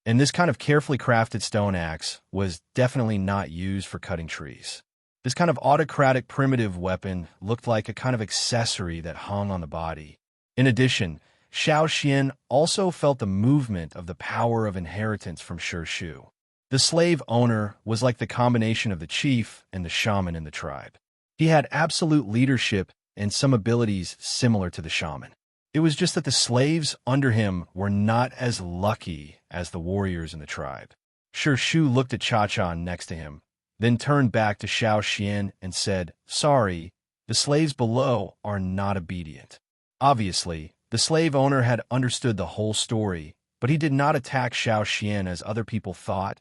Speaker 1: And this kind of carefully crafted stone axe was definitely not used for cutting trees. This kind of autocratic primitive weapon looked like a kind of accessory that hung on the body. In addition, Xiao Xian also felt the movement of the power of inheritance from Shi Shu. The slave owner was like the combination of the chief and the shaman in the tribe. He had absolute leadership and some abilities similar to the shaman. It was just that the slaves under him were not as lucky as the warriors in the tribe. Shi Shu looked at Cha-Cha next to him, then turned back to Xiao Xian and said, "Sorry, the slaves below are not obedient." Obviously, the slave owner had understood the whole story, but he did not attack Xiao Xian as other people thought,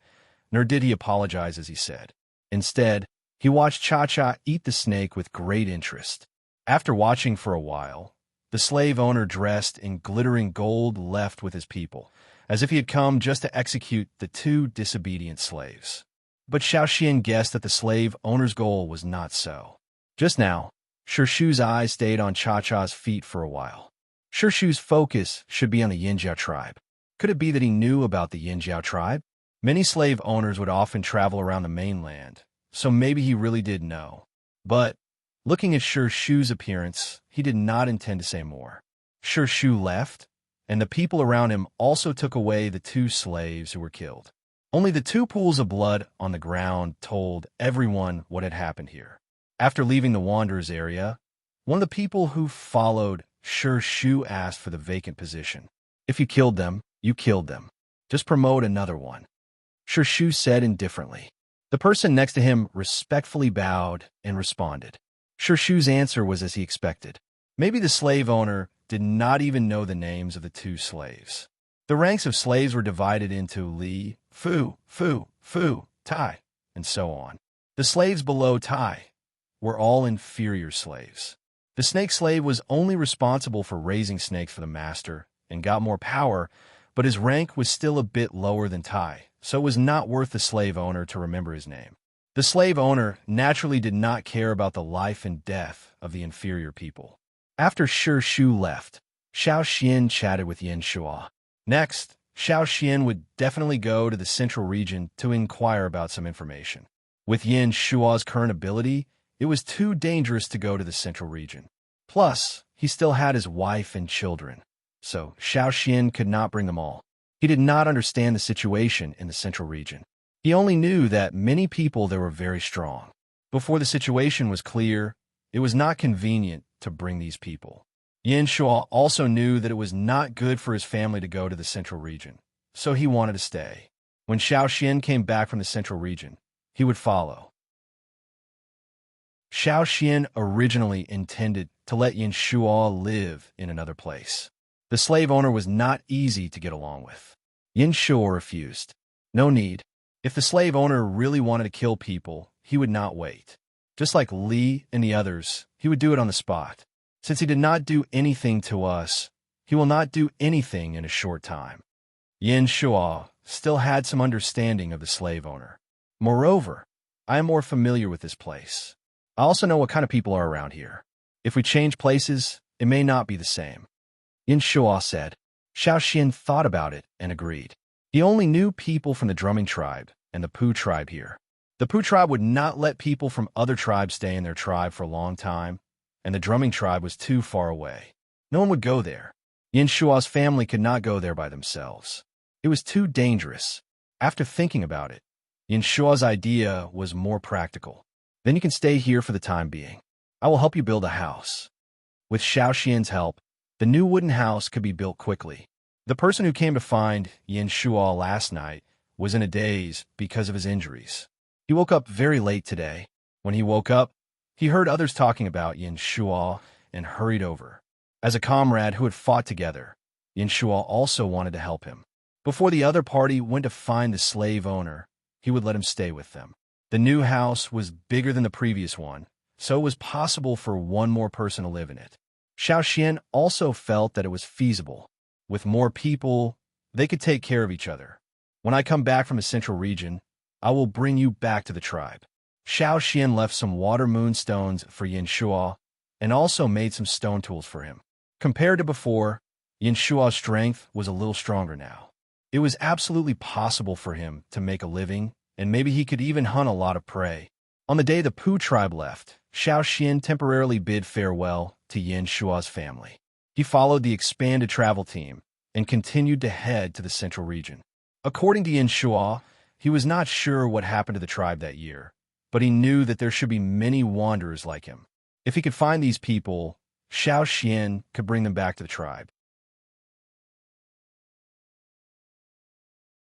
Speaker 1: nor did he apologize as he said. Instead, he watched Cha-Cha eat the snake with great interest. After watching for a while, the slave owner dressed in glittering gold left with his people, as if he had come just to execute the two disobedient slaves. But Xiao Xian guessed that the slave owner's goal was not so. Just now, Shi Shu's eyes stayed on Cha-Cha's feet for a while. Shi Shu's focus should be on the Yinjiao tribe. Could it be that he knew about the Yinjiao tribe? Many slave owners would often travel around the mainland, so maybe he really did know. But, looking at Shi Shu's appearance, he did not intend to say more. Shi Shu left, and the people around him also took away the two slaves who were killed. Only the two pools of blood on the ground told everyone what had happened here. After leaving the Wanderers area, one of the people who followed Shi Shu asked for the vacant position. "If you killed them, you killed them. Just promote another one," Shi Shu said indifferently. The person next to him respectfully bowed and responded. Shi Shu's answer was as he expected. Maybe the slave owner did not even know the names of the two slaves. The ranks of slaves were divided into Li, Fu, Tai, and so on. The slaves below Tai were all inferior slaves. The snake slave was only responsible for raising snakes for the master and got more power, but his rank was still a bit lower than Tai, so it was not worth the slave owner to remember his name. The slave owner naturally did not care about the life and death of the inferior people. After Shi Shu left, Xiao Xian chatted with Yin Shua. Next, Xiao Xian would definitely go to the central region to inquire about some information. With Yin Shua's current ability, it was too dangerous to go to the central region. Plus, he still had his wife and children, so Xiao Xian could not bring them all. He did not understand the situation in the central region. He only knew that many people there were very strong. Before the situation was clear, it was not convenient to bring these people. Yin Shua also knew that it was not good for his family to go to the central region, so he wanted to stay. When Xiao Xian came back from the central region, he would follow. Xiao Xian originally intended to let Yin Shua live in another place. The slave owner was not easy to get along with. Yin Shua refused. No need. If the slave owner really wanted to kill people, he would not wait. Just like Li and the others, he would do it on the spot. Since he did not do anything to us, he will not do anything in a short time. Yin Shua still had some understanding of the slave owner. Moreover, I am more familiar with this place. I also know what kind of people are around here. If we change places, it may not be the same. Yin Shua said. Xiao Xian thought about it and agreed. He only knew people from the drumming tribe and the Pu tribe here. The Pu tribe would not let people from other tribes stay in their tribe for a long time, and the drumming tribe was too far away. No one would go there. Yin Shua's family could not go there by themselves. It was too dangerous. After thinking about it, Yin Shua's idea was more practical. Then you can stay here for the time being. I will help you build a house. With Xiao Xian's help, the new wooden house could be built quickly. The person who came to find Yin Shua last night was in a daze because of his injuries. He woke up very late today. When he woke up, he heard others talking about Yin Shua and hurried over. As a comrade who had fought together, Yinshua also wanted to help him. Before the other party went to find the slave owner, he would let him stay with them. The new house was bigger than the previous one, so it was possible for one more person to live in it. Xiaoxian also felt that it was feasible. With more people, they could take care of each other. When I come back from the central region, I will bring you back to the tribe. Xiaoxian left some water moonstones for Yinshua and also made some stone tools for him. Compared to before, Yinshua's strength was a little stronger now. It was absolutely possible for him to make a living, and maybe he could even hunt a lot of prey. On the day the Pu tribe left, Xiaoxian temporarily bid farewell to Yinshua's family. He followed the expanded travel team and continued to head to the central region. According to Yinshua, he was not sure what happened to the tribe that year, but he knew that there should be many wanderers like him. If he could find these people, Xiaoxian could bring them back to the tribe.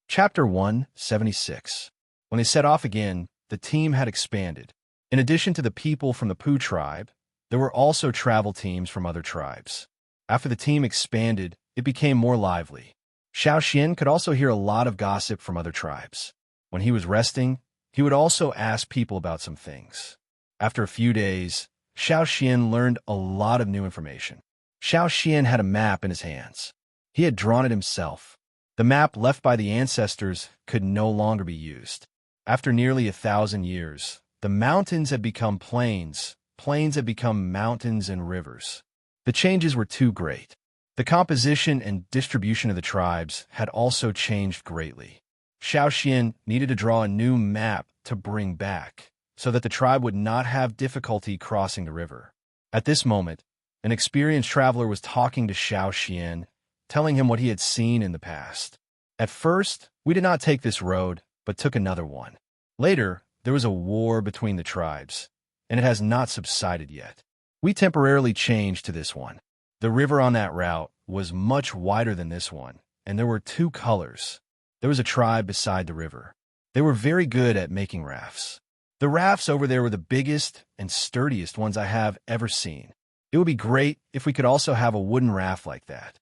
Speaker 1: Chapter 176. When they set off again, the team had expanded. In addition to the people from the Pu tribe, there were also travel teams from other tribes. After the team expanded, it became more lively. Xiaoxian could also hear a lot of gossip from other tribes. When he was resting, he would also ask people about some things. After a few days, Xiaoxian learned a lot of new information. Xiaoxian had a map in his hands. He had drawn it himself. The map left by the ancestors could no longer be used. After nearly 1,000 years, the mountains had become plains, plains had become mountains and rivers. The changes were too great. The composition and distribution of the tribes had also changed greatly. Xiaoxian needed to draw a new map to bring back, so that the tribe would not have difficulty crossing the river. At this moment, an experienced traveler was talking to Xiaoxian, telling him what he had seen in the past. At first, we did not take this road, but took another one. Later, there was a war between the tribes, and it has not subsided yet. We temporarily changed to this one. The river on that route was much wider than this one, and there were 2 colors. There was a tribe beside the river. They were very good at making rafts. The rafts over there were the biggest and sturdiest ones I have ever seen. It would be great if we could also have a wooden raft like that.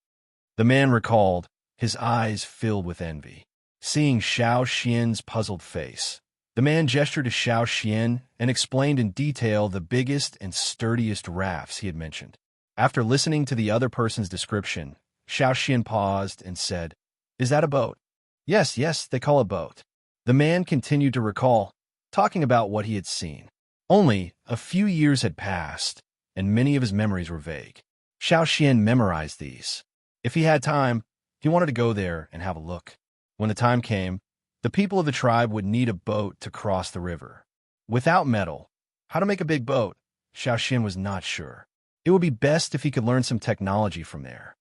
Speaker 1: The man recalled, his eyes filled with envy. Seeing Xiaoxian's puzzled face, the man gestured to Xiaoxian and explained in detail the biggest and sturdiest rafts he had mentioned. After listening to the other person's description, Xiaoxian paused and said, "Is that a boat?" Yes, they call a boat." The man continued to recall, talking about what he had seen. Only a few years had passed, and many of his memories were vague. Xiaoxian memorized these. If he had time, he wanted to go there and have a look. When the time came, the people of the tribe would need a boat to cross the river. Without metal, how to make a big boat, Xiaoxian was not sure. It would be best if he could learn some technology from there.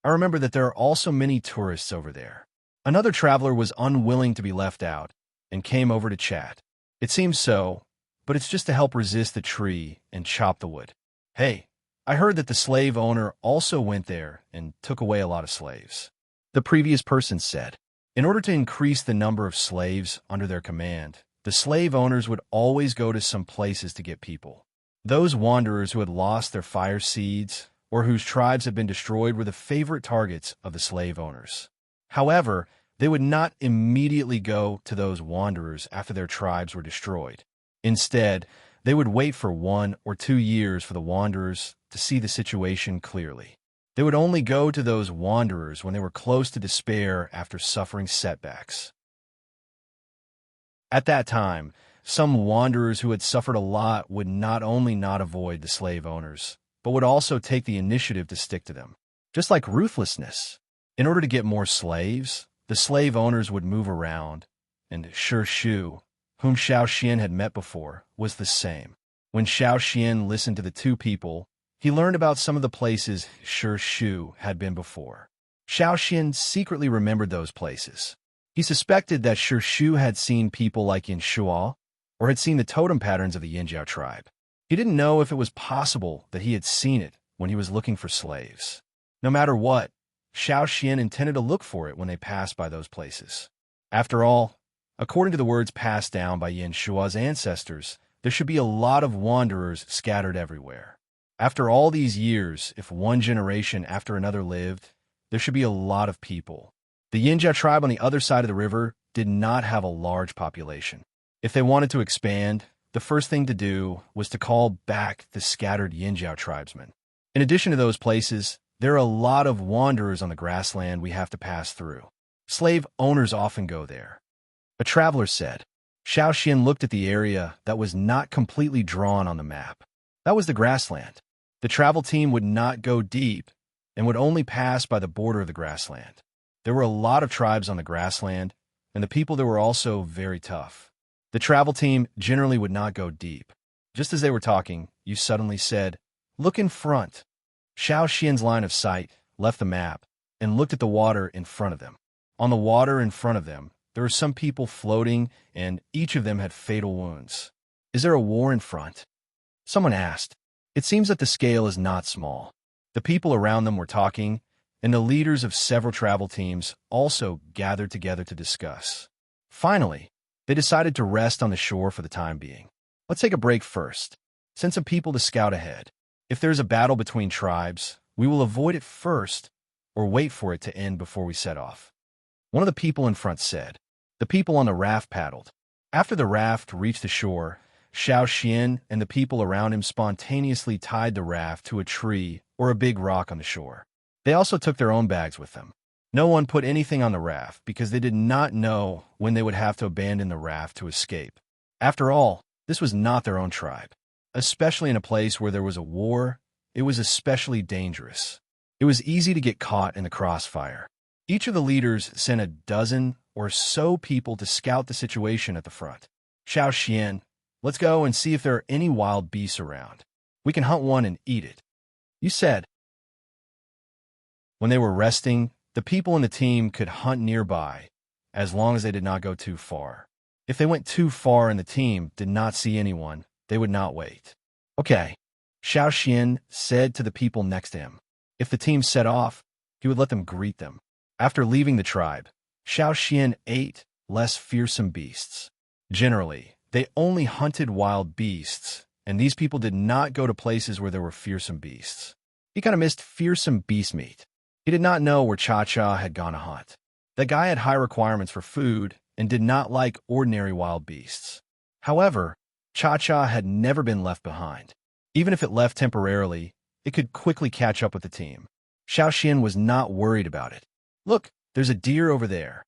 Speaker 1: I remember that there are also many tourists over there. Another traveler was unwilling to be left out and came over to chat. It seems so, but it's just to help resist the tree and chop the wood. Hey, I heard that the slave owner also went there and took away a lot of slaves. The previous person said, in order to increase the number of slaves under their command, the slave owners would always go to some places to get people. Those wanderers who had lost their fire seeds or whose tribes had been destroyed were the favorite targets of the slave owners. However, they would not immediately go to those wanderers after their tribes were destroyed. Instead, they would wait for 1 or 2 years for the wanderers to see the situation clearly. They would only go to those wanderers when they were close to despair after suffering setbacks. At that time, some wanderers who had suffered a lot would not only not avoid the slave owners, but would also take the initiative to stick to them. Just like ruthlessness. In order to get more slaves, the slave owners would move around, and Shu, whom Xiaoxian had met before, was the same. When Xiaoxian listened to the 2 people, he learned about some of the places Shu had been before. Xiaoxian secretly remembered those places. He suspected that Shu had seen people like Yinshua, or had seen the totem patterns of the Yinjiao tribe. He didn't know if it was possible that he had seen it when he was looking for slaves. No matter what, Xiaoxian intended to look for it when they passed by those places. After all, according to the words passed down by Yinshua's ancestors, there should be a lot of wanderers scattered everywhere. After all these years, if one generation after another lived, there should be a lot of people. The Yinjiao tribe on the other side of the river did not have a large population. If they wanted to expand, the first thing to do was to call back the scattered Yinjiao tribesmen. In addition to those places, there are a lot of wanderers on the grassland we have to pass through. Slave owners often go there. A traveler said. Xiao Xian looked at the area that was not completely drawn on the map. That was the grassland. The travel team would not go deep and would only pass by the border of the grassland. There were a lot of tribes on the grassland, and the people there were also very tough. The travel team generally would not go deep. Just as they were talking, you suddenly said, "Look in front." Xiao Xian's line of sight left the map and looked at the water in front of them. On the water in front of them, there were some people floating, and each of them had fatal wounds. "Is there a war in front?" Someone asked. It seems that the scale is not small. The people around them were talking, and the leaders of several travel teams also gathered together to discuss. Finally, they decided to rest on the shore for the time being. Let's take a break first. Send some people to scout ahead. If there's a battle between tribes, we will avoid it first or wait for it to end before we set off. One of the people in front said. The people on the raft paddled. After the raft reached the shore, Xiao Xian and the people around him spontaneously tied the raft to a tree or a big rock on the shore. They also took their own bags with them. No one put anything on the raft because they did not know when they would have to abandon the raft to escape. After all, this was not their own tribe. Especially in a place where there was a war, it was especially dangerous. It was easy to get caught in the crossfire. Each of the leaders sent a dozen or so people to scout the situation at the front. Xiao Xian, let's go and see if there are any wild beasts around. We can hunt one and eat it. You said. When they were resting, the people in the team could hunt nearby, as long as they did not go too far. If they went too far and the team did not see anyone, they would not wait. Okay, Xiao Xian said to the people next to him. If the team set off, he would let them greet them. After leaving the tribe, Xiao Xian ate less fearsome beasts. Generally, they only hunted wild beasts, and these people did not go to places where there were fearsome beasts. He kind of missed fearsome beast meat. He did not know where Cha-Cha had gone to hunt. The guy had high requirements for food and did not like ordinary wild beasts. However, Cha-Cha had never been left behind. Even if it left temporarily, it could quickly catch up with the team. Xiao Xian was not worried about it. Look, there's a deer over there.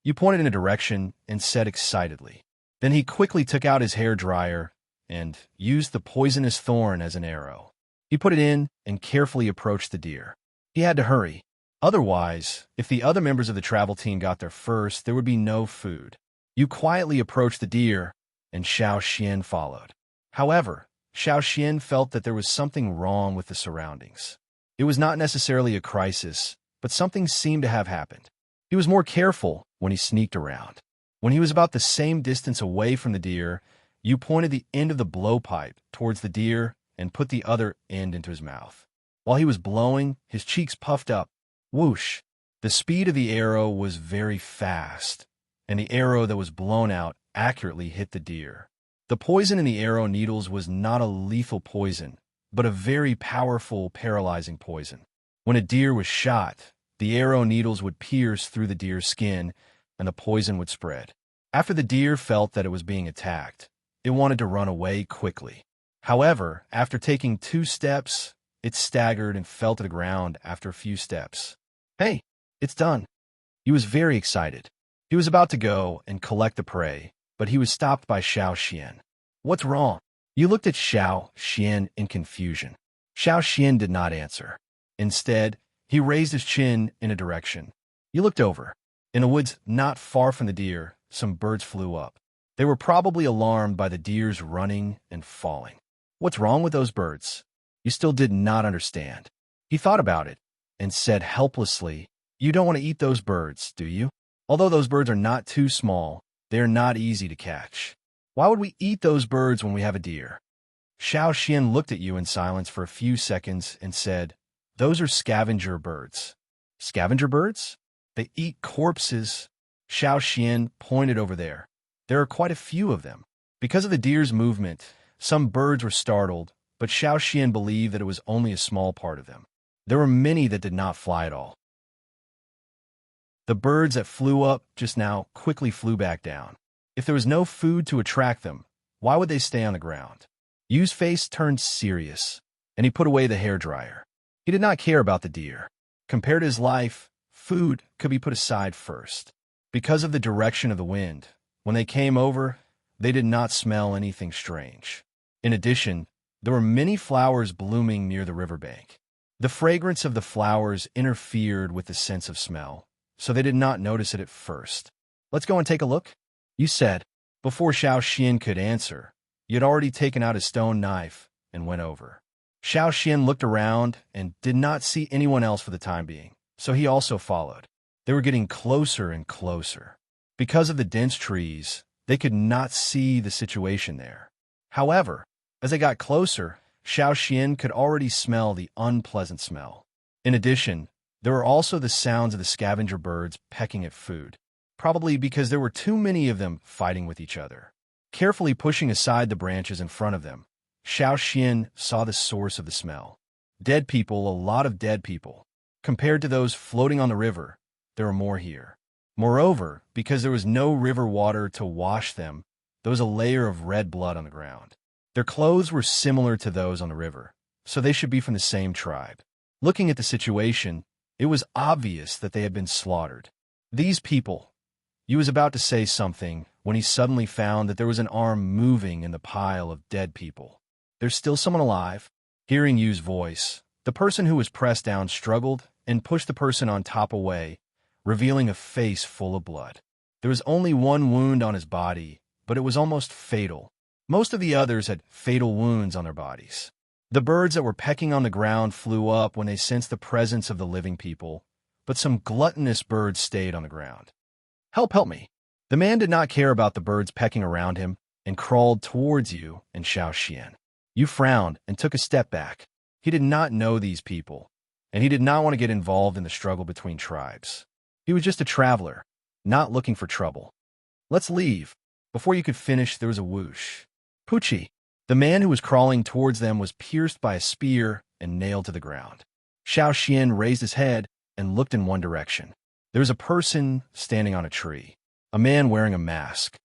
Speaker 1: You pointed in a direction and said excitedly. Then he quickly took out his hair dryer and used the poisonous thorn as an arrow. He put it in and carefully approached the deer. He had to hurry. Otherwise, if the other members of the travel team got there first, there would be no food. You quietly approached the deer, and Xiao Xian followed. However, Xiao Xian felt that there was something wrong with the surroundings. It was not necessarily a crisis, but something seemed to have happened. He was more careful when he sneaked around. When he was about the same distance away from the deer, you pointed the end of the blowpipe towards the deer and put the other end into his mouth. While he was blowing, his cheeks puffed up. Whoosh! The speed of the arrow was very fast, and the arrow that was blown out accurately hit the deer. The poison in the arrow needles was not a lethal poison, but a very powerful, paralyzing poison. When a deer was shot, the arrow needles would pierce through the deer's skin, and the poison would spread. After the deer felt that it was being attacked, it wanted to run away quickly. However, after taking 2 steps, it staggered and fell to the ground after a few steps. Hey, it's done. He was very excited. He was about to go and collect the prey, but he was stopped by Xiao Xian. What's wrong? You looked at Xiao Xian in confusion. Xiao Xian did not answer. Instead, he raised his chin in a direction. You looked over. In the woods not far from the deer, some birds flew up. They were probably alarmed by the deer's running and falling. What's wrong with those birds? You still did not understand. He thought about it and said helplessly, You don't want to eat those birds, do you? Although those birds are not too small, they are not easy to catch. Why would we eat those birds when we have a deer? Xiao Xian looked at you in silence for a few seconds and said, Those are scavenger birds. Scavenger birds? They eat corpses. Xiao Xian pointed over there. There are quite a few of them. Because of the deer's movement, some birds were startled, but Xiao Xian believed that it was only a small part of them. There were many that did not fly at all. The birds that flew up just now quickly flew back down. If there was no food to attract them, why would they stay on the ground? Yu's face turned serious, and he put away the hairdryer. He did not care about the deer. Compared to his life, food could be put aside first. Because of the direction of the wind, when they came over, they did not smell anything strange. In addition, there were many flowers blooming near the riverbank. The fragrance of the flowers interfered with the sense of smell, so they did not notice it at first. "Let's go and take a look," Yu said. Before Xiao Xian could answer, he had already taken out his stone knife and went over. Xiao Xian looked around and did not see anyone else for the time being, so he also followed. They were getting closer and closer. Because of the dense trees, they could not see the situation there. However, as they got closer, Xiao Xian could already smell the unpleasant smell. In addition, there were also the sounds of the scavenger birds pecking at food, probably because there were too many of them fighting with each other. Carefully pushing aside the branches in front of them, Xiao Xian saw the source of the smell. Dead people, a lot of dead people. Compared to those floating on the river, there were more here. Moreover, because there was no river water to wash them, there was a layer of red blood on the ground. Their clothes were similar to those on the river, so they should be from the same tribe. Looking at the situation, it was obvious that they had been slaughtered. These people. He was about to say something when he suddenly found that there was an arm moving in the pile of dead people. "There's still someone alive." Hearing Yu's voice, the person who was pressed down struggled and pushed the person on top away, revealing a face full of blood. There was only one wound on his body, but it was almost fatal. Most of the others had fatal wounds on their bodies. The birds that were pecking on the ground flew up when they sensed the presence of the living people, but some gluttonous birds stayed on the ground. Help me." The man did not care about the birds pecking around him and crawled towards Yu and Xiao Xian. Yu frowned and took a step back. He did not know these people, and he did not want to get involved in the struggle between tribes. He was just a traveler, not looking for trouble. "Let's leave." Before you could finish, there was a whoosh. Pucci, the man who was crawling towards them, was pierced by a spear and nailed to the ground. Xiao Xian raised his head and looked in one direction. There was a person standing on a tree, a man wearing a mask.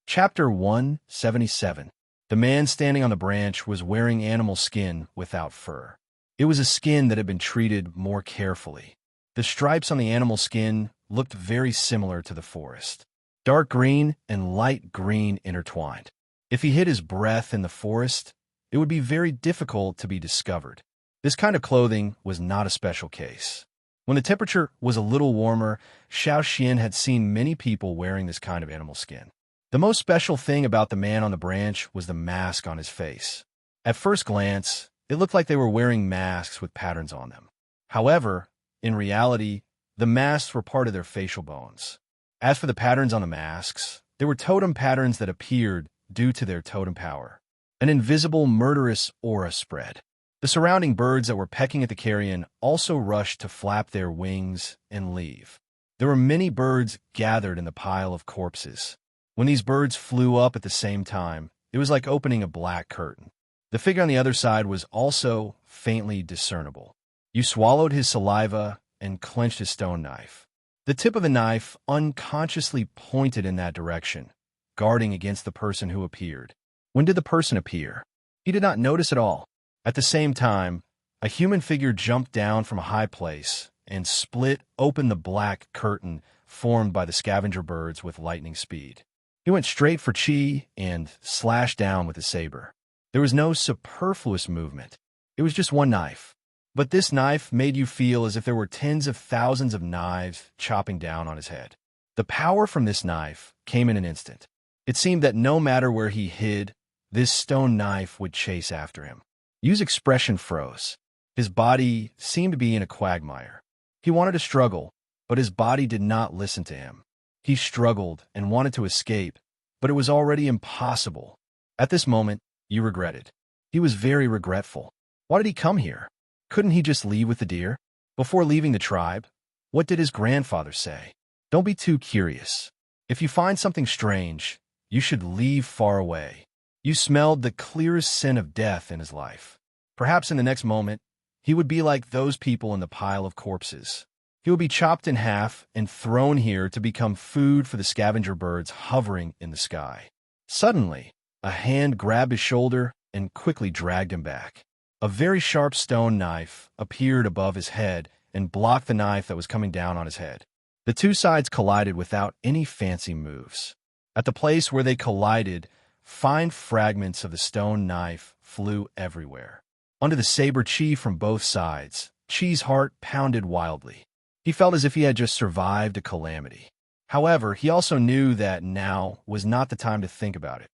Speaker 1: Chapter 177. The man standing on the branch was wearing animal skin without fur. It was a skin that had been treated more carefully. The stripes on the animal skin looked very similar to the forest. Dark green and light green intertwined. If he hid his breath in the forest, it would be very difficult to be discovered. This kind of clothing was not a special case. When the temperature was a little warmer, Xiao Xian had seen many people wearing this kind of animal skin. The most special thing about the man on the branch was the mask on his face. At first glance, it looked like they were wearing masks with patterns on them. However, in reality, the masks were part of their facial bones. As for the patterns on the masks, they were totem patterns that appeared due to their totem power. An invisible, murderous aura spread. The surrounding birds that were pecking at the carrion also rushed to flap their wings and leave. There were many birds gathered in the pile of corpses. When these birds flew up at the same time, it was like opening a black curtain. The figure on the other side was also faintly discernible. Yu swallowed his saliva and clenched his stone knife. The tip of the knife unconsciously pointed in that direction, guarding against the person who appeared. When did the person appear? He did not notice at all. At the same time, a human figure jumped down from a high place and split open the black curtain formed by the scavenger birds with lightning speed. He went straight for Chi and slashed down with his saber. There was no superfluous movement. It was just one knife. But this knife made you feel as if there were tens of thousands of knives chopping down on his head. The power from this knife came in an instant. It seemed that no matter where he hid, this stone knife would chase after him. Yu's expression froze. His body seemed to be in a quagmire. He wanted to struggle, but his body did not listen to him. He struggled and wanted to escape, but it was already impossible. At this moment, Yu regretted. He was very regretful. Why did he come here? Couldn't he just leave with the deer? Before leaving the tribe, what did his grandfather say? Don't be too curious. If you find something strange, you should leave far away. Yu smelled the clearest scent of death in his life. Perhaps in the next moment, he would be like those people in the pile of corpses. He would be chopped in half and thrown here to become food for the scavenger birds hovering in the sky. Suddenly, a hand grabbed his shoulder and quickly dragged him back. A very sharp stone knife appeared above his head and blocked the knife that was coming down on his head. The two sides collided without any fancy moves. At the place where they collided, fine fragments of the stone knife flew everywhere. Under the saber chi from both sides, Chi's heart pounded wildly. He felt as if he had just survived a calamity. However, he also knew that now was not the time to think about it.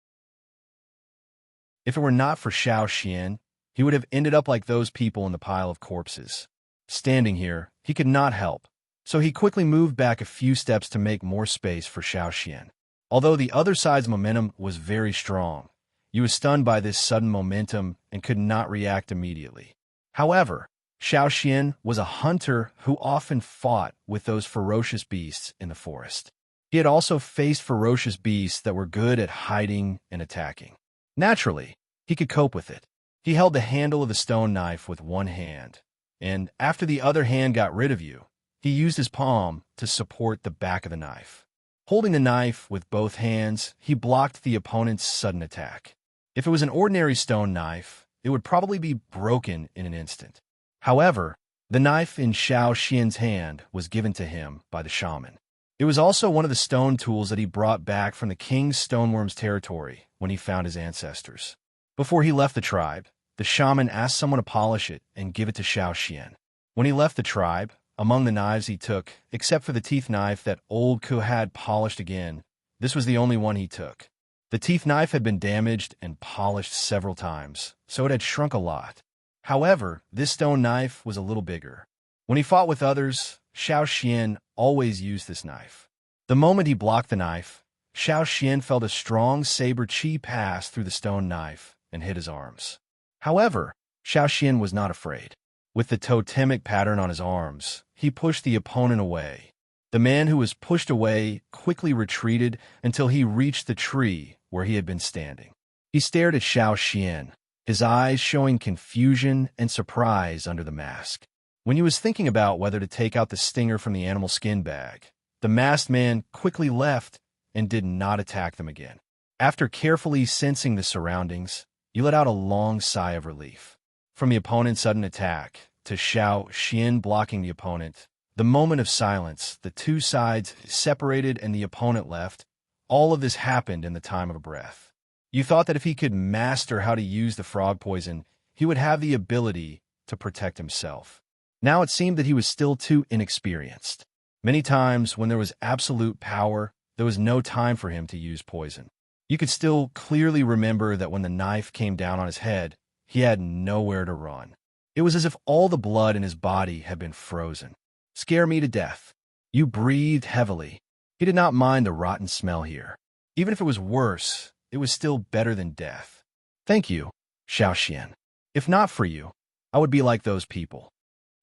Speaker 1: If it were not for Xiao Xian, he would have ended up like those people in the pile of corpses. Standing here, he could not help, so he quickly moved back a few steps to make more space for Xiao Xian. Although the other side's momentum was very strong, he was stunned by this sudden momentum and could not react immediately. However, Xiao Xian was a hunter who often fought with those ferocious beasts in the forest. He had also faced ferocious beasts that were good at hiding and attacking. Naturally, he could cope with it. He held the handle of the stone knife with one hand, and after the other hand got rid of you, he used his palm to support the back of the knife. Holding the knife with both hands, he blocked the opponent's sudden attack. If it was an ordinary stone knife, it would probably be broken in an instant. However, the knife in Xiao Xian's hand was given to him by the shaman. It was also one of the stone tools that he brought back from the king's stoneworm's territory when he found his ancestors. Before he left the tribe, the shaman asked someone to polish it and give it to Xiao Xian. When he left the tribe, among the knives he took, except for the teeth knife that old Ku had polished again, this was the only one he took. The teeth knife had been damaged and polished several times, so it had shrunk a lot. However, this stone knife was a little bigger. When he fought with others, Xiao Xian always used this knife. The moment he blocked the knife, Xiao Xian felt a strong saber chi pass through the stone knife and hit his arms. However, Xiao Xian was not afraid. With the totemic pattern on his arms, he pushed the opponent away. The man who was pushed away quickly retreated until he reached the tree where he had been standing. He stared at Xiao Xian, his eyes showing confusion and surprise under the mask. When he was thinking about whether to take out the stinger from the animal skin bag, the masked man quickly left and did not attack them again. After carefully sensing the surroundings, he let out a long sigh of relief. From the opponent's sudden attack to Xiao Xian blocking the opponent, the moment of silence, the two sides separated and the opponent left, all of this happened in the time of a breath. You thought that if he could master how to use the frog poison, he would have the ability to protect himself. Now it seemed that he was still too inexperienced. Many times when there was absolute power, there was no time for him to use poison. You could still clearly remember that when the knife came down on his head, he had nowhere to run. It was as if all the blood in his body had been frozen. Scare me to death. You breathed heavily. He did not mind the rotten smell here. Even if it was worse, it was still better than death. Thank you, Xiao Xian. If not for you, I would be like those people.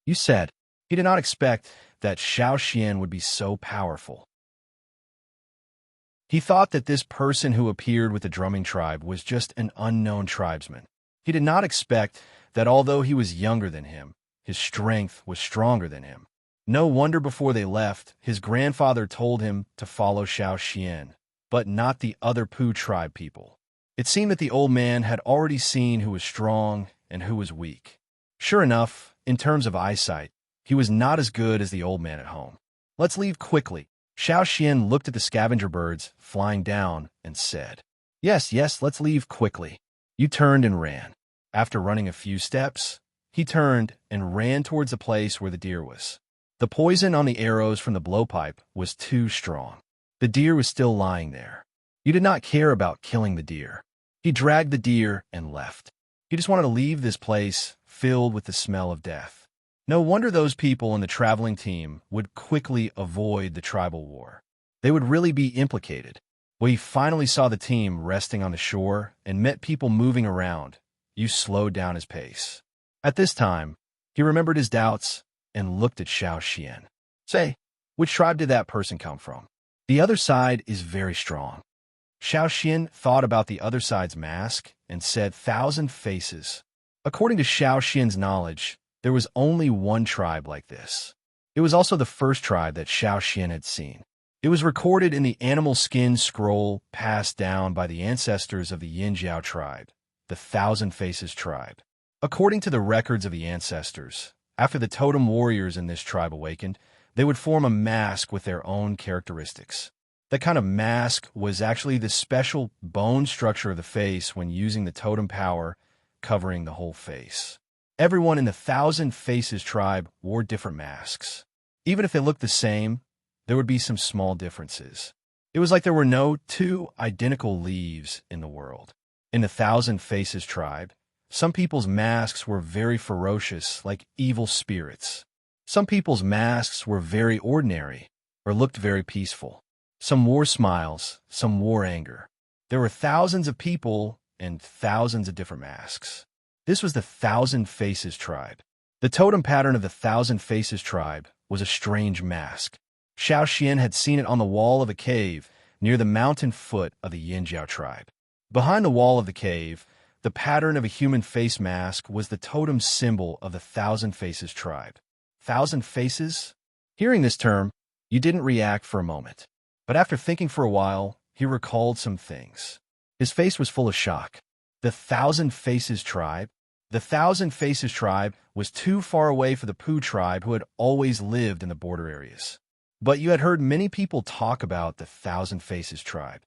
Speaker 1: You said. He did not expect that Xiao Xian would be so powerful. He thought that this person who appeared with the drumming tribe was just an unknown tribesman. He did not expect that although he was younger than him, his strength was stronger than him. No wonder before they left, his grandfather told him to follow Xiao Xian, but not the other Pu tribe people. It seemed that the old man had already seen who was strong and who was weak. Sure enough, in terms of eyesight, he was not as good as the old man at home. Let's leave quickly. Xiao Xian looked at the scavenger birds flying down and said, Yes, let's leave quickly. You turned and ran. After running a few steps, he turned and ran towards the place where the deer was. The poison on the arrows from the blowpipe was too strong. The deer was still lying there. You did not care about killing the deer. He dragged the deer and left. He just wanted to leave this place filled with the smell of death. No wonder those people in the traveling team would quickly avoid the tribal war. They would really be implicated. When he finally saw the team resting on the shore and met people moving around, you slowed down his pace. At this time, he remembered his doubts and looked at Xiao Xian. Say, which tribe did that person come from? The other side is very strong. Xiao Xian thought about the other side's mask and said 1,000 faces. According to Xiao Xian's knowledge, there was only one tribe like this. It was also the first tribe that Xiao Xian had seen. It was recorded in the animal skin scroll passed down by the ancestors of the Yinjiao tribe, the Thousand Faces tribe. According to the records of the ancestors, after the totem warriors in this tribe awakened, they would form a mask with their own characteristics. That kind of mask was actually the special bone structure of the face when using the totem power, covering the whole face. Everyone in the Thousand Faces tribe wore different masks. Even if they looked the same, there would be some small differences. It was like there were no two identical leaves in the world. In the Thousand Faces tribe, some people's masks were very ferocious, like evil spirits. Some people's masks were very ordinary, or looked very peaceful. Some wore smiles, some wore anger. There were thousands of people and thousands of different masks. This was the Thousand Faces tribe. The totem pattern of the Thousand Faces tribe was a strange mask. Xiao Xian had seen it on the wall of a cave near the mountain foot of the Yinjiao tribe. Behind the wall of the cave, the pattern of a human face mask was the totem symbol of the Thousand Faces tribe. Thousand Faces? Hearing this term, you didn't react for a moment. But after thinking for a while, he recalled some things. His face was full of shock. The Thousand Faces tribe? The Thousand Faces tribe was too far away for the Pooh tribe who had always lived in the border areas. But you had heard many people talk about the Thousand Faces tribe.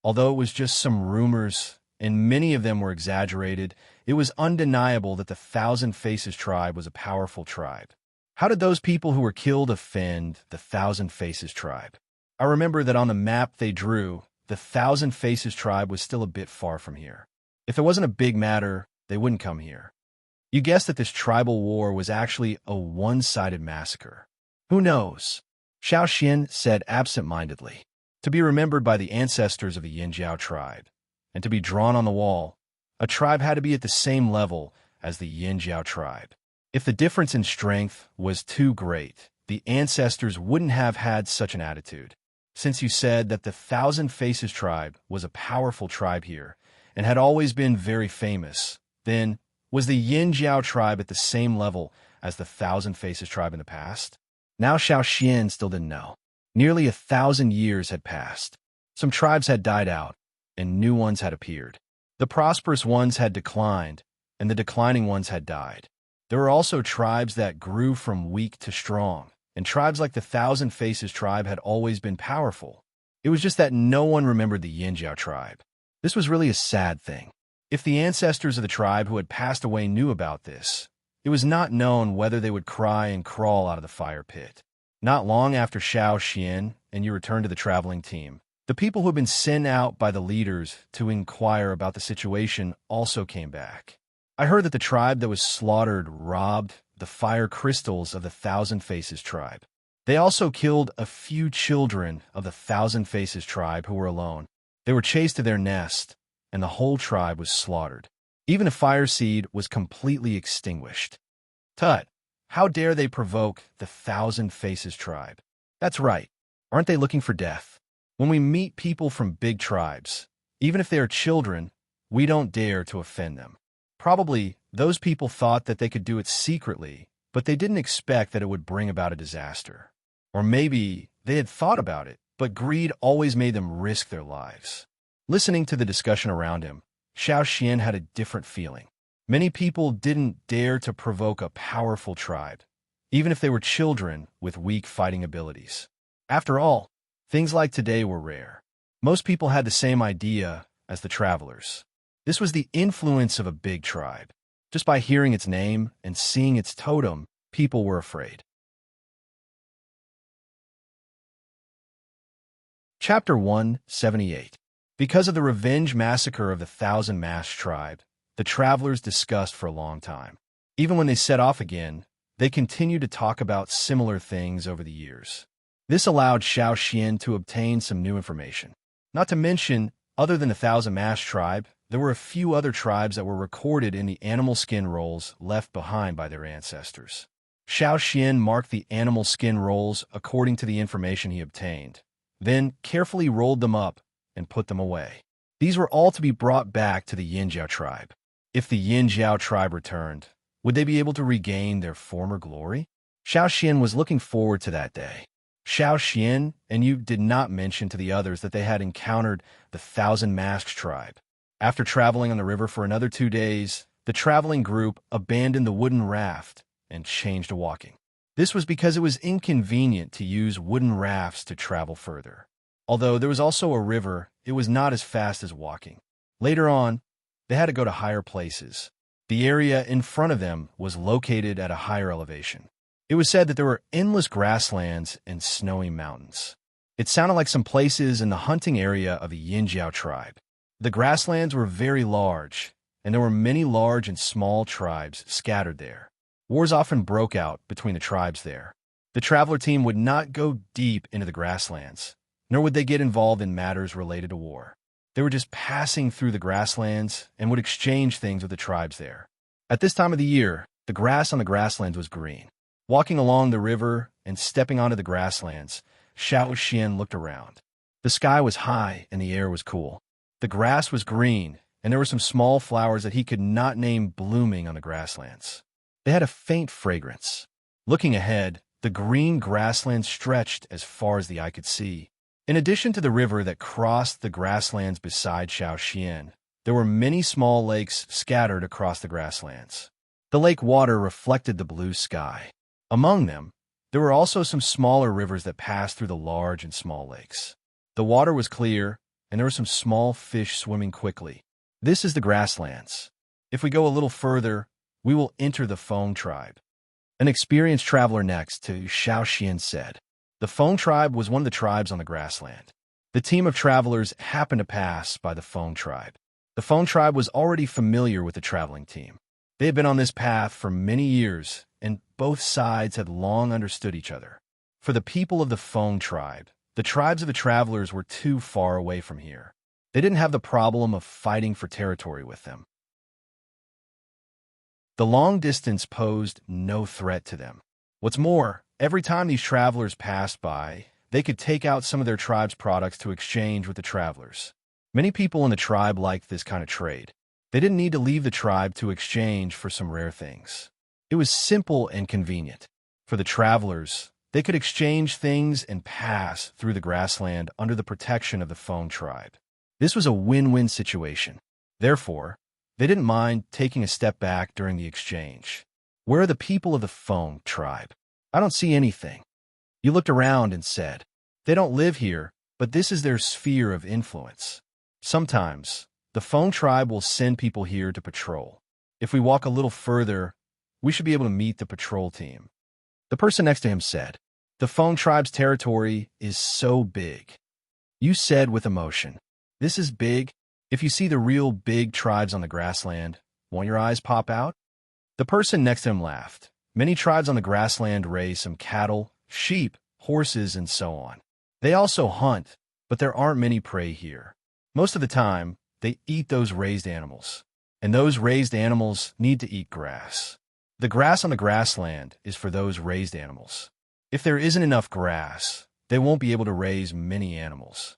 Speaker 1: Although it was just some rumors, and many of them were exaggerated, it was undeniable that the Thousand Faces tribe was a powerful tribe. How did those people who were killed offend the Thousand Faces tribe? I remember that on the map they drew, the Thousand Faces tribe was still a bit far from here. If it wasn't a big matter, they wouldn't come here. You guessed that this tribal war was actually a one-sided massacre. Who knows? Xiao Xian said absent-mindedly. To be remembered by the ancestors of the Yinjiao tribe, and to be drawn on the wall, a tribe had to be at the same level as the Yinjiao tribe. If the difference in strength was too great, the ancestors wouldn't have had such an attitude. Since you said that the Thousand Faces tribe was a powerful tribe here and had always been very famous, then was the Yinjiao tribe at the same level as the Thousand Faces tribe in the past? Now Xiao Xian still didn't know. Nearly 1,000 years had passed. Some tribes had died out, and new ones had appeared. The prosperous ones had declined, and the declining ones had died. There were also tribes that grew from weak to strong, and tribes like the Thousand Faces tribe had always been powerful. It was just that no one remembered the Yinjiao tribe. This was really a sad thing. If the ancestors of the tribe who had passed away knew about this, it was not known whether they would cry and crawl out of the fire pit. Not long after Xiao Xian and you returned to the traveling team, the people who had been sent out by the leaders to inquire about the situation also came back. I heard that the tribe that was slaughtered robbed the fire crystals of the Thousand Faces tribe. They also killed a few children of the Thousand Faces tribe who were alone. They were chased to their nest, and the whole tribe was slaughtered. Even the fire seed was completely extinguished. Tut! How dare they provoke the Thousand Faces tribe? That's right. Aren't they looking for death? When we meet people from big tribes, even if they are children, we don't dare to offend them. Probably, those people thought that they could do it secretly, but they didn't expect that it would bring about a disaster. Or maybe they had thought about it, but greed always made them risk their lives. Listening to the discussion around him, Xiao Xian had a different feeling. Many people didn't dare to provoke a powerful tribe, even if they were children with weak fighting abilities. After all, things like today were rare. Most people had the same idea as the travelers. This was the influence of a big tribe. Just by hearing its name and seeing its totem, people were afraid. Chapter 178. Because of the revenge massacre of the Thousand Masked tribe, the travelers discussed for a long time. Even when they set off again, they continued to talk about similar things over the years. This allowed Xiao Xian to obtain some new information. Not to mention, other than the Thousand Masked tribe, there were a few other tribes that were recorded in the animal skin rolls left behind by their ancestors. Xiao Xian marked the animal skin rolls according to the information he obtained, then carefully rolled them up and put them away. These were all to be brought back to the Yinjiao tribe. If the Yin Jiao tribe returned, would they be able to regain their former glory? Xiao Xian was looking forward to that day. Xiao Xian and Yu did not mention to the others that they had encountered the Thousand-Masked tribe. After traveling on the river for another 2 days, the traveling group abandoned the wooden raft and changed to walking. This was because it was inconvenient to use wooden rafts to travel further. Although there was also a river, it was not as fast as walking. Later on, they had to go to higher places. The area in front of them was located at a higher elevation. It was said that there were endless grasslands and snowy mountains. It sounded like some places in the hunting area of the Yinjiao tribe. The grasslands were very large, and there were many large and small tribes scattered there. Wars often broke out between the tribes there. The traveler team would not go deep into the grasslands, nor would they get involved in matters related to war. They were just passing through the grasslands and would exchange things with the tribes there. At this time of the year, the grass on the grasslands was green. Walking along the river and stepping onto the grasslands, Xiao Xian looked around. The sky was high and the air was cool. The grass was green, and there were some small flowers that he could not name blooming on the grasslands. They had a faint fragrance. Looking ahead, the green grassland stretched as far as the eye could see. In addition to the river that crossed the grasslands beside Xiao Xian, there were many small lakes scattered across the grasslands. The lake water reflected the blue sky. Among them, there were also some smaller rivers that passed through the large and small lakes. The water was clear, and there were some small fish swimming quickly. This is the grasslands. If we go a little further, we will enter the Feng tribe. An experienced traveler next to Xiao Xian said. The Feng tribe was one of the tribes on the grassland. The team of travelers happened to pass by the Feng tribe. The Feng tribe was already familiar with the traveling team. They had been on this path for many years, and both sides had long understood each other. For the people of the Feng tribe, the tribes of the travelers were too far away from here. They didn't have the problem of fighting for territory with them. The long distance posed no threat to them. What's more, every time these travelers passed by, they could take out some of their tribe's products to exchange with the travelers. Many people in the tribe liked this kind of trade. They didn't need to leave the tribe to exchange for some rare things. It was simple and convenient. For the travelers, they could exchange things and pass through the grassland under the protection of the Feng tribe. This was a win-win situation. Therefore, they didn't mind taking a step back during the exchange. Where are the people of the Feng tribe? I don't see anything. You looked around and said, they don't live here, but this is their sphere of influence. Sometimes, the Feng tribe will send people here to patrol. If we walk a little further, we should be able to meet the patrol team. The person next to him said, the Feng tribe's territory is so big. You said with emotion, this is big. If you see the real big tribes on the grassland, won't your eyes pop out? The person next to him laughed. Many tribes on the grassland raise some cattle, sheep, horses, and so on. They also hunt, but there aren't many prey here. Most of the time, they eat those raised animals, and those raised animals need to eat grass. The grass on the grassland is for those raised animals. If there isn't enough grass, they won't be able to raise many animals.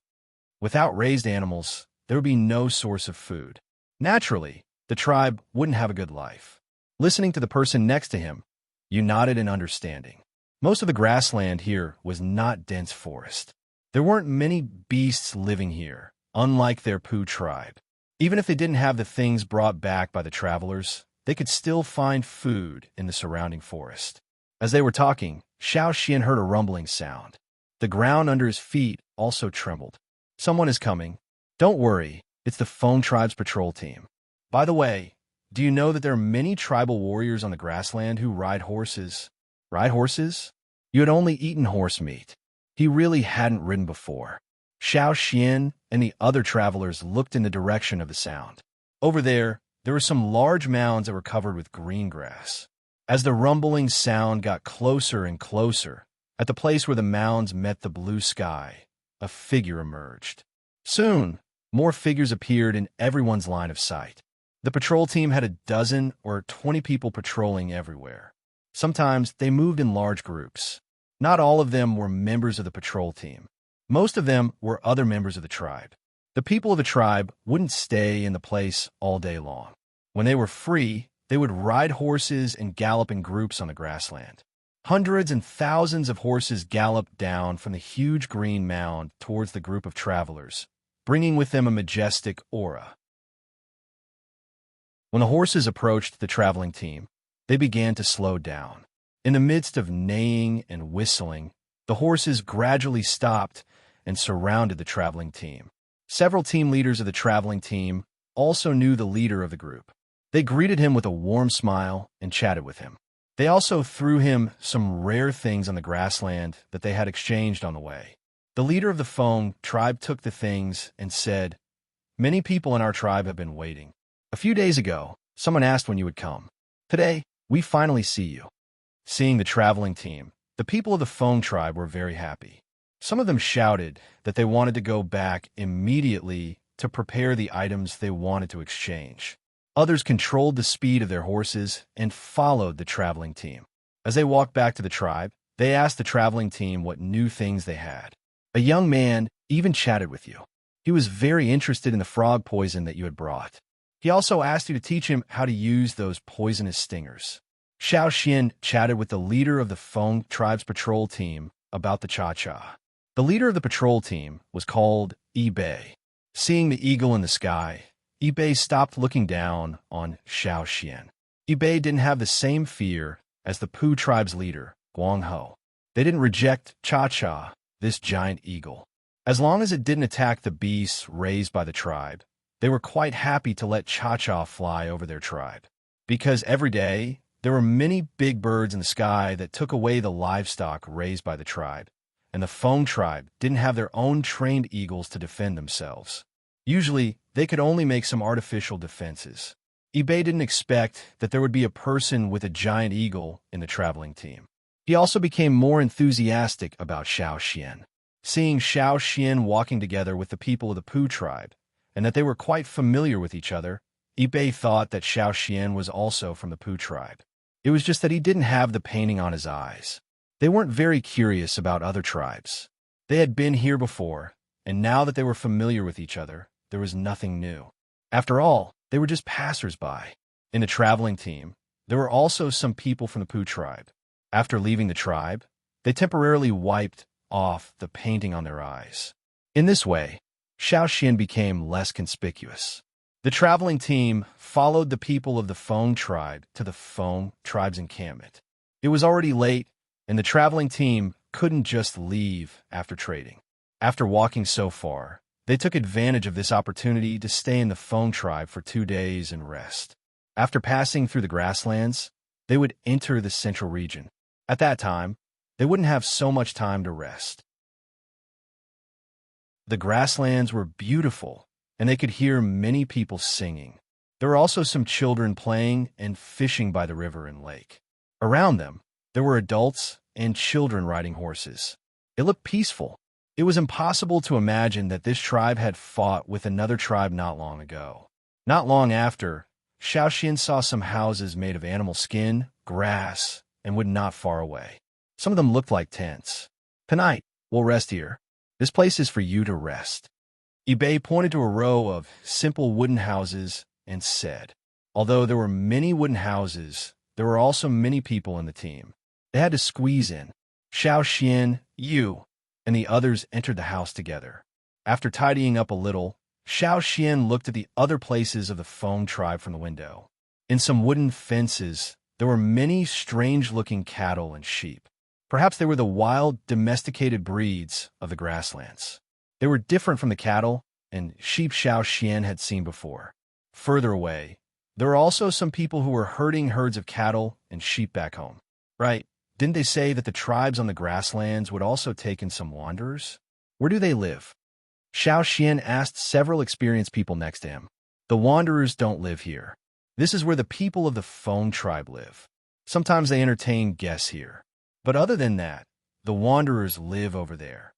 Speaker 1: Without raised animals, there would be no source of food. Naturally, the tribe wouldn't have a good life. Listening to the person next to him, you nodded in understanding. Most of the grassland here was not dense forest. There weren't many beasts living here, unlike their Pu tribe. Even if they didn't have the things brought back by the travelers, they could still find food in the surrounding forest. As they were talking, Xiao Xian heard a rumbling sound. The ground under his feet also trembled. Someone is coming. Don't worry, it's the Feng tribe's patrol team. By the way, do you know that there are many tribal warriors on the grassland who ride horses? Ride horses? You had only eaten horse meat. He really hadn't ridden before. Xiao Xian and the other travelers looked in the direction of the sound. Over there were some large mounds that were covered with green grass. As the rumbling sound got closer and closer, at the place where the mounds met the blue sky, a figure emerged. Soon, more figures appeared in everyone's line of sight. The patrol team had a dozen or 20 people patrolling everywhere. Sometimes they moved in large groups. Not all of them were members of the patrol team. Most of them were other members of the tribe. The people of the tribe wouldn't stay in the place all day long. When they were free, they would ride horses and gallop in groups on the grassland. Hundreds and thousands of horses galloped down from the huge green mound towards the group of travelers, bringing with them a majestic aura. When the horses approached the traveling team, they began to slow down. In the midst of neighing and whistling, the horses gradually stopped and surrounded the traveling team. Several team leaders of the traveling team also knew the leader of the group. They greeted him with a warm smile and chatted with him. They also threw him some rare things on the grassland that they had exchanged on the way. The leader of the Fong tribe took the things and said, "Many people in our tribe have been waiting. A few days ago, someone asked when you would come. Today, we finally see you." Seeing the traveling team, the people of the Fong tribe were very happy. Some of them shouted that they wanted to go back immediately to prepare the items they wanted to exchange. Others controlled the speed of their horses and followed the traveling team. As they walked back to the tribe, they asked the traveling team what new things they had. A young man even chatted with you. He was very interested in the frog poison that you had brought. He also asked you to teach him how to use those poisonous stingers. Xiao Xian chatted with the leader of the Fong tribe's patrol team about the cha-cha. The leader of the patrol team was called Bei. Seeing the eagle in the sky, Bei stopped looking down on Xiao Xian. Bei didn't have the same fear as the Pu tribe's leader, Guang Ho. They didn't reject Cha-Cha, this giant eagle. As long as it didn't attack the beasts raised by the tribe, they were quite happy to let Cha-Cha fly over their tribe. Because every day, there were many big birds in the sky that took away the livestock raised by the tribe, and the Fong tribe didn't have their own trained eagles to defend themselves. Usually, they could only make some artificial defenses. Bei didn't expect that there would be a person with a giant eagle in the traveling team. He also became more enthusiastic about Xiao Xian. Seeing Xiao Xian walking together with the people of the Pu tribe, and that they were quite familiar with each other, Bei thought that Xiao Xian was also from the Pu tribe. It was just that he didn't have the painting on his eyes. They weren't very curious about other tribes. They had been here before, and now that they were familiar with each other, there was nothing new. After all, they were just passers-by. In the traveling team, there were also some people from the Pu tribe. After leaving the tribe, they temporarily wiped off the painting on their eyes. In this way, Xiao Xian became less conspicuous. The traveling team followed the people of the Fong tribe to the Fong tribe's encampment. It was already late, and the traveling team couldn't just leave after trading. After walking so far, they took advantage of this opportunity to stay in the Fong tribe for 2 days and rest. After passing through the grasslands, they would enter the central region. At that time, they wouldn't have so much time to rest. The grasslands were beautiful, and they could hear many people singing. There were also some children playing and fishing by the river and lake. Around them, there were adults and children riding horses. It looked peaceful. It was impossible to imagine that this tribe had fought with another tribe not long ago. Not long after, Xiao Xian saw some houses made of animal skin, grass, and wood not far away. Some of them looked like tents. "Tonight, we'll rest here. This place is for you to rest." Bei pointed to a row of simple wooden houses and said, although there were many wooden houses, there were also many people in the team. They had to squeeze in. Xiao Xian, you, and the others entered the house together. After tidying up a little, Xiao Xian looked at the other places of the Fong tribe from the window. In some wooden fences, there were many strange-looking cattle and sheep. Perhaps they were the wild, domesticated breeds of the grasslands. They were different from the cattle and sheep Xiao Xian had seen before. Further away, there were also some people who were herding herds of cattle and sheep back home. Right? Didn't they say that the tribes on the grasslands would also take in some wanderers? Where do they live? Xiao Xian asked several experienced people next to him. The wanderers don't live here. This is where the people of the Fong tribe live. Sometimes they entertain guests here. But other than that, the wanderers live over there.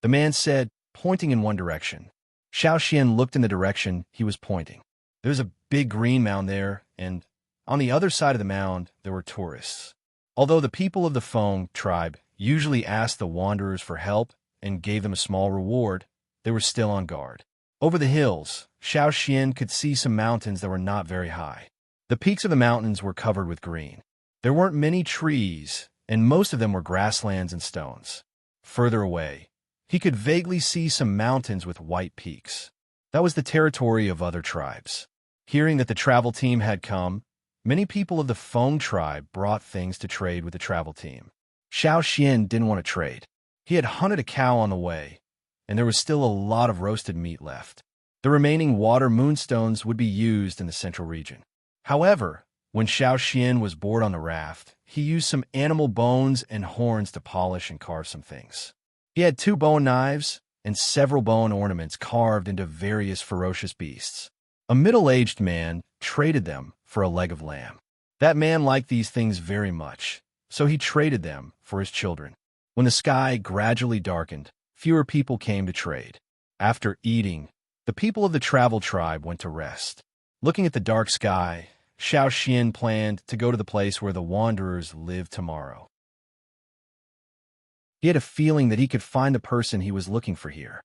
Speaker 1: The man said, pointing in one direction. Xiao Xian looked in the direction he was pointing. There's a big green mound there, and on the other side of the mound, there were tourists. Although the people of the Fong tribe usually asked the wanderers for help and gave them a small reward, they were still on guard. Over the hills, Xiao Xian could see some mountains that were not very high. The peaks of the mountains were covered with green. There weren't many trees, and most of them were grasslands and stones. Further away, he could vaguely see some mountains with white peaks. That was the territory of other tribes. Hearing that the travel team had come, many people of the Feng tribe brought things to trade with the travel team. Xiao Xian didn't want to trade. He had hunted a cow on the way, and there was still a lot of roasted meat left. The remaining water moonstones would be used in the central region. However, when Xiao Xian was bored on the raft, he used some animal bones and horns to polish and carve some things. He had 2 bone knives and several bone ornaments carved into various ferocious beasts. A middle-aged man traded them for a leg of lamb. That man liked these things very much, so he traded them for his children. When the sky gradually darkened, fewer people came to trade. After eating, the people of the travel tribe went to rest. Looking at the dark sky, Xiao Xian planned to go to the place where the wanderers lived tomorrow. He had a feeling that he could find the person he was looking for here.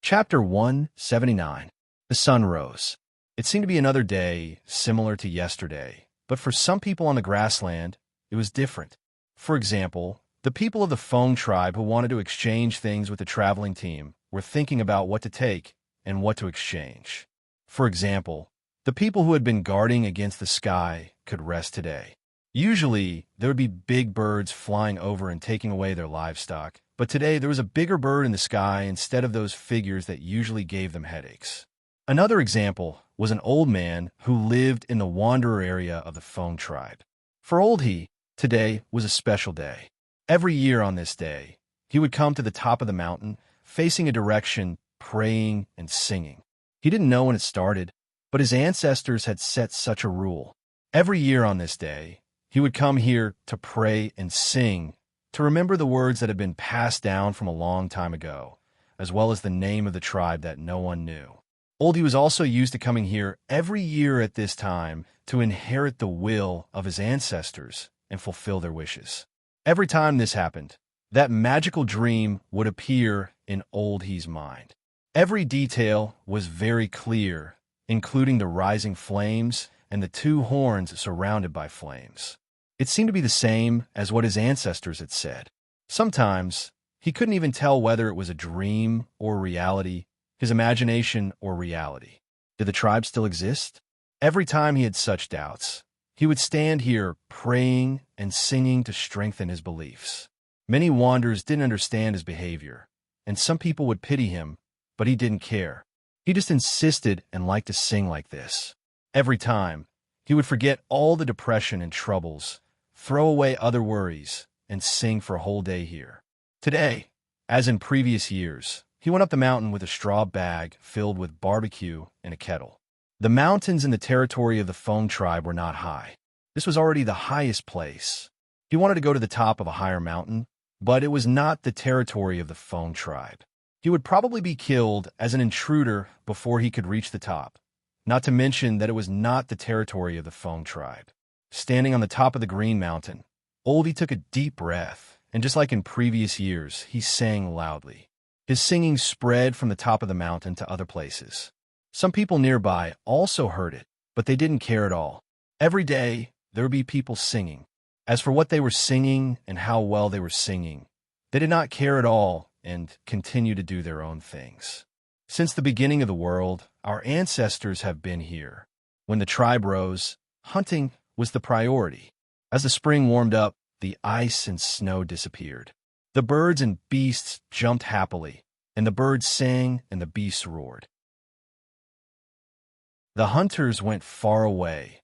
Speaker 1: Chapter 179. The sun rose. It seemed to be another day, similar to yesterday, but for some people on the grassland, it was different. For example, the people of the Feng tribe who wanted to exchange things with the traveling team were thinking about what to take and what to exchange. For example, the people who had been guarding against the sky could rest today. Usually, there would be big birds flying over and taking away their livestock, but today there was a bigger bird in the sky instead of those figures that usually gave them headaches. Another example was an old man who lived in the wanderer area of the Feng tribe. For old he, today was a special day. Every year on this day, he would come to the top of the mountain, facing a direction, praying and singing. He didn't know when it started, but his ancestors had set such a rule. Every year on this day, he would come here to pray and sing, to remember the words that had been passed down from a long time ago, as well as the name of the tribe that no one knew. Oldie was also used to coming here every year at this time to inherit the will of his ancestors and fulfill their wishes. Every time this happened, that magical dream would appear in Old He's mind. Every detail was very clear, including the rising flames and the 2 horns surrounded by flames. It seemed to be the same as what his ancestors had said. Sometimes, he couldn't even tell whether it was a dream or reality, his imagination or reality. Did the tribe still exist? Every time he had such doubts, he would stand here praying and singing to strengthen his beliefs. Many wanderers didn't understand his behavior, and some people would pity him, but he didn't care. He just insisted and liked to sing like this. Every time, he would forget all the depression and troubles, throw away other worries, and sing for a whole day here. Today, as in previous years, he went up the mountain with a straw bag filled with barbecue and a kettle. The mountains in the territory of the Feng tribe were not high. This was already the highest place. He wanted to go to the top of a higher mountain, but it was not the territory of the Feng tribe. He would probably be killed as an intruder before he could reach the top, not to mention that it was not the territory of the Feng tribe. Standing on the top of the Green Mountain, Oldie took a deep breath, and just like in previous years, he sang loudly. His singing spread from the top of the mountain to other places. Some people nearby also heard it, but they didn't care at all. Every day, there would be people singing. As for what they were singing and how well they were singing, they did not care at all and continued to do their own things. Since the beginning of the world, our ancestors have been here. When the tribe rose, hunting was the priority. As the spring warmed up, the ice and snow disappeared. The birds and beasts jumped happily, and the birds sang and the beasts roared. The hunters went far away.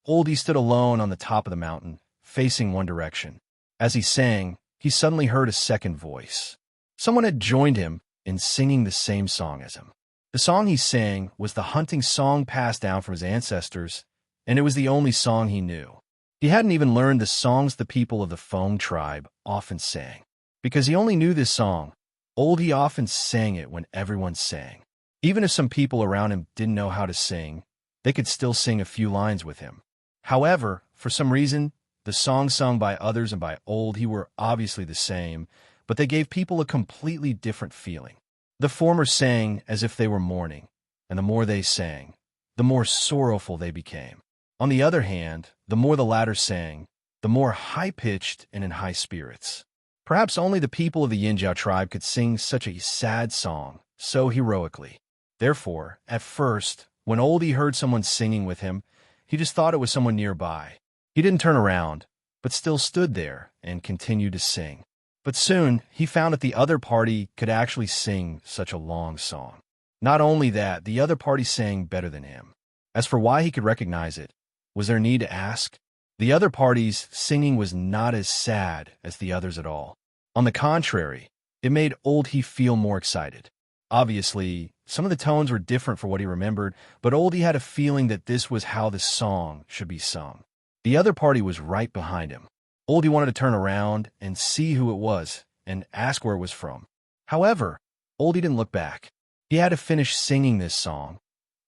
Speaker 1: Oldie stood alone on the top of the mountain, facing one direction. As he sang, he suddenly heard a second voice. Someone had joined him in singing the same song as him. The song he sang was the hunting song passed down from his ancestors, and it was the only song he knew. He hadn't even learned the songs the people of the Feng tribe often sang. Because he only knew this song, Oldie often sang it when everyone sang. Even if some people around him didn't know how to sing, they could still sing a few lines with him. However, for some reason, the songs sung by others and by Oldie were obviously the same, but they gave people a completely different feeling. The former sang as if they were mourning, and the more they sang, the more sorrowful they became. On the other hand, the more the latter sang, the more high-pitched and in high spirits. Perhaps only the people of the Yinjiao tribe could sing such a sad song so heroically. Therefore, at first, when Oldie heard someone singing with him, he just thought it was someone nearby. He didn't turn around, but still stood there and continued to sing. But soon, he found that the other party could actually sing such a long song. Not only that, the other party sang better than him. As for why he could recognize it, was there need to ask? The other party's singing was not as sad as the others at all. On the contrary, it made Oldie feel more excited. Obviously, some of the tones were different for what he remembered, but Oldie had a feeling that this was how the song should be sung. The other party was right behind him. Oldie wanted to turn around and see who it was and ask where it was from. However, Oldie didn't look back. He had to finish singing this song,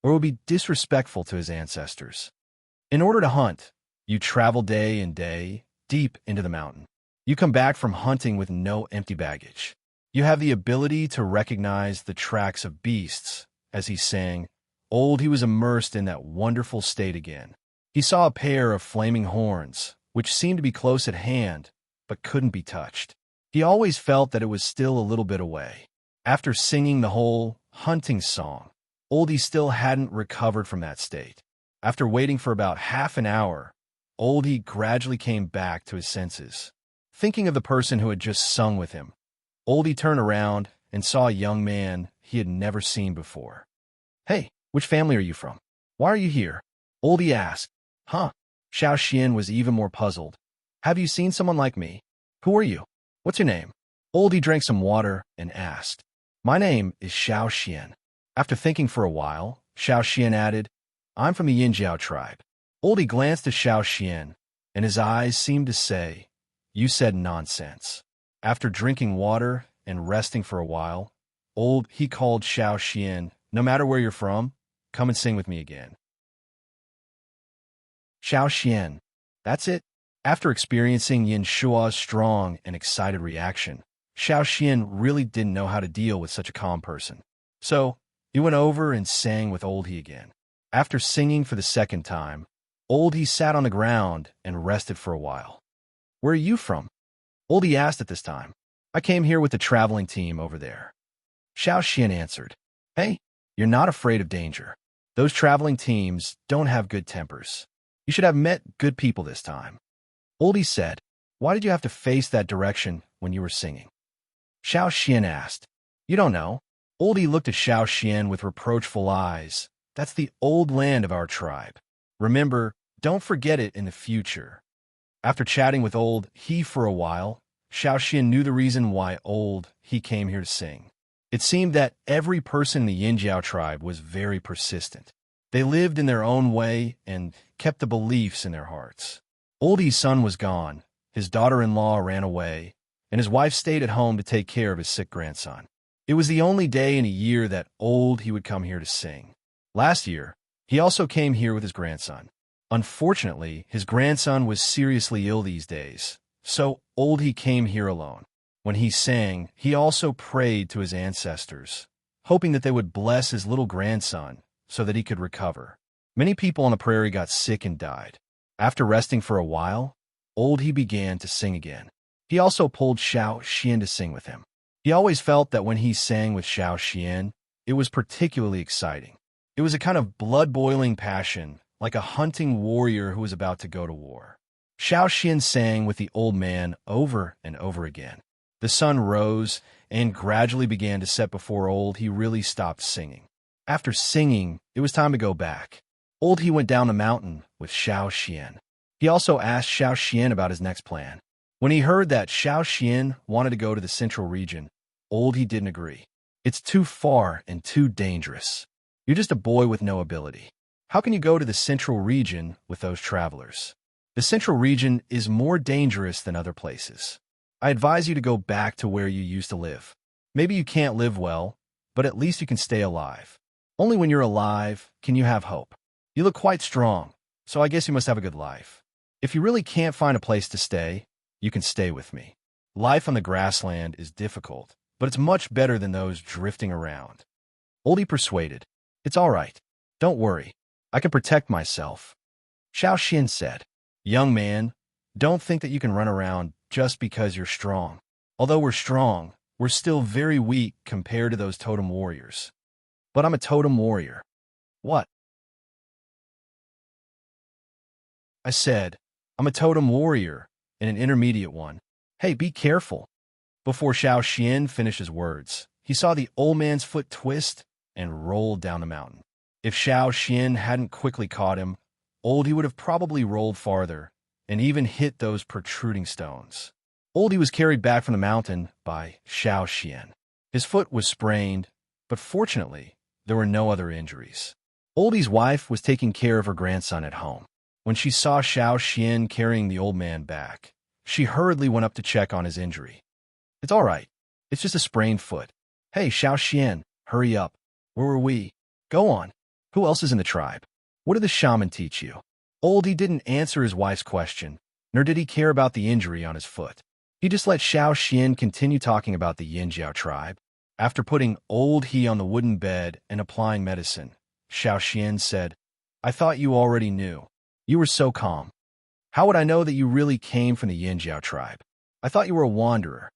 Speaker 1: or it would be disrespectful to his ancestors. In order to hunt, you travel day and day, deep into the mountain. You come back from hunting with no empty baggage. You have the ability to recognize the tracks of beasts. As he sang, Oldie was immersed in that wonderful state again. He saw a pair of flaming horns, which seemed to be close at hand, but couldn't be touched. He always felt that it was still a little bit away. After singing the whole hunting song, Oldie still hadn't recovered from that state. After waiting for about half an hour, Oldie gradually came back to his senses. Thinking of the person who had just sung with him, Oldie turned around and saw a young man he had never seen before. "Hey, which family are you from? Why are you here?" Oldie asked. "Huh?" Xiao Xian was even more puzzled. "Have you seen someone like me? Who are you? What's your name?" Oldie drank some water and asked. "My name is Xiao Xian." After thinking for a while, Xiao Xian added, "I'm from the Yinjiao tribe." Oldie glanced at Xiao Xian, and his eyes seemed to say, "You said nonsense." After drinking water and resting for a while, he called Xiao Xian, "No matter where you're from, come and sing with me again." Xiao Xian. That's it. After experiencing Yin Shua's strong and excited reaction, Xiao Xian really didn't know how to deal with such a calm person. So, he went over and sang with Oldie again. After singing for the second time, Oldie sat on the ground and rested for a while. "Where are you from?" Oldie asked at this time. "I came here with the traveling team over there." Xiao Xian answered. "Hey, you're not afraid of danger. Those traveling teams don't have good tempers. You should have met good people this time." Oldie said, "Why did you have to face that direction when you were singing?" Xiao Xian asked. "You don't know." Oldie looked at Xiao Xian with reproachful eyes. "That's the old land of our tribe. Remember, don't forget it in the future." After chatting with he for a while, Xiao Xian knew the reason why he came here to sing. It seemed that every person in the Yinjiao tribe was very persistent. They lived in their own way and kept the beliefs in their hearts. Oldie's son was gone, his daughter-in-law ran away, and his wife stayed at home to take care of his sick grandson. It was the only day in a year that he would come here to sing. Last year, he also came here with his grandson. Unfortunately, his grandson was seriously ill these days, so he came here alone. When he sang, he also prayed to his ancestors, hoping that they would bless his little grandson so that he could recover. Many people on the prairie got sick and died. After resting for a while, he began to sing again. He also pulled Xiao Xian to sing with him. He always felt that when he sang with Xiao Xian, it was particularly exciting. It was a kind of blood-boiling passion, like a hunting warrior who was about to go to war. Xiao Xian sang with the old man over and over again. The sun rose and gradually began to set before he really stopped singing. After singing, it was time to go back. He went down the mountain with Xiao Xian. He also asked Xiao Xian about his next plan. When he heard that Xiao Xian wanted to go to the central region, he didn't agree. "It's too far and too dangerous. You're just a boy with no ability. How can you go to the central region with those travelers? The central region is more dangerous than other places. I advise you to go back to where you used to live. Maybe you can't live well, but at least you can stay alive. Only when you're alive can you have hope. You look quite strong, so I guess you must have a good life. If you really can't find a place to stay, you can stay with me. Life on the grassland is difficult, but it's much better than those drifting around. Oldie persuaded. It's all right. Don't worry. I can protect myself. Xiao Xian said. Young man, don't think that you can run around just because you're strong. Although we're strong, we're still very weak compared to those totem warriors. But I'm a totem warrior. What? I said, I'm a totem warrior and an intermediate one. Hey, be careful. Before Xiao Xian finished his words, he saw the old man's foot twist and rolled down the mountain. If Xiao Xian hadn't quickly caught him, Oldie would have probably rolled farther and even hit those protruding stones. Oldie was carried back from the mountain by Xiao Xian. His foot was sprained, but fortunately, there were no other injuries. Oldie's wife was taking care of her grandson at home. When she saw Xiao Xian carrying the old man back, she hurriedly went up to check on his injury. It's all right. It's just a sprained foot. Hey, Xiao Xian, hurry up. Where were we? Go on. Who else is in the tribe? What did the shaman teach you? Oldie didn't answer his wife's question, nor did he care about the injury on his foot. He just let Xiao Xian continue talking about the Yinjiao tribe. After putting Old He on the wooden bed and applying medicine, Xiao Xian said, I thought you already knew. You were so calm. How would I know that you really came from the Yinjiao tribe? I thought you were a wanderer.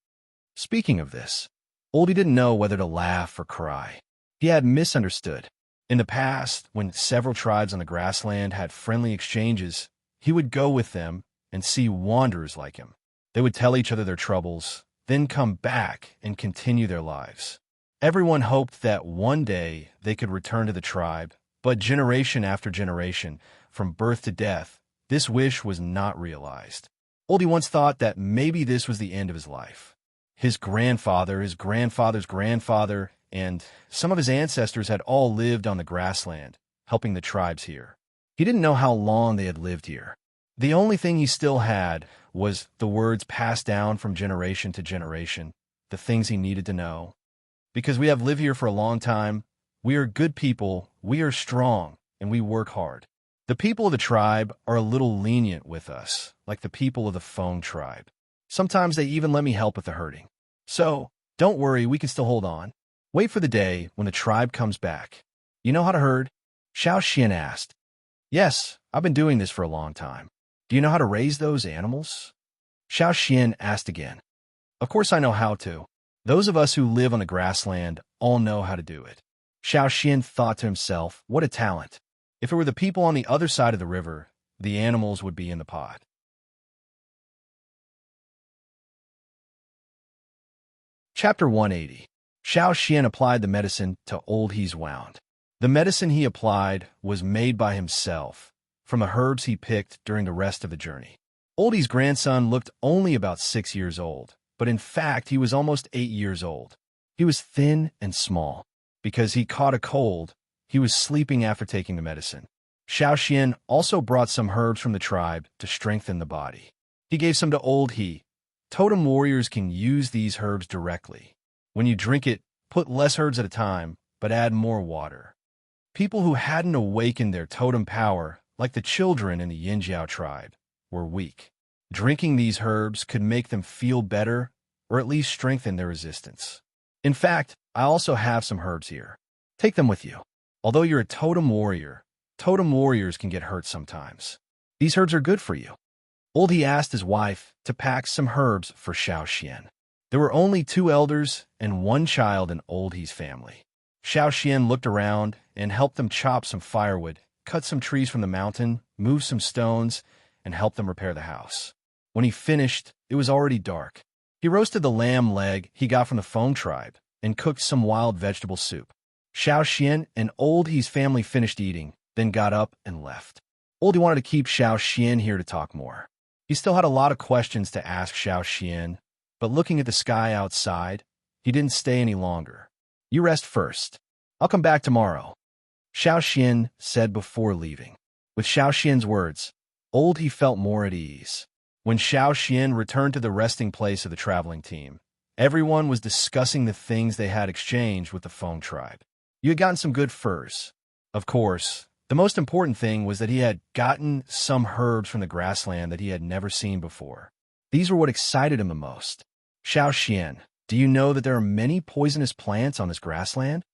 Speaker 1: Speaking of this, Oldie didn't know whether to laugh or cry. He had misunderstood. In the past, when several tribes on the grassland had friendly exchanges, he would go with them and see wanderers like him. They would tell each other their troubles, then come back and continue their lives. Everyone hoped that one day they could return to the tribe, but generation after generation, from birth to death, this wish was not realized. Oldie once thought that maybe this was the end of his life. His grandfather, his grandfather's grandfather, and some of his ancestors had all lived on the grassland, helping the tribes here. He didn't know how long they had lived here. The only thing he still had was the words passed down from generation to generation, the things he needed to know. Because we have lived here for a long time, we are good people, we are strong, and we work hard. The people of the tribe are a little lenient with us, like the people of the Feng tribe. Sometimes they even let me help with the herding. So, don't worry, we can still hold on. Wait for the day when the tribe comes back. You know how to herd? Xiao Xian asked. Yes, I've been doing this for a long time. Do you know how to raise those animals? Xiao Xian asked again. Of course I know how to. Those of us who live on the grassland all know how to do it. Xiao Xian thought to himself, what a talent. If it were the people on the other side of the river, the animals would be in the pod. Chapter 180. Xiao Xian applied the medicine to Old He's wound. The medicine he applied was made by himself, from the herbs he picked during the rest of the journey. Oldie's grandson looked only about 6 years old, but in fact he was almost 8 years old. He was thin and small. Because he caught a cold, he was sleeping after taking the medicine. Xiao Xian also brought some herbs from the tribe to strengthen the body. He gave some to Old He. Totem warriors can use these herbs directly. When you drink it, put less herbs at a time, but add more water. People who hadn't awakened their totem power, like the children in the Yinjiao tribe, were weak. Drinking these herbs could make them feel better, or at least strengthen their resistance. In fact, I also have some herbs here. Take them with you. Although you're a totem warriors can get hurt sometimes. These herbs are good for you. Oldie asked his wife to pack some herbs for Xiao Xian. There were only 2 elders and 1 child in Old He's family. Xiao Xian looked around and helped them chop some firewood, cut some trees from the mountain, move some stones, and help them repair the house. When he finished, it was already dark. He roasted the lamb leg he got from the Feng tribe and cooked some wild vegetable soup. Xiao Xian and Old He's family finished eating, then got up and left. Oldie wanted to keep Xiao Xian here to talk more. He still had a lot of questions to ask Xiao Xian, but looking at the sky outside, he didn't stay any longer. You rest first. I'll come back tomorrow, Xiao Xian said before leaving. With Xiao Xian's words, Old He felt more at ease. When Xiao Xian returned to the resting place of the traveling team, everyone was discussing the things they had exchanged with the Feng tribe. You had gotten some good furs. Of course, the most important thing was that he had gotten some herbs from the grassland that he had never seen before. These were what excited him the most. Xiao Xian, Do you know that there are many poisonous plants on this grassland?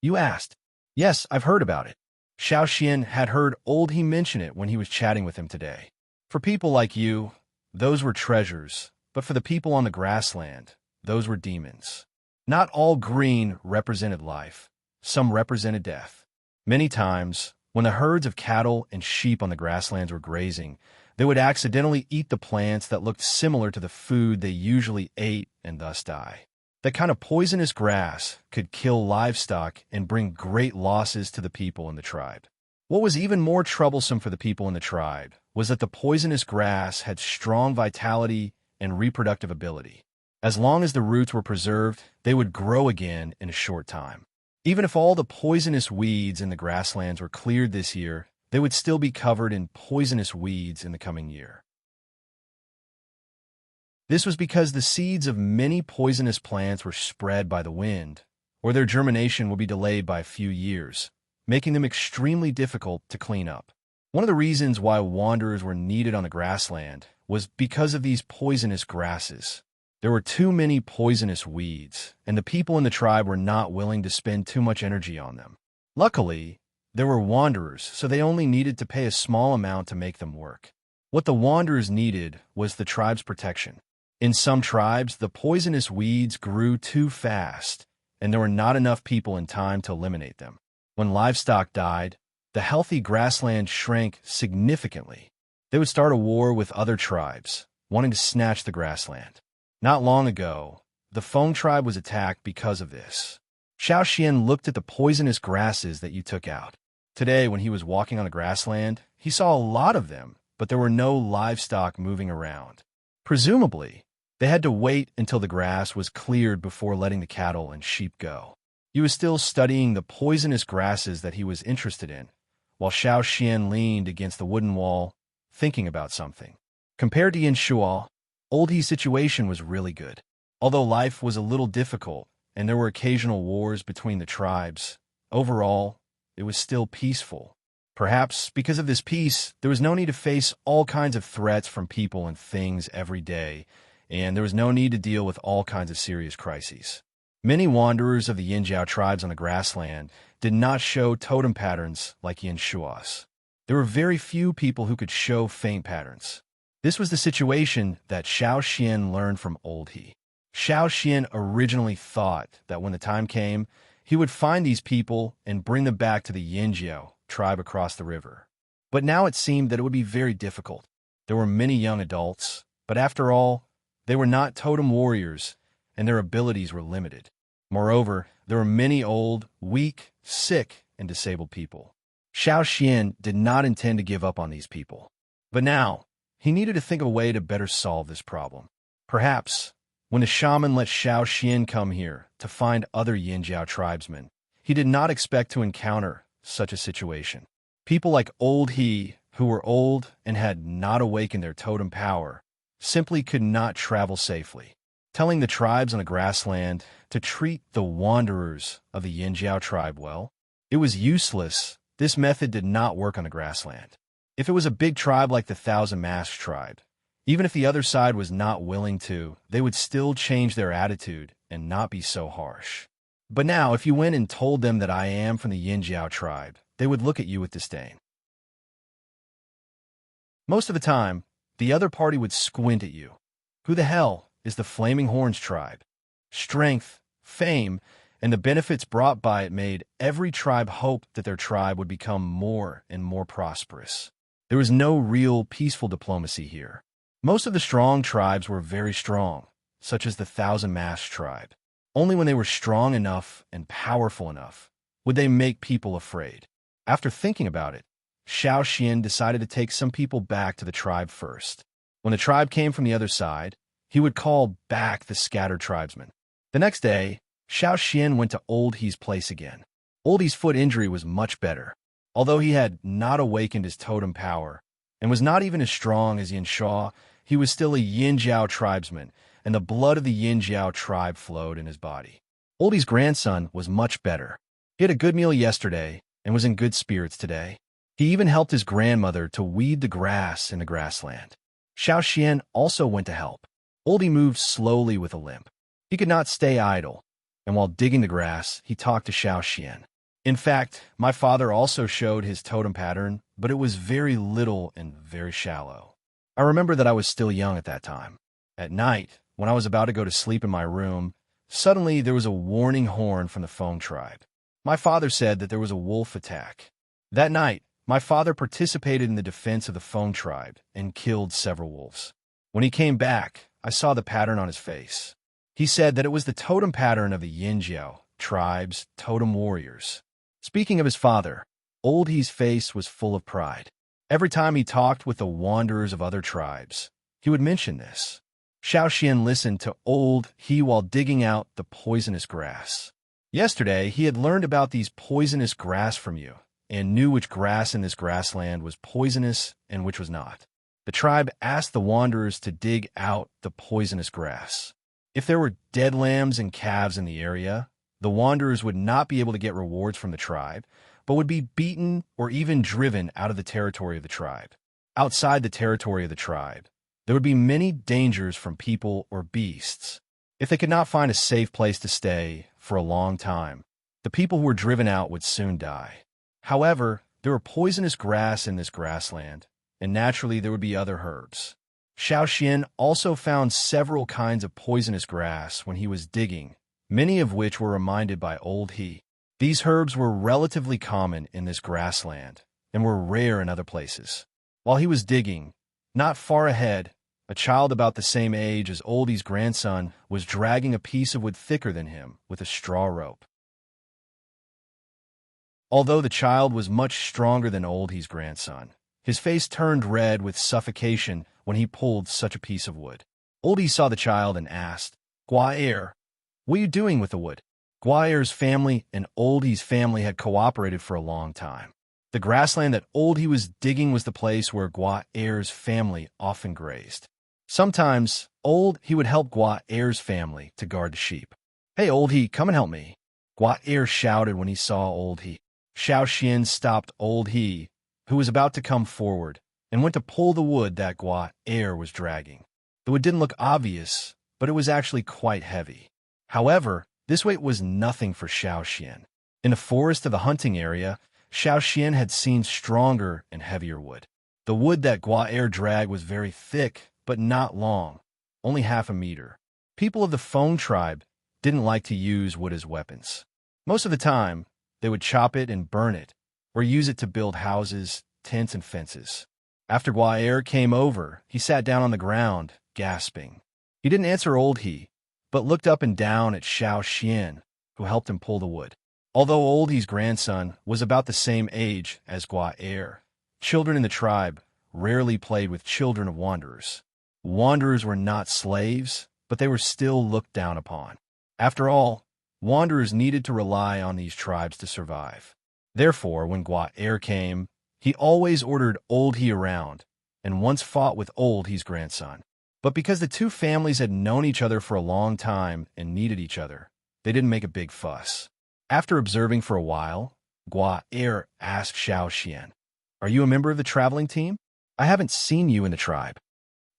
Speaker 1: You asked. Yes, I've heard about it. Xiao Xian had heard Old He mention it when he was chatting with him today. For people like you, those were treasures, but for the people on the grassland, those were demons. Not all green represented life. Some represented death. Many times, when the herds of cattle and sheep on the grasslands were grazing, they would accidentally eat the plants that looked similar to the food they usually ate and thus die. That kind of poisonous grass could kill livestock and bring great losses to the people in the tribe. What was even more troublesome for the people in the tribe was that the poisonous grass had strong vitality and reproductive ability. As long as the roots were preserved, they would grow again in a short time. Even if all the poisonous weeds in the grasslands were cleared this year, they would still be covered in poisonous weeds in the coming year. This was because the seeds of many poisonous plants were spread by the wind, or their germination would be delayed by a few years, making them extremely difficult to clean up. One of the reasons why wanderers were needed on the grassland was because of these poisonous grasses. There were too many poisonous weeds, and the people in the tribe were not willing to spend too much energy on them. Luckily, there were wanderers, so they only needed to pay a small amount to make them work. What the wanderers needed was the tribe's protection. In some tribes, the poisonous weeds grew too fast, and there were not enough people in time to eliminate them. When livestock died, the healthy grassland shrank significantly. They would start a war with other tribes, wanting to snatch the grassland. Not long ago, the Feng tribe was attacked because of this. Xiao Xian looked at the poisonous grasses that you took out. Today, when he was walking on the grassland, he saw a lot of them, but there were no livestock moving around. Presumably, they had to wait until the grass was cleared before letting the cattle and sheep go. He was still studying the poisonous grasses that he was interested in, while Xiao Xian leaned against the wooden wall, thinking about something. Compared to Yin Shuo, Old He's situation was really good. Although life was a little difficult, and there were occasional wars between the tribes, overall, it was still peaceful. Perhaps because of this peace, there was no need to face all kinds of threats from people and things every day, and there was no need to deal with all kinds of serious crises. Many wanderers of the Yinjiao tribes on the grassland did not show totem patterns like Yin Shuo's. There were very few people who could show faint patterns. This was the situation that Xiao Xian learned from Old He. Xiao Xian originally thought that when the time came, he would find these people and bring them back to the Yinjiao tribe across the river. But now it seemed that it would be very difficult. There were many young adults, but after all, they were not totem warriors, and their abilities were limited. Moreover, there were many old, weak, sick, and disabled people. Xiao Xian did not intend to give up on these people. But now, he needed to think of a way to better solve this problem. Perhaps, when the shaman let Xiao Xian come here to find other Yinjiao tribesmen, he did not expect to encounter such a situation. People like Old He, who were old and had not awakened their totem power, simply could not travel safely. Telling the tribes on the grassland to treat the wanderers of the Yinjiao tribe well, it was useless. This method did not work on the grassland. If it was a big tribe like the Thousand Masks tribe, even if the other side was not willing to, they would still change their attitude and not be so harsh. But now, if you went and told them that I am from the Yinjiao tribe, they would look at you with disdain. Most of the time, the other party would squint at you. Who the hell is the Flaming Horns tribe? Strength, fame, and the benefits brought by it made every tribe hope that their tribe would become more and more prosperous. There was no real peaceful diplomacy here. Most of the strong tribes were very strong, such as the Thousand Masks tribe. Only when they were strong enough and powerful enough would they make people afraid. After thinking about it, Xiao Xian decided to take some people back to the tribe first. When the tribe came from the other side, he would call back the scattered tribesmen. The next day, Xiao Xian went to Old He's place again. Old He's foot injury was much better. Although he had not awakened his totem power and was not even as strong as Yin Shuo, he was still a Yinjiao tribesman, and the blood of the Yinjiao tribe flowed in his body. Old He's grandson was much better. He had a good meal yesterday and was in good spirits today. He even helped his grandmother to weed the grass in the grassland. Xiao Xian also went to help. Old He moved slowly with a limp. He could not stay idle, and while digging the grass, he talked to Xiao Xian. In fact, my father also showed his totem pattern, but it was very little and very shallow. I remember that I was still young at that time. At night, when I was about to go to sleep in my room, suddenly there was a warning horn from the Feng tribe. My father said that there was a wolf attack. That night, my father participated in the defense of the Feng tribe and killed several wolves. When he came back, I saw the pattern on his face. He said that it was the totem pattern of the Yinjiao tribe's totem warriors. Speaking of his father, Old He's face was full of pride. Every time he talked with the wanderers of other tribes, he would mention this. Xiao Xian listened to Old He while digging out the poisonous grass. Yesterday, he had learned about these poisonous grass from you, and knew which grass in this grassland was poisonous and which was not. The tribe asked the wanderers to dig out the poisonous grass. If there were dead lambs and calves in the area, the wanderers would not be able to get rewards from the tribe, but would be beaten or even driven out of the territory of the tribe. Outside the territory of the tribe, there would be many dangers from people or beasts. If they could not find a safe place to stay for a long time, the people who were driven out would soon die. However, there were poisonous grass in this grassland, and naturally there would be other herbs. Xiao Xian also found several kinds of poisonous grass when he was digging, many of which were reminded by Old He. These herbs were relatively common in this grassland and were rare in other places. While he was digging, not far ahead, a child about the same age as Old He's grandson was dragging a piece of wood thicker than him with a straw rope. Although the child was much stronger than Old He's grandson, his face turned red with suffocation when he pulled such a piece of wood. Old He saw the child and asked, "Guaer, what are you doing with the wood?" Guaer's family and Old He's family had cooperated for a long time. The grassland that Old He was digging was the place where Guaer's family often grazed. Sometimes, Old He would help Guaer's family to guard the sheep. "Hey, Old He, come and help me," Guaer shouted when he saw Old He. Xiao Xian stopped Old He, who was about to come forward, and went to pull the wood that Guaer was dragging. The wood didn't look obvious, but it was actually quite heavy. However, this weight was nothing for Xiao Xian. In the forest of the hunting area, Xiao Xian had seen stronger and heavier wood. The wood that Guaer dragged was very thick, but not long, only half a meter. People of the Feng tribe didn't like to use wood as weapons. Most of the time, they would chop it and burn it, or use it to build houses, tents, and fences. After Guaer came over, he sat down on the ground, gasping. He didn't answer Old He, but looked up and down at Xiao Xian, who helped him pull the wood. Although Old He's grandson was about the same age as Guaer, children in the tribe rarely played with children of wanderers. Wanderers were not slaves, but they were still looked down upon. After all, wanderers needed to rely on these tribes to survive. Therefore, when Guaer came, he always ordered Old He around, and once fought with Old He's grandson. But because the two families had known each other for a long time and needed each other, they didn't make a big fuss. After observing for a while, Guaer asked Xiao Xian, "Are you a member of the traveling team? I haven't seen you in the tribe."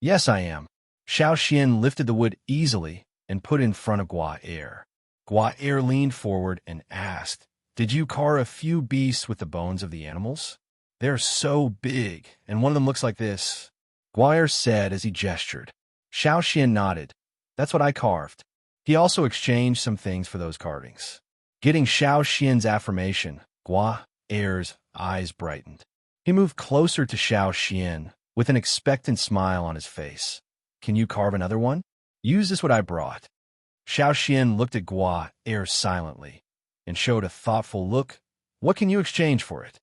Speaker 1: "Yes, I am." Xiao Xian lifted the wood easily and put it in front of Guaer. Guaer leaned forward and asked, "Did you carve a few beasts with the bones of the animals? They're so big, and one of them looks like this," Guaer said as he gestured. Xiao Xian nodded. "That's what I carved." He also exchanged some things for those carvings. Getting Xiao Xian's affirmation, Guaer's eyes brightened. He moved closer to Xiao Xian with an expectant smile on his face. "Can you carve another one? Use this what I brought." Xiao Xian looked at Guaer silently and showed a thoughtful look. "What can you exchange for it?"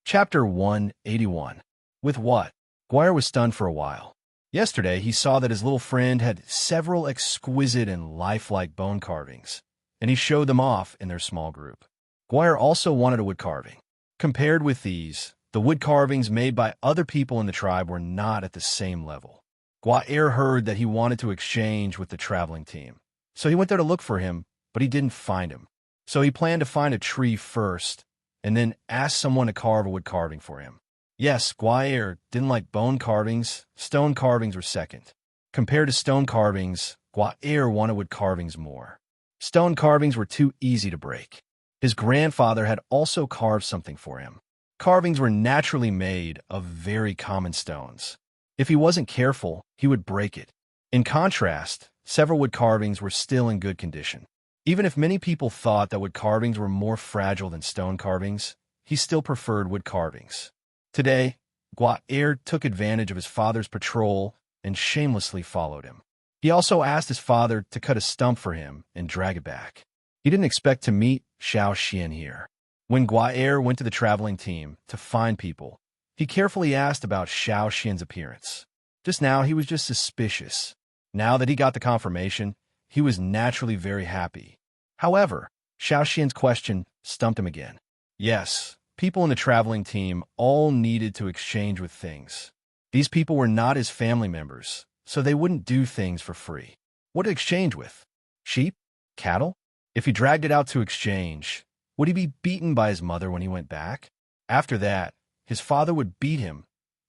Speaker 1: Chapter 181. With what? Guaer was stunned for a while. Yesterday, he saw that his little friend had several exquisite and lifelike bone carvings, and he showed them off in their small group. Guaer also wanted a wood carving. Compared with these, the wood carvings made by other people in the tribe were not at the same level. Guaer heard that he wanted to exchange with the traveling team, so he went there to look for him, but he didn't find him. So he planned to find a tree first, and then ask someone to carve a wood carving for him. Yes, Guayer didn't like bone carvings. Stone carvings were second. Compared to stone carvings, Guayer wanted wood carvings more. Stone carvings were too easy to break. His grandfather had also carved something for him. Carvings were naturally made of very common stones. If he wasn't careful, he would break it. In contrast, several wood carvings were still in good condition. Even if many people thought that wood carvings were more fragile than stone carvings, he still preferred wood carvings. Today, Guayer took advantage of his father's patrol and shamelessly followed him. He also asked his father to cut a stump for him and drag it back. He didn't expect to meet Xiao Xian here. When Guayer went to the traveling team to find people, he carefully asked about Xiao Xian's appearance. Just now, he was just suspicious. Now that he got the confirmation, he was naturally very happy. However, Xiao Xian's question stumped him again. Yes, people in the traveling team all needed to exchange with things. These people were not his family members, so they wouldn't do things for free. What to exchange with? Sheep? Cattle? If he dragged it out to exchange, would he be beaten by his mother when he went back? After that, his father would beat him.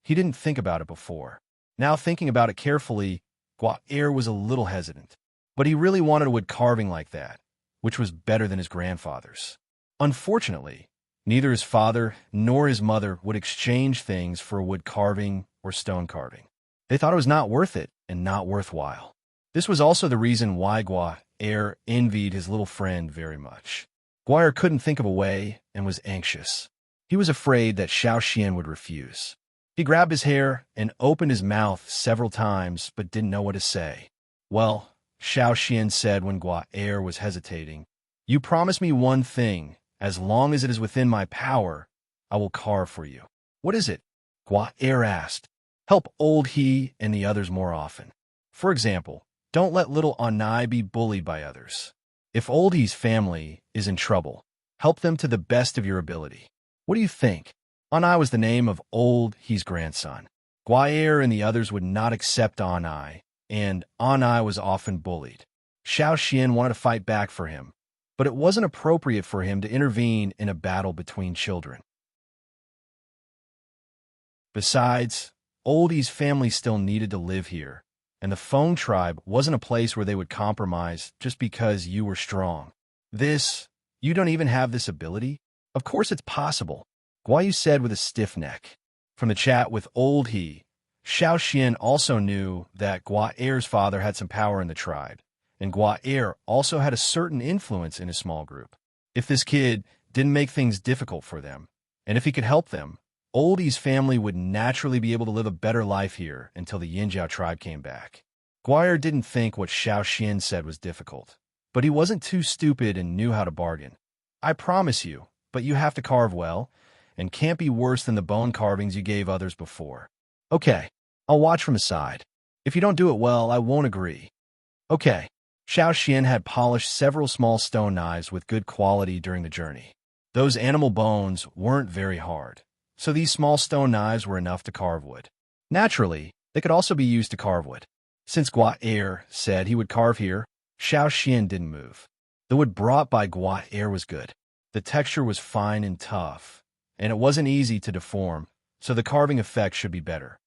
Speaker 1: He didn't think about it before. Now thinking about it carefully, Guayer was a little hesitant. But he really wanted a wood carving like that, which was better than his grandfather's. Unfortunately, neither his father nor his mother would exchange things for a wood carving or stone carving. They thought it was not worth it and not worthwhile. This was also the reason why Guayer envied his little friend very much. Guayer couldn't think of a way and was anxious. He was afraid that Xiao Xian would refuse. He grabbed his hair and opened his mouth several times but didn't know what to say. Well, Xiao Xian said when Guayer was hesitating, "You promise me one thing. As long as it is within my power, I will carve for you." "What is it?" Guayer asked. "Help old he and the others more often. For example, don't let little Anai be bullied by others. If old he's family is in trouble, help them to the best of your ability." What do you think? Anai was the name of old he's grandson. Guayer and the others would not accept Anai, and Anai was often bullied. Xiao Xian wanted to fight back for him, but it wasn't appropriate for him to intervene in a battle between children. Besides, Oldie's family still needed to live here, and the Feng tribe wasn't a place where they would compromise just because you were strong. You don't even have this ability? Of course it's possible, Guayu said with a stiff neck. From the chat with Old He, Xiao Xian also knew that Guayer's father had some power in the tribe, and Guayer also had a certain influence in his small group. If this kid didn't make things difficult for them, and if he could help them, Oldie's family would naturally be able to live a better life here until the Yinjiao tribe came back. Guayer didn't think what Xiao Xian said was difficult, but he wasn't too stupid and knew how to bargain. "I promise you, but you have to carve well, and can't be worse than the bone carvings you gave others before." "Okay, I'll watch from the side. If you don't do it well, I won't agree." "Okay." Xiao Xian had polished several small stone knives with good quality during the journey. Those animal bones weren't very hard, so these small stone knives were enough to carve wood. Naturally, they could also be used to carve wood. Since Guayer said he would carve here, Xiao Xian didn't move. The wood brought by Guayer was good. The texture was fine and tough, and it wasn't easy to deform, so the carving effect should be better.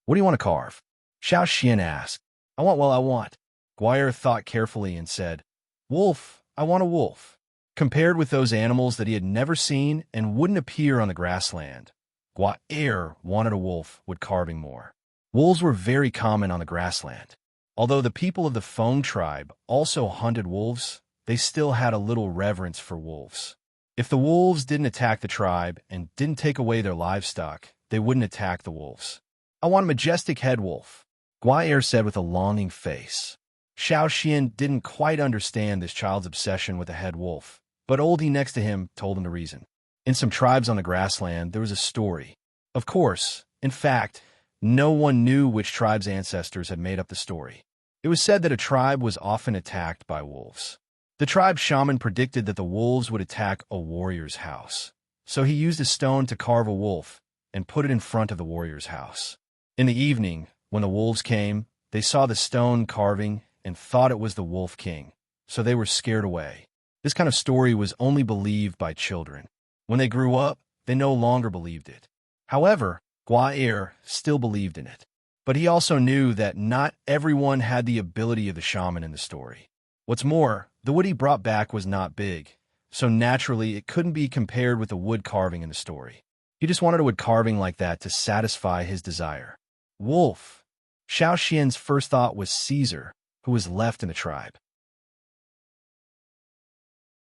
Speaker 1: "What do you want to carve?" Xiao Xian asked. I want. Guayer thought carefully and said, "Wolf, I want a wolf." Compared with those animals that he had never seen and wouldn't appear on the grassland, Guayer wanted a wolf with carving more. Wolves were very common on the grassland. Although the people of the Feng tribe also hunted wolves, they still had a little reverence for wolves. If the wolves didn't attack the tribe and didn't take away their livestock, they wouldn't attack the wolves. "I want a majestic head wolf," Guayer said with a longing face. Xiao Xian didn't quite understand this child's obsession with a head wolf, but Oldie next to him told him the reason. In some tribes on the grassland, there was a story. Of course, in fact, no one knew which tribe's ancestors had made up the story. It was said that a tribe was often attacked by wolves. The tribe shaman predicted that the wolves would attack a warrior's house, so he used a stone to carve a wolf and put it in front of the warrior's house. In the evening, when the wolves came, they saw the stone carving and thought it was the Wolf King, so they were scared away. This kind of story was only believed by children. When they grew up, they no longer believed it. However, Guair still believed in it. But he also knew that not everyone had the ability of the shaman in the story. What's more, the wood he brought back was not big, so naturally it couldn't be compared with the wood carving in the story. He just wanted a wood carving like that to satisfy his desire. Wolf. Xiao Xian's first thought was Caesar, who was left in the tribe.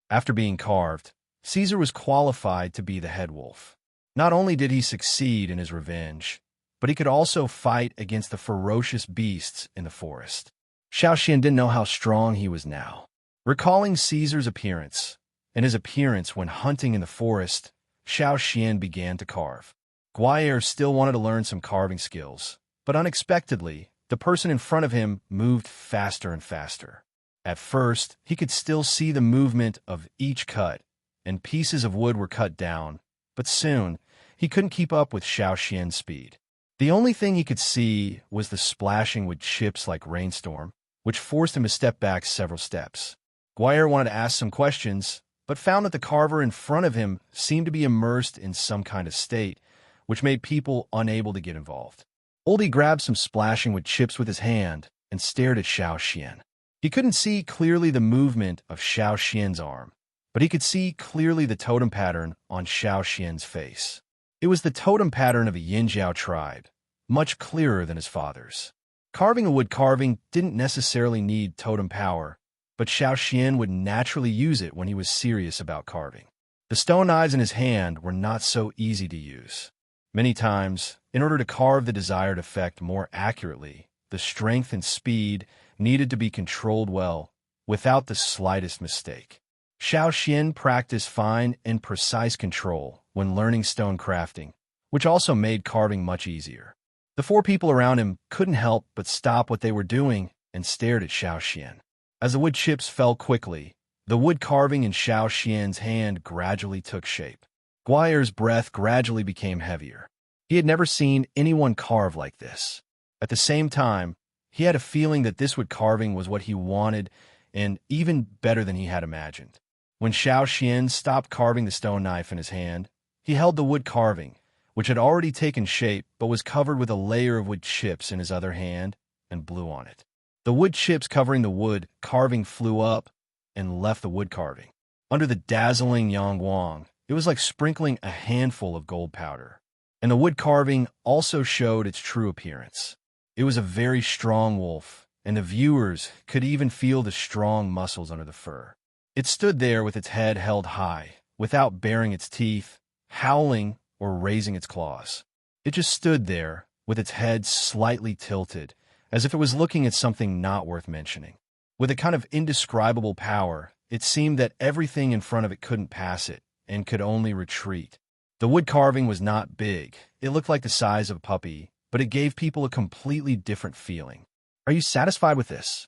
Speaker 1: After being carved, Caesar was qualified to be the head wolf. Not only did he succeed in his revenge, but he could also fight against the ferocious beasts in the forest. Xiao Xian didn't know how strong he was now. Recalling Caesar's appearance, and his appearance when hunting in the forest, Xiao Xian began to carve. Guair still wanted to learn some carving skills, but unexpectedly, the person in front of him moved faster and faster. At first, he could still see the movement of each cut, and pieces of wood were cut down, but soon, he couldn't keep up with Xiao Xian's speed. The only thing he could see was the splashing with chips like rainstorm, which forced him to step back several steps. Guair wanted to ask some questions, but found that the carver in front of him seemed to be immersed in some kind of state, which made people unable to get involved. Oldie grabbed some splashing with chips with his hand and stared at Xiao Xian. He couldn't see clearly the movement of Xiao Xian's arm, but he could see clearly the totem pattern on Xiao Xian's face. It was the totem pattern of a Yinjiao tribe, much clearer than his father's. Carving a wood carving didn't necessarily need totem power, but Xiao Xian would naturally use it when he was serious about carving. The stone knives in his hand were not so easy to use. Many times, in order to carve the desired effect more accurately, the strength and speed needed to be controlled well, without the slightest mistake. Xiao Xian practiced fine and precise control when learning stone crafting, which also made carving much easier. The four people around him couldn't help but stop what they were doing and stared at Xiao Xian. As the wood chips fell quickly, the wood carving in Xiao Xian's hand gradually took shape. Guair's breath gradually became heavier. He had never seen anyone carve like this. At the same time, he had a feeling that this wood carving was what he wanted and even better than he had imagined. When Xiao Xian stopped carving the stone knife in his hand, he held the wood carving, which had already taken shape but was covered with a layer of wood chips in his other hand, and blew on it. The wood chips covering the wood carving flew up and left the wood carving. Under the dazzling yang wang, it was like sprinkling a handful of gold powder. And the wood carving also showed its true appearance. It was a very strong wolf, and the viewers could even feel the strong muscles under the fur. It stood there with its head held high, without baring its teeth, howling, or raising its claws. It just stood there, with its head slightly tilted, as if it was looking at something not worth mentioning. With a kind of indescribable power, it seemed that everything in front of it couldn't pass it, and could only retreat. The wood carving was not big. It looked like the size of a puppy, but it gave people a completely different feeling. Are you satisfied with this?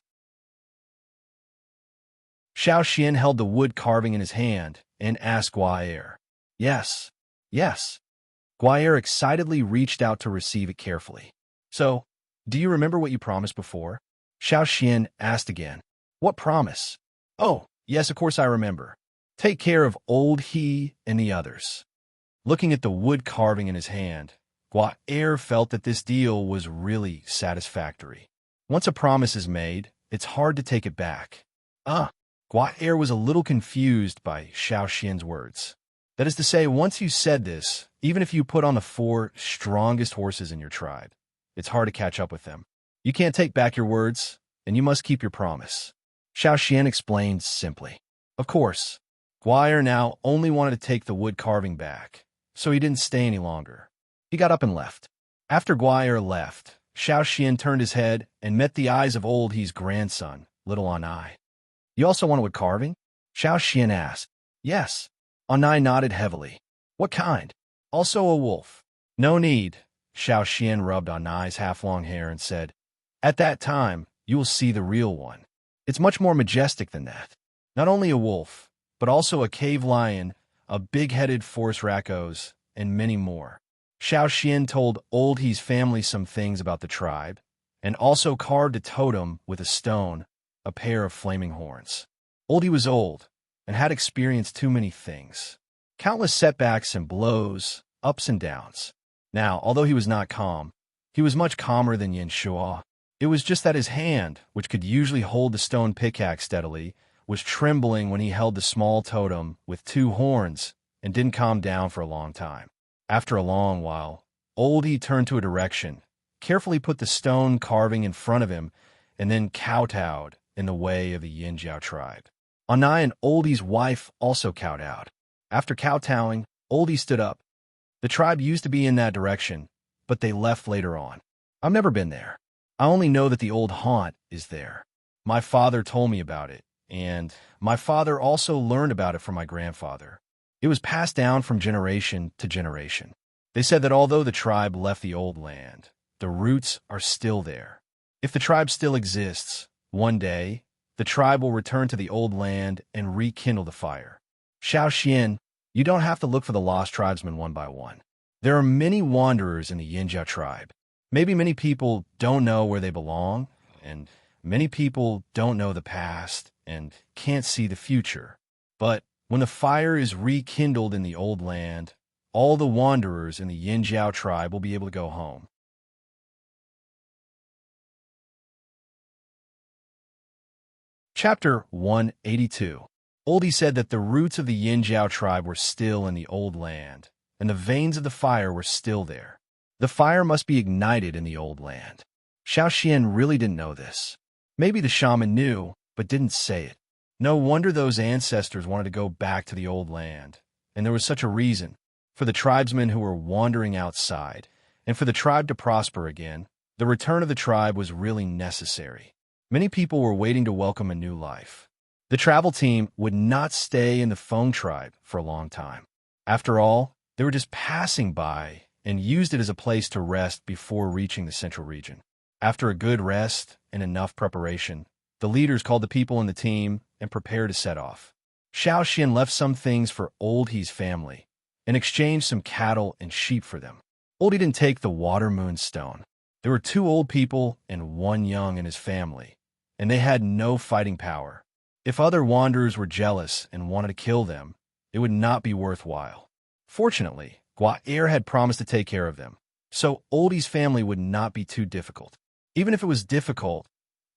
Speaker 1: Xiao Xian held the wood carving in his hand and asked Guair. Yes, yes. Guair excitedly reached out to receive it carefully. So, do you remember what you promised before? Xiao Xian asked again. What promise? Oh, yes, of course I remember. Take care of old he and the others. Looking at the wood carving in his hand, Guair felt that this deal was really satisfactory. Once a promise is made, it's hard to take it back. Guair was a little confused by Xiao Xian's words. That is to say, once you said this, even if you put on the 4 strongest horses in your tribe, it's hard to catch up with them. You can't take back your words, and you must keep your promise. Xiao Xian explained simply. Of course, Guair now only wanted to take the wood carving back, so he didn't stay any longer. He got up and left. After Guair left, Xiao Xian turned his head and met the eyes of old he's grandson, Little Anai. You also want wood carving? Xiao Xian asked. Yes. Anai nodded heavily. What kind? Also a wolf. No need. Xiao Xian rubbed Anai's half-long hair and said, At that time, you will see the real one. It's much more majestic than that. Not only a wolf, but also a cave lion, a big-headed forest raccoon, and many more. Xiao Xian told old he's family some things about the tribe, and also carved a totem with a stone, a pair of flaming horns. Oldie was old, and had experienced too many things. Countless setbacks and blows, ups and downs. Now, although he was not calm, he was much calmer than Yin Shua. It was just that his hand, which could usually hold the stone pickaxe steadily, was trembling when he held the small totem with 2 horns and didn't calm down for a long time. After a long while, Oldie turned to a direction, carefully put the stone carving in front of him, and then kowtowed in the way of the Yin Jiao tribe. Anai and Oldie's wife also kowtowed. After kowtowing, Oldie stood up. The tribe used to be in that direction, but they left later on. I've never been there. I only know that the old haunt is there. My father told me about it, and my father also learned about it from my grandfather. It was passed down from generation to generation. They said that although the tribe left the old land, the roots are still there. If the tribe still exists, one day, the tribe will return to the old land and rekindle the fire. Xiao Xian, you don't have to look for the lost tribesmen one by one. There are many wanderers in the Yinjiao tribe. Maybe many people don't know where they belong, and many people don't know the past and can't see the future. But when the fire is rekindled in the old land, all the wanderers in the Yinjiao tribe will be able to go home. Chapter 182. Oldie said that the roots of the Yinjiao tribe were still in the old land, and the veins of the fire were still there. The fire must be ignited in the old land. Xiao Xian really didn't know this. Maybe the shaman knew, but didn't say it. No wonder those ancestors wanted to go back to the old land, and there was such a reason. For the tribesmen who were wandering outside, and for the tribe to prosper again, the return of the tribe was really necessary. Many people were waiting to welcome a new life. The travel team would not stay in the Feng tribe for a long time. After all, they were just passing by and used it as a place to rest before reaching the central region. After a good rest and enough preparation, the leaders called the people in the team and prepared to set off. Xiao Xian left some things for Old He's family and exchanged some cattle and sheep for them. Oldie didn't take the water moon stone. There were 2 old people and 1 young in his family, and they had no fighting power. If other wanderers were jealous and wanted to kill them, it would not be worthwhile. Fortunately, Gua-er had promised to take care of them, so Oldie's family would not be too difficult. Even if it was difficult,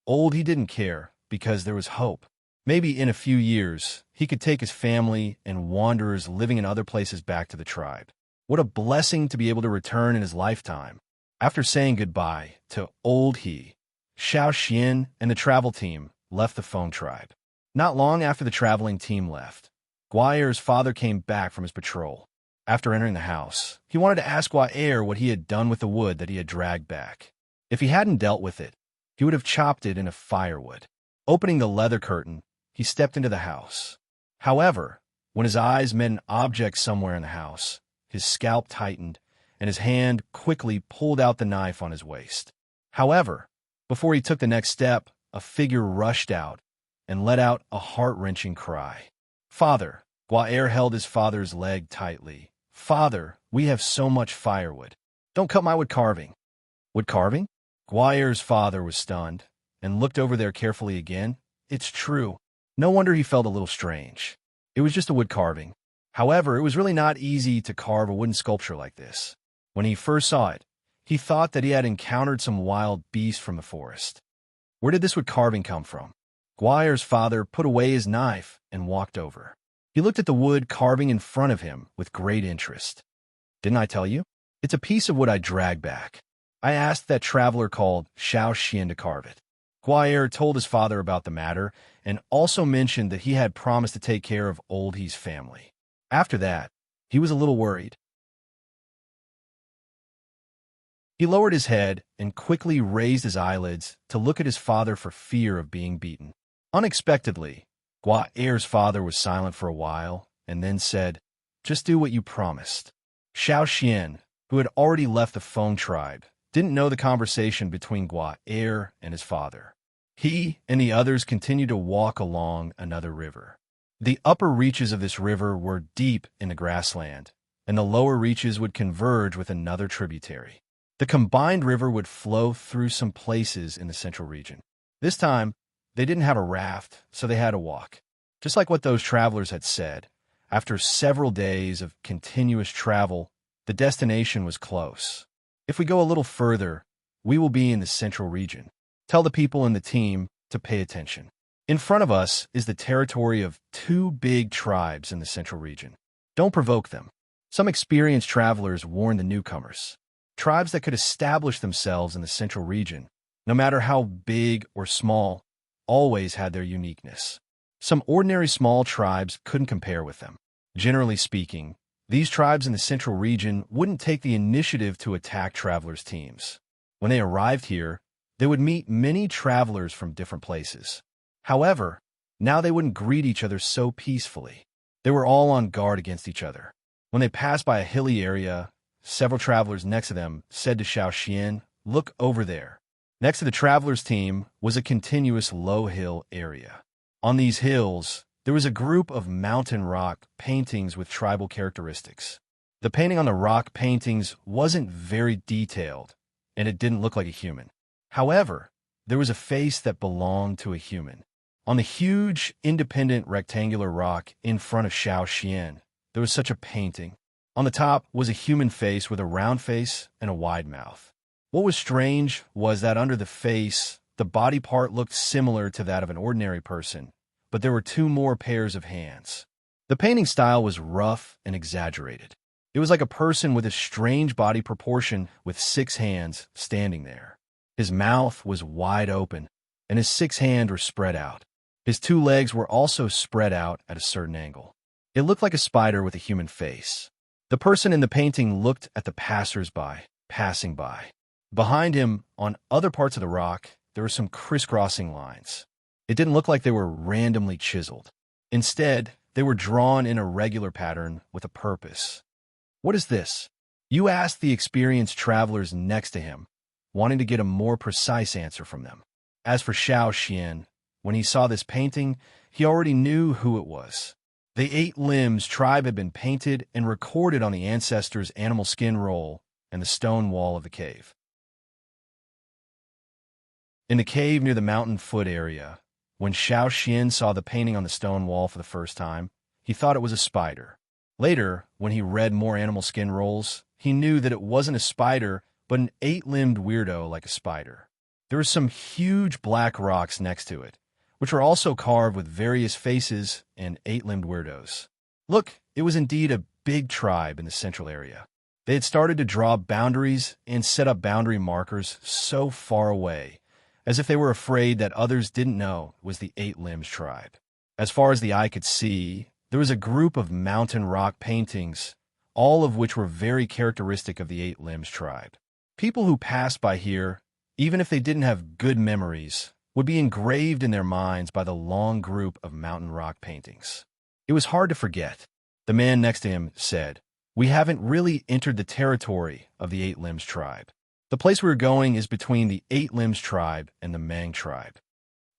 Speaker 1: Oldie didn't care because there was hope. Maybe in a few years, he could take his family and wanderers living in other places back to the tribe. What a blessing to be able to return in his lifetime. After saying goodbye to Old He, Xiao Xian and the travel team left the Feng tribe. Not long after the traveling team left, Gua-er's father came back from his patrol. After entering the house, he wanted to ask Gua-er what he had done with the wood that he had dragged back. If he hadn't dealt with it, he would have chopped it into firewood. Opening the leather curtain, he stepped into the house. However, when his eyes met an object somewhere in the house, his scalp tightened, and his hand quickly pulled out the knife on his waist. However, before he took the next step, a figure rushed out and let out a heart-wrenching cry. "Father!" Gua-er held his father's leg tightly. "Father, we have so much firewood. Don't cut my wood carving." Wood carving? Gua-er's father was stunned and looked over there carefully again. It's true. No wonder he felt a little strange. It was just a wood carving. However, it was really not easy to carve a wooden sculpture like this. When he first saw it, he thought that he had encountered some wild beast from the forest. Where did this wood carving come from? Gua-er's father put away his knife and walked over. He looked at the wood carving in front of him with great interest. "Didn't I tell you? It's a piece of wood I dragged back. I asked that traveler called Xiao Xian to carve it." Gua-er told his father about the matter and also mentioned that he had promised to take care of Old He's family. After that, he was a little worried. He lowered his head and quickly raised his eyelids to look at his father for fear of being beaten. Unexpectedly, Gua-er's father was silent for a while and then said, "Just do what you promised." Xiao Xian, who had already left the Feng tribe, didn't know the conversation between Gua-er and his father. He and the others continued to walk along another river. The upper reaches of this river were deep in the grassland, and the lower reaches would converge with another tributary. The combined river would flow through some places in the central region. This time, they didn't have a raft, so they had to walk. Just like what those travelers had said, after several days of continuous travel, The destination was close. If we go a little further, we will be in the central region. Tell the people in the team to pay attention. In front of us is the territory of two big tribes in the central region. Don't provoke them. Some experienced travelers warn the newcomers. Tribes that could establish themselves in the central region, no matter how big or small, always had their uniqueness. Some ordinary small tribes couldn't compare with them. Generally speaking, these tribes in the central region wouldn't take the initiative to attack travelers' teams. When they arrived here, they would meet many travelers from different places. However, now they wouldn't greet each other so peacefully. They were all on guard against each other. When they passed by a hilly area, several travelers next to them said to Xiao Xian, "Look over there." Next to the travelers' team was a continuous low hill area. On these hills, there was a group of mountain rock paintings with tribal characteristics. The painting on the rock paintings wasn't very detailed, and it didn't look like a human. However, there was a face that belonged to a human. On the huge, independent rectangular rock in front of Xiao Xian, there was such a painting. On the top was a human face with a round face and a wide mouth. What was strange was that under the face, the body part looked similar to that of an ordinary person, but there were two more pairs of hands. The painting style was rough and exaggerated. It was like a person with a strange body proportion with 6 hands standing there. His mouth was wide open, and his 6 hands were spread out. His 2 legs were also spread out at a certain angle. It looked like a spider with a human face. The person in the painting looked at the passers-by, passing by. Behind him, on other parts of the rock, there were some crisscrossing lines. It didn't look like they were randomly chiseled. Instead, they were drawn in a regular pattern with a purpose. "What is this?" You asked the experienced travelers next to him, wanting to get a more precise answer from them. As for Xiao Xian, when he saw this painting, he already knew who it was. The 8 Limbs tribe had been painted and recorded on the ancestors' animal skin roll and the stone wall of the cave. In the cave near the mountain foot area, when Xiao Xian saw the painting on the stone wall for the first time, he thought it was a spider. Later, when he read more animal skin rolls, he knew that it wasn't a spider, but an 8-limbed weirdo like a spider. There were some huge black rocks next to it, which were also carved with various faces and 8-limbed weirdos. Look, it was indeed a big tribe in the central area. They had started to draw boundaries and set up boundary markers so far away, as if they were afraid that others didn't know it was the 8 Limbs tribe. As far as the eye could see, there was a group of mountain rock paintings, all of which were very characteristic of the 8 Limbs tribe. People who passed by here, even if they didn't have good memories, would be engraved in their minds by the long group of mountain rock paintings. It was hard to forget. The man next to him said, "We haven't really entered the territory of the 8 Limbs tribe. The place we're going is between the 8 Limbs tribe and the Mang tribe.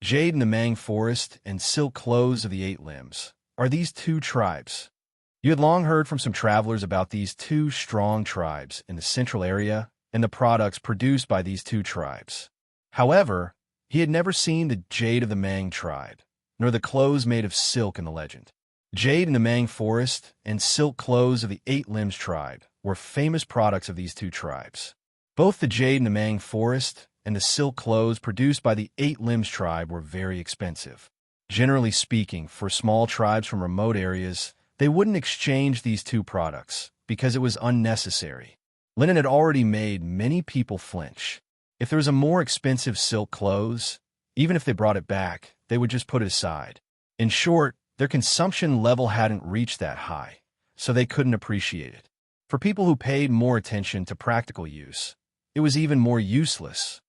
Speaker 1: Jade in the Mang forest and silk clothes of the 8 Limbs are these 2 tribes." You had long heard from some travelers about these 2 strong tribes in the central area and the products produced by these 2 tribes. However, he had never seen the jade of the Mang tribe, nor the clothes made of silk in the legend. Jade in the Mang forest and silk clothes of the 8 Limbs tribe were famous products of these 2 tribes. Both the jade in the Mang forest and the silk clothes produced by the 8 Limbs tribe were very expensive. Generally speaking, for small tribes from remote areas, they wouldn't exchange these 2 products because it was unnecessary. Linen had already made many people flinch. If there was a more expensive silk clothes, even if they brought it back, they would just put it aside. In short, their consumption level hadn't reached that high, so they couldn't appreciate it. For people who paid more attention to practical use, it was even more useless.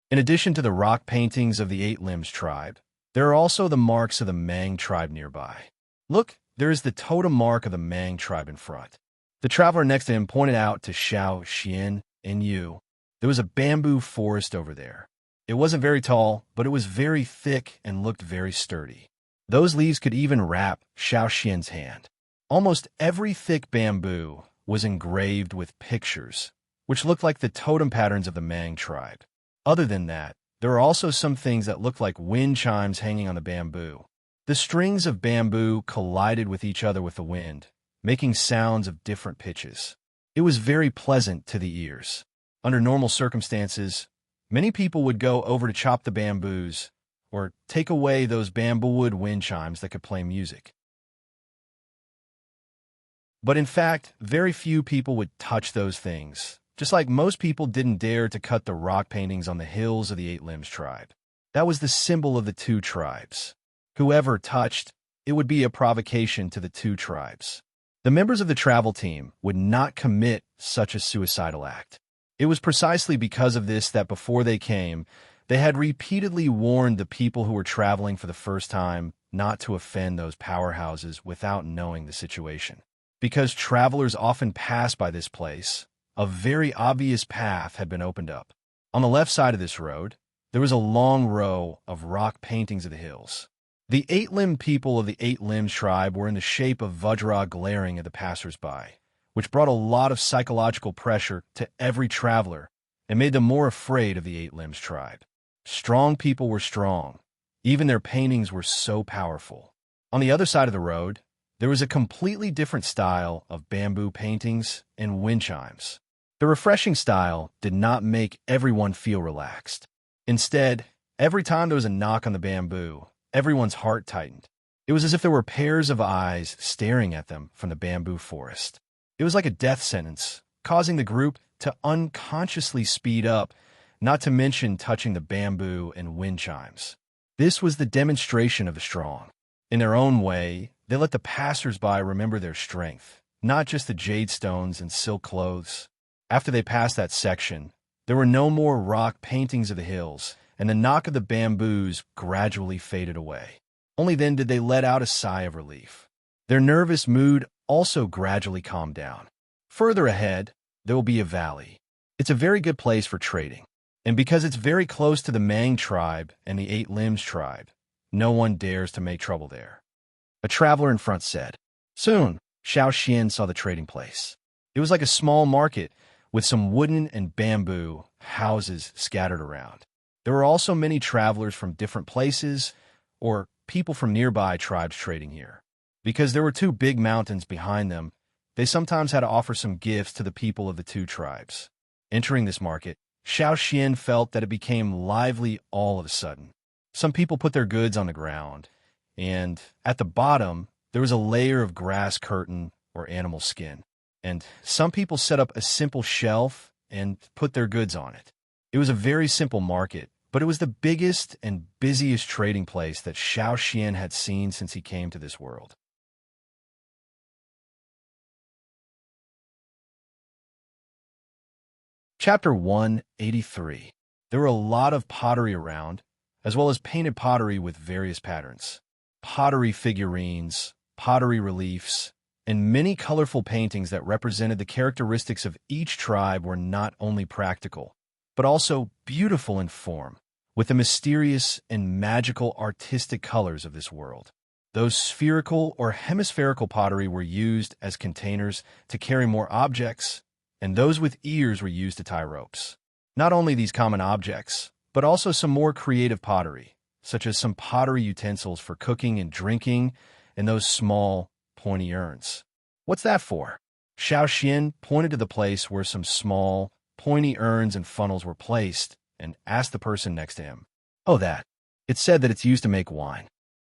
Speaker 1: In addition to the rock paintings of the 8 Limbs tribe, there are also the marks of the Mang tribe nearby. Look, there is the totem mark of the Mang tribe in front. The traveler next to him pointed out to Xiao Xian and Yu. There was a bamboo forest over there. It wasn't very tall, but it was very thick and looked very sturdy. Those leaves could even wrap Xiao Xian's hand. Almost every thick bamboo was engraved with pictures, which looked like the totem patterns of the Mang tribe. Other than that, there are also some things that looked like wind chimes hanging on the bamboo. The strings of bamboo collided with each other with the wind, making sounds of different pitches. It was very pleasant to the ears. Under normal circumstances, many people would go over to chop the bamboos or take away those bamboo wood wind chimes that could play music. But in fact, very few people would touch those things, just like most people didn't dare to cut the rock paintings on the hills of the Eight Limbs tribe. That was the symbol of the two tribes. Whoever touched, it would be a provocation to the two tribes. The members of the travel team would not commit such a suicidal act. It was precisely because of this that before they came, they had repeatedly warned the people who were traveling for the first time not to offend those powerhouses without knowing the situation. Because travelers often pass by this place, a very obvious path had been opened up. On the left side of this road, there was a long row of rock paintings of the hills. The eight-limbed people of the Eight Limbs tribe were in the shape of Vajra glaring at the passers-by, which brought a lot of psychological pressure to every traveler and made them more afraid of the Eight Limbs tribe. Strong people were strong. Even their paintings were so powerful. On the other side of the road, there was a completely different style of bamboo paintings and wind chimes. The refreshing style did not make everyone feel relaxed. Instead, every time there was a knock on the bamboo, everyone's heart tightened. It was as if there were pairs of eyes staring at them from the bamboo forest. It was like a death sentence, causing the group to unconsciously speed up, not to mention touching the bamboo and wind chimes. This was the demonstration of the strong. In their own way, they let the passers-by remember their strength, not just the jade stones and silk clothes. After they passed that section, there were no more rock paintings of the hills, and the knock of the bamboos gradually faded away. Only then did they let out a sigh of relief. Their nervous mood also gradually calmed down. Further ahead, there will be a valley. It's a very good place for trading. And because it's very close to the Mang tribe and the Eight Limbs tribe, no one dares to make trouble there. A traveler in front said. Soon, Xiao Xian saw the trading place. It was like a small market with some wooden and bamboo houses scattered around. There were also many travelers from different places or people from nearby tribes trading here. Because there were two big mountains behind them, they sometimes had to offer some gifts to the people of the two tribes. Entering this market, Xiao Xian felt that it became lively all of a sudden. Some people put their goods on the ground, and at the bottom, there was a layer of grass curtain or animal skin. And some people set up a simple shelf and put their goods on it. It was a very simple market, but it was the biggest and busiest trading place that Xiao Xian had seen since he came to this world. Chapter 183. There were a lot of pottery around, as well as painted pottery with various patterns. Pottery figurines, pottery reliefs, and many colorful paintings that represented the characteristics of each tribe were not only practical, but also beautiful in form, with the mysterious and magical artistic colors of this world. Those spherical or hemispherical pottery were used as containers to carry more objects, and those with ears were used to tie ropes. Not only these common objects, but also some more creative pottery, such as some pottery utensils for cooking and drinking, and those small, pointy urns. What's that for? Xiao Xian pointed to the place where some small, pointy urns and funnels were placed, and asked the person next to him. Oh, that. It's said that it's used to make wine.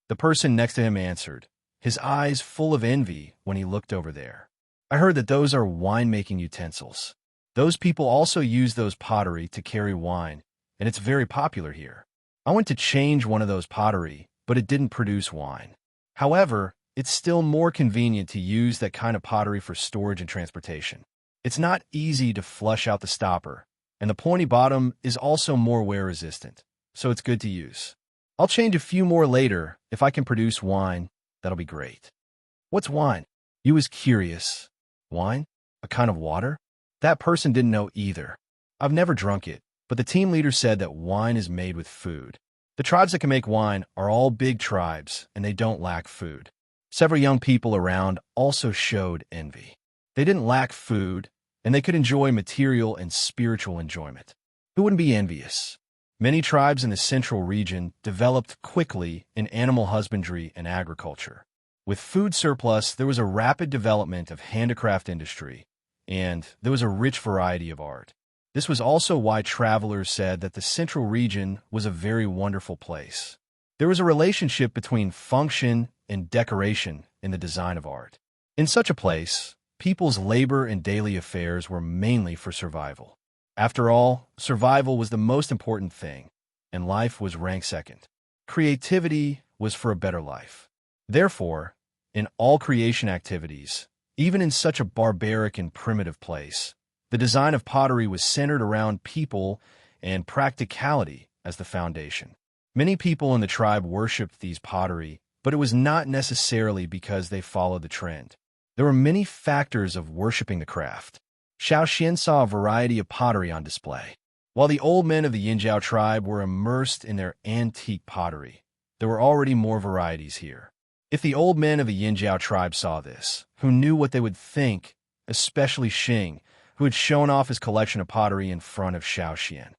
Speaker 1: The person next to him answered, his eyes full of envy when he looked over there. I heard that those are wine-making utensils. Those people also use those pottery to carry wine, and it's very popular here. I went to change one of those pottery, but it didn't produce wine. However, it's still more convenient to use that kind of pottery for storage and transportation. It's not easy to flush out the stopper, and the pointy bottom is also more wear-resistant, so it's good to use. I'll change a few more later. If I can produce wine, that'll be great. What's wine? He was curious. Wine? A kind of water? That person didn't know either. I've never drunk it, but the team leader said that wine is made with food. The tribes that can make wine are all big tribes, and they don't lack food. Several young people around also showed envy. They didn't lack food, and they could enjoy material and spiritual enjoyment. Who wouldn't be envious? Many tribes in the central region developed quickly in animal husbandry and agriculture. With food surplus, there was a rapid development of handicraft industry, and there was a rich variety of art. This was also why travelers said that the central region was a very wonderful place. There was a relationship between function and decoration in the design of art. In such a place, people's labor and daily affairs were mainly for survival. After all, survival was the most important thing, and life was ranked second. Creativity was for a better life. Therefore, in all creation activities, even in such a barbaric and primitive place, the design of pottery was centered around people and practicality as the foundation. Many people in the tribe worshipped these pottery, but it was not necessarily because they followed the trend. There were many factors of worshiping the craft. Xiaoxian saw a variety of pottery on display. While the old men of the Yinjiao tribe were immersed in their antique pottery, there were already more varieties here. If the old men of the Yinjiao tribe saw this, who knew what they would think, especially Xing, who had shown off his collection of pottery in front of Xiaoxian.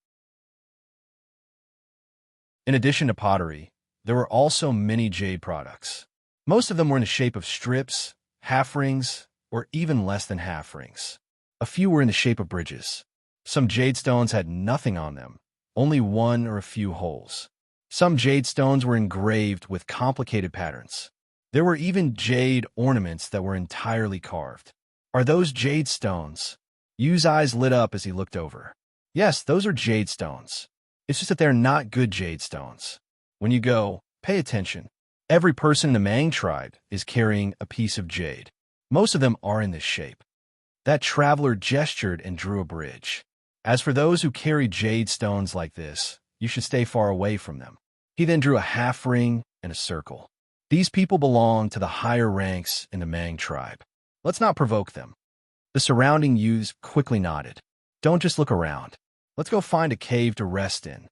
Speaker 1: In addition to pottery, there were also many jade products. Most of them were in the shape of strips, half rings, or even less than half rings. A few were in the shape of bridges. Some jade stones had nothing on them, only one or a few holes. Some jade stones were engraved with complicated patterns. There were even jade ornaments that were entirely carved. Are those jade stones? Yu's eyes lit up as he looked over. Yes, those are jade stones. It's just that they're not good jade stones. When you go, pay attention. Every person in the Mang tribe is carrying a piece of jade. Most of them are in this shape. That traveler gestured and drew a bridge. As for those who carry jade stones like this, you should stay far away from them. He then drew a half ring and a circle. These people belong to the higher ranks in the Mang tribe. Let's not provoke them. The surrounding youths quickly nodded. Don't just look around. Let's go find a cave to rest in.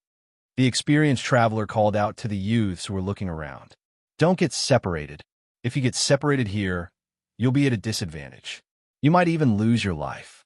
Speaker 1: The experienced traveler called out to the youths who were looking around. Don't get separated. If you get separated here, you'll be at a disadvantage. You might even lose your life.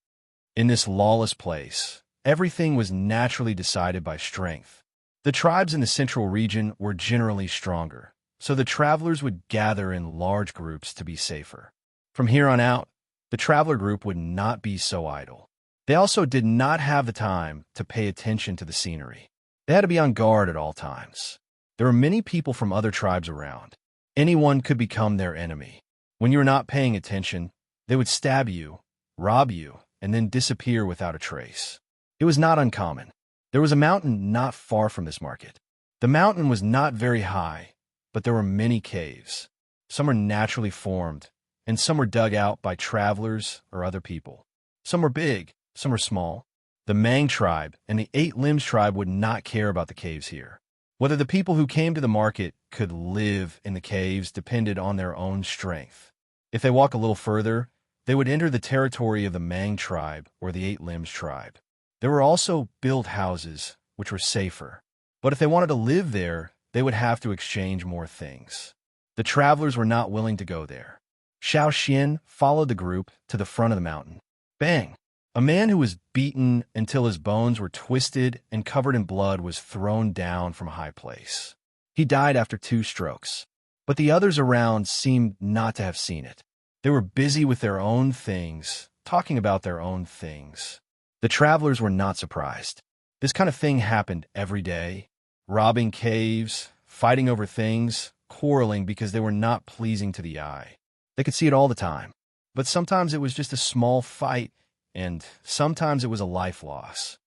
Speaker 1: In this lawless place, everything was naturally decided by strength. The tribes in the central region were generally stronger, so the travelers would gather in large groups to be safer. From here on out, the traveler group would not be so idle. They also did not have the time to pay attention to the scenery. They had to be on guard at all times. There were many people from other tribes around. Anyone could become their enemy. When you were not paying attention, they would stab you, rob you, and then disappear without a trace. It was not uncommon. There was a mountain not far from this market. The mountain was not very high, but there were many caves. Some were naturally formed, and some were dug out by travelers or other people. Some were big, some were small. The Mang tribe and the Eight Limbs tribe would not care about the caves here. Whether the people who came to the market could live in the caves depended on their own strength. If they walk a little further, they would enter the territory of the Mang tribe or the Eight Limbs tribe. There were also built houses, which were safer. But if they wanted to live there, they would have to exchange more things. The travelers were not willing to go there. Xiaoxian followed the group to the front of the mountain. Bang! A man who was beaten until his bones were twisted and covered in blood was thrown down from a high place. He died after 2 strokes, but the others around seemed not to have seen it. They were busy with their own things, talking about their own things. The travelers were not surprised. This kind of thing happened every day. Robbing caves, fighting over things, quarreling because they were not pleasing to the eye. They could see it all the time. But sometimes it was just a small fight, and sometimes it was a life loss.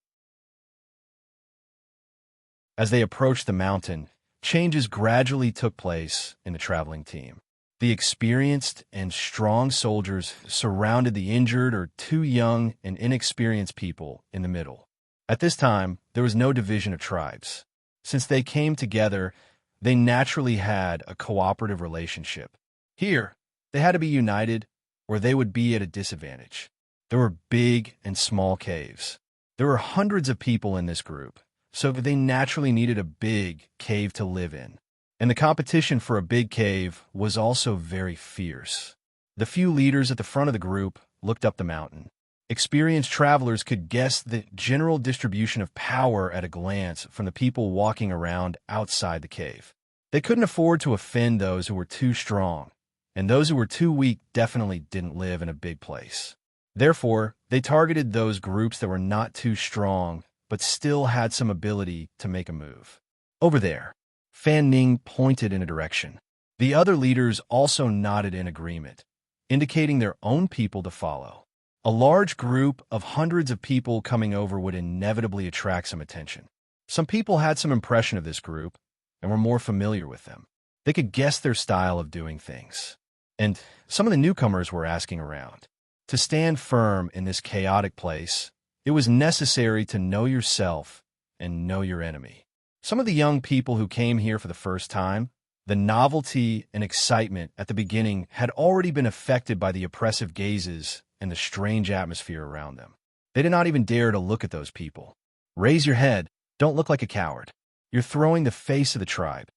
Speaker 1: As they approached the mountain, changes gradually took place in the traveling team. The experienced and strong soldiers surrounded the injured or too young and inexperienced people in the middle. At this time, there was no division of tribes. Since they came together, they naturally had a cooperative relationship. Here, they had to be united, or they would be at a disadvantage. There were big and small caves. There were hundreds of people in this group, so they naturally needed a big cave to live in. And the competition for a big cave was also very fierce. The few leaders at the front of the group looked up the mountain. Experienced travelers could guess the general distribution of power at a glance from the people walking around outside the cave. They couldn't afford to offend those who were too strong, and those who were too weak definitely didn't live in a big place. Therefore, they targeted those groups that were not too strong, but still had some ability to make a move. Over there, Fan Ning pointed in a direction. The other leaders also nodded in agreement, indicating their own people to follow. A large group of hundreds of people coming over would inevitably attract some attention. Some people had some impression of this group and were more familiar with them. They could guess their style of doing things. And some of the newcomers were asking around. To stand firm in this chaotic place, it was necessary to know yourself and know your enemy. Some of the young people who came here for the first time, the novelty and excitement at the beginning had already been affected by the oppressive gazes and the strange atmosphere around them. They did not even dare to look at those people. Raise your head. Don't look like a coward. You're throwing the face of the tribe.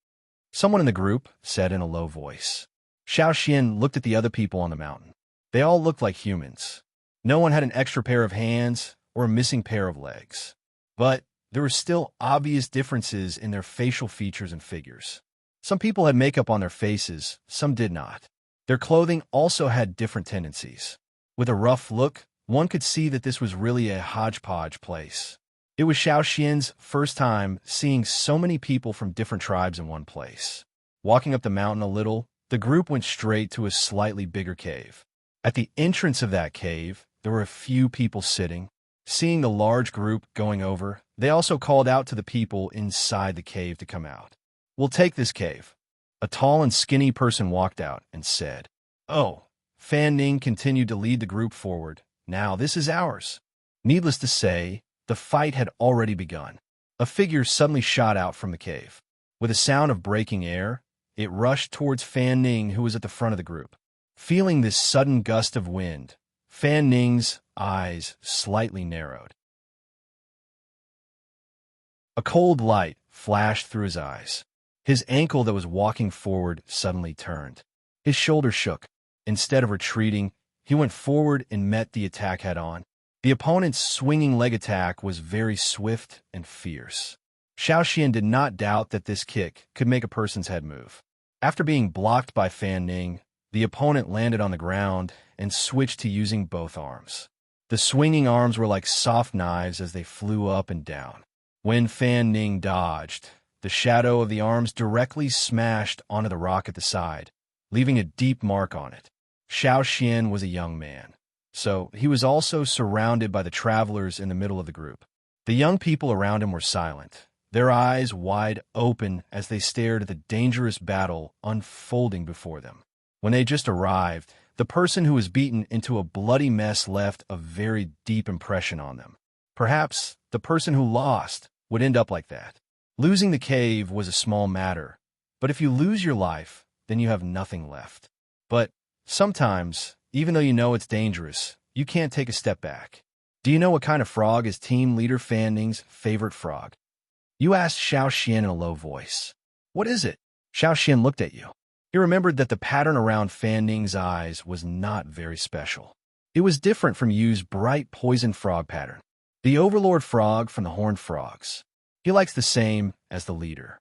Speaker 1: Someone in the group said in a low voice. Xiao Xian looked at the other people on the mountain. They all looked like humans. No one had an extra pair of hands or a missing pair of legs. But there were still obvious differences in their facial features and figures. Some people had makeup on their faces, some did not. Their clothing also had different tendencies. With a rough look, one could see that this was really a hodgepodge place. It was Xiao Xian's first time seeing so many people from different tribes in one place. Walking up the mountain a little, the group went straight to a slightly bigger cave. At the entrance of that cave, there were a few people sitting. Seeing the large group going over, they also called out to the people inside the cave to come out. We'll take this cave. A tall and skinny person walked out and said, Oh, Fan Ning continued to lead the group forward. Now this is ours. Needless to say, the fight had already begun. A figure suddenly shot out from the cave. With a sound of breaking air, it rushed towards Fan Ning, who was at the front of the group. Feeling this sudden gust of wind, Fan Ning's eyes slightly narrowed. A cold light flashed through his eyes. His ankle that was walking forward suddenly turned. His shoulder shook. Instead of retreating, he went forward and met the attack head-on. The opponent's swinging leg attack was very swift and fierce. Xiao Xian did not doubt that this kick could make a person's head move. After being blocked by Fan Ning, the opponent landed on the ground and switched to using both arms. The swinging arms were like soft knives as they flew up and down. When Fan Ning dodged, the shadow of the arms directly smashed onto the rock at the side, leaving a deep mark on it. Xiao Xian was a young man, so he was also surrounded by the travelers in the middle of the group. The young people around him were silent, their eyes wide open as they stared at the dangerous battle unfolding before them. When they just arrived, the person who was beaten into a bloody mess left a very deep impression on them. Perhaps the person who lost would end up like that. Losing the cave was a small matter, but if you lose your life, then you have nothing left. But sometimes, even though you know it's dangerous, you can't take a step back. Do you know what kind of frog is Team Leader Fan Ning's favorite frog? You asked Xiao Xian in a low voice. What is it? Xiao Xian looked at you. He remembered that the pattern around Fan Ning's eyes was not very special. It was different from Yu's bright poison frog pattern. The overlord frog from the horned frogs. He likes the same as the leader.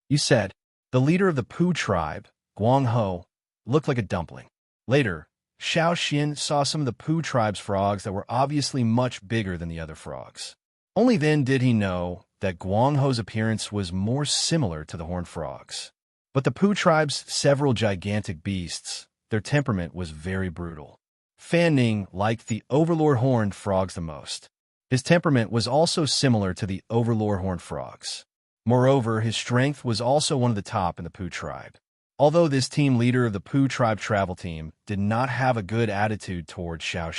Speaker 1: You said, the leader of the Pooh tribe, Guang Ho, looked like a dumpling. Later, Xiao Xian saw some of the Pooh tribe's frogs that were obviously much bigger than the other frogs. Only then did he know that Guang Ho's appearance was more similar to the horned frogs. But the Pooh tribe's several gigantic beasts, their temperament was very brutal. Fan Ning liked the overlord horned frogs the most. His temperament was also similar to the overlord horned frogs. Moreover, his strength was also one of the top in the Pooh tribe. Although this team leader of the Pooh tribe travel team did not have a good attitude towards Xiao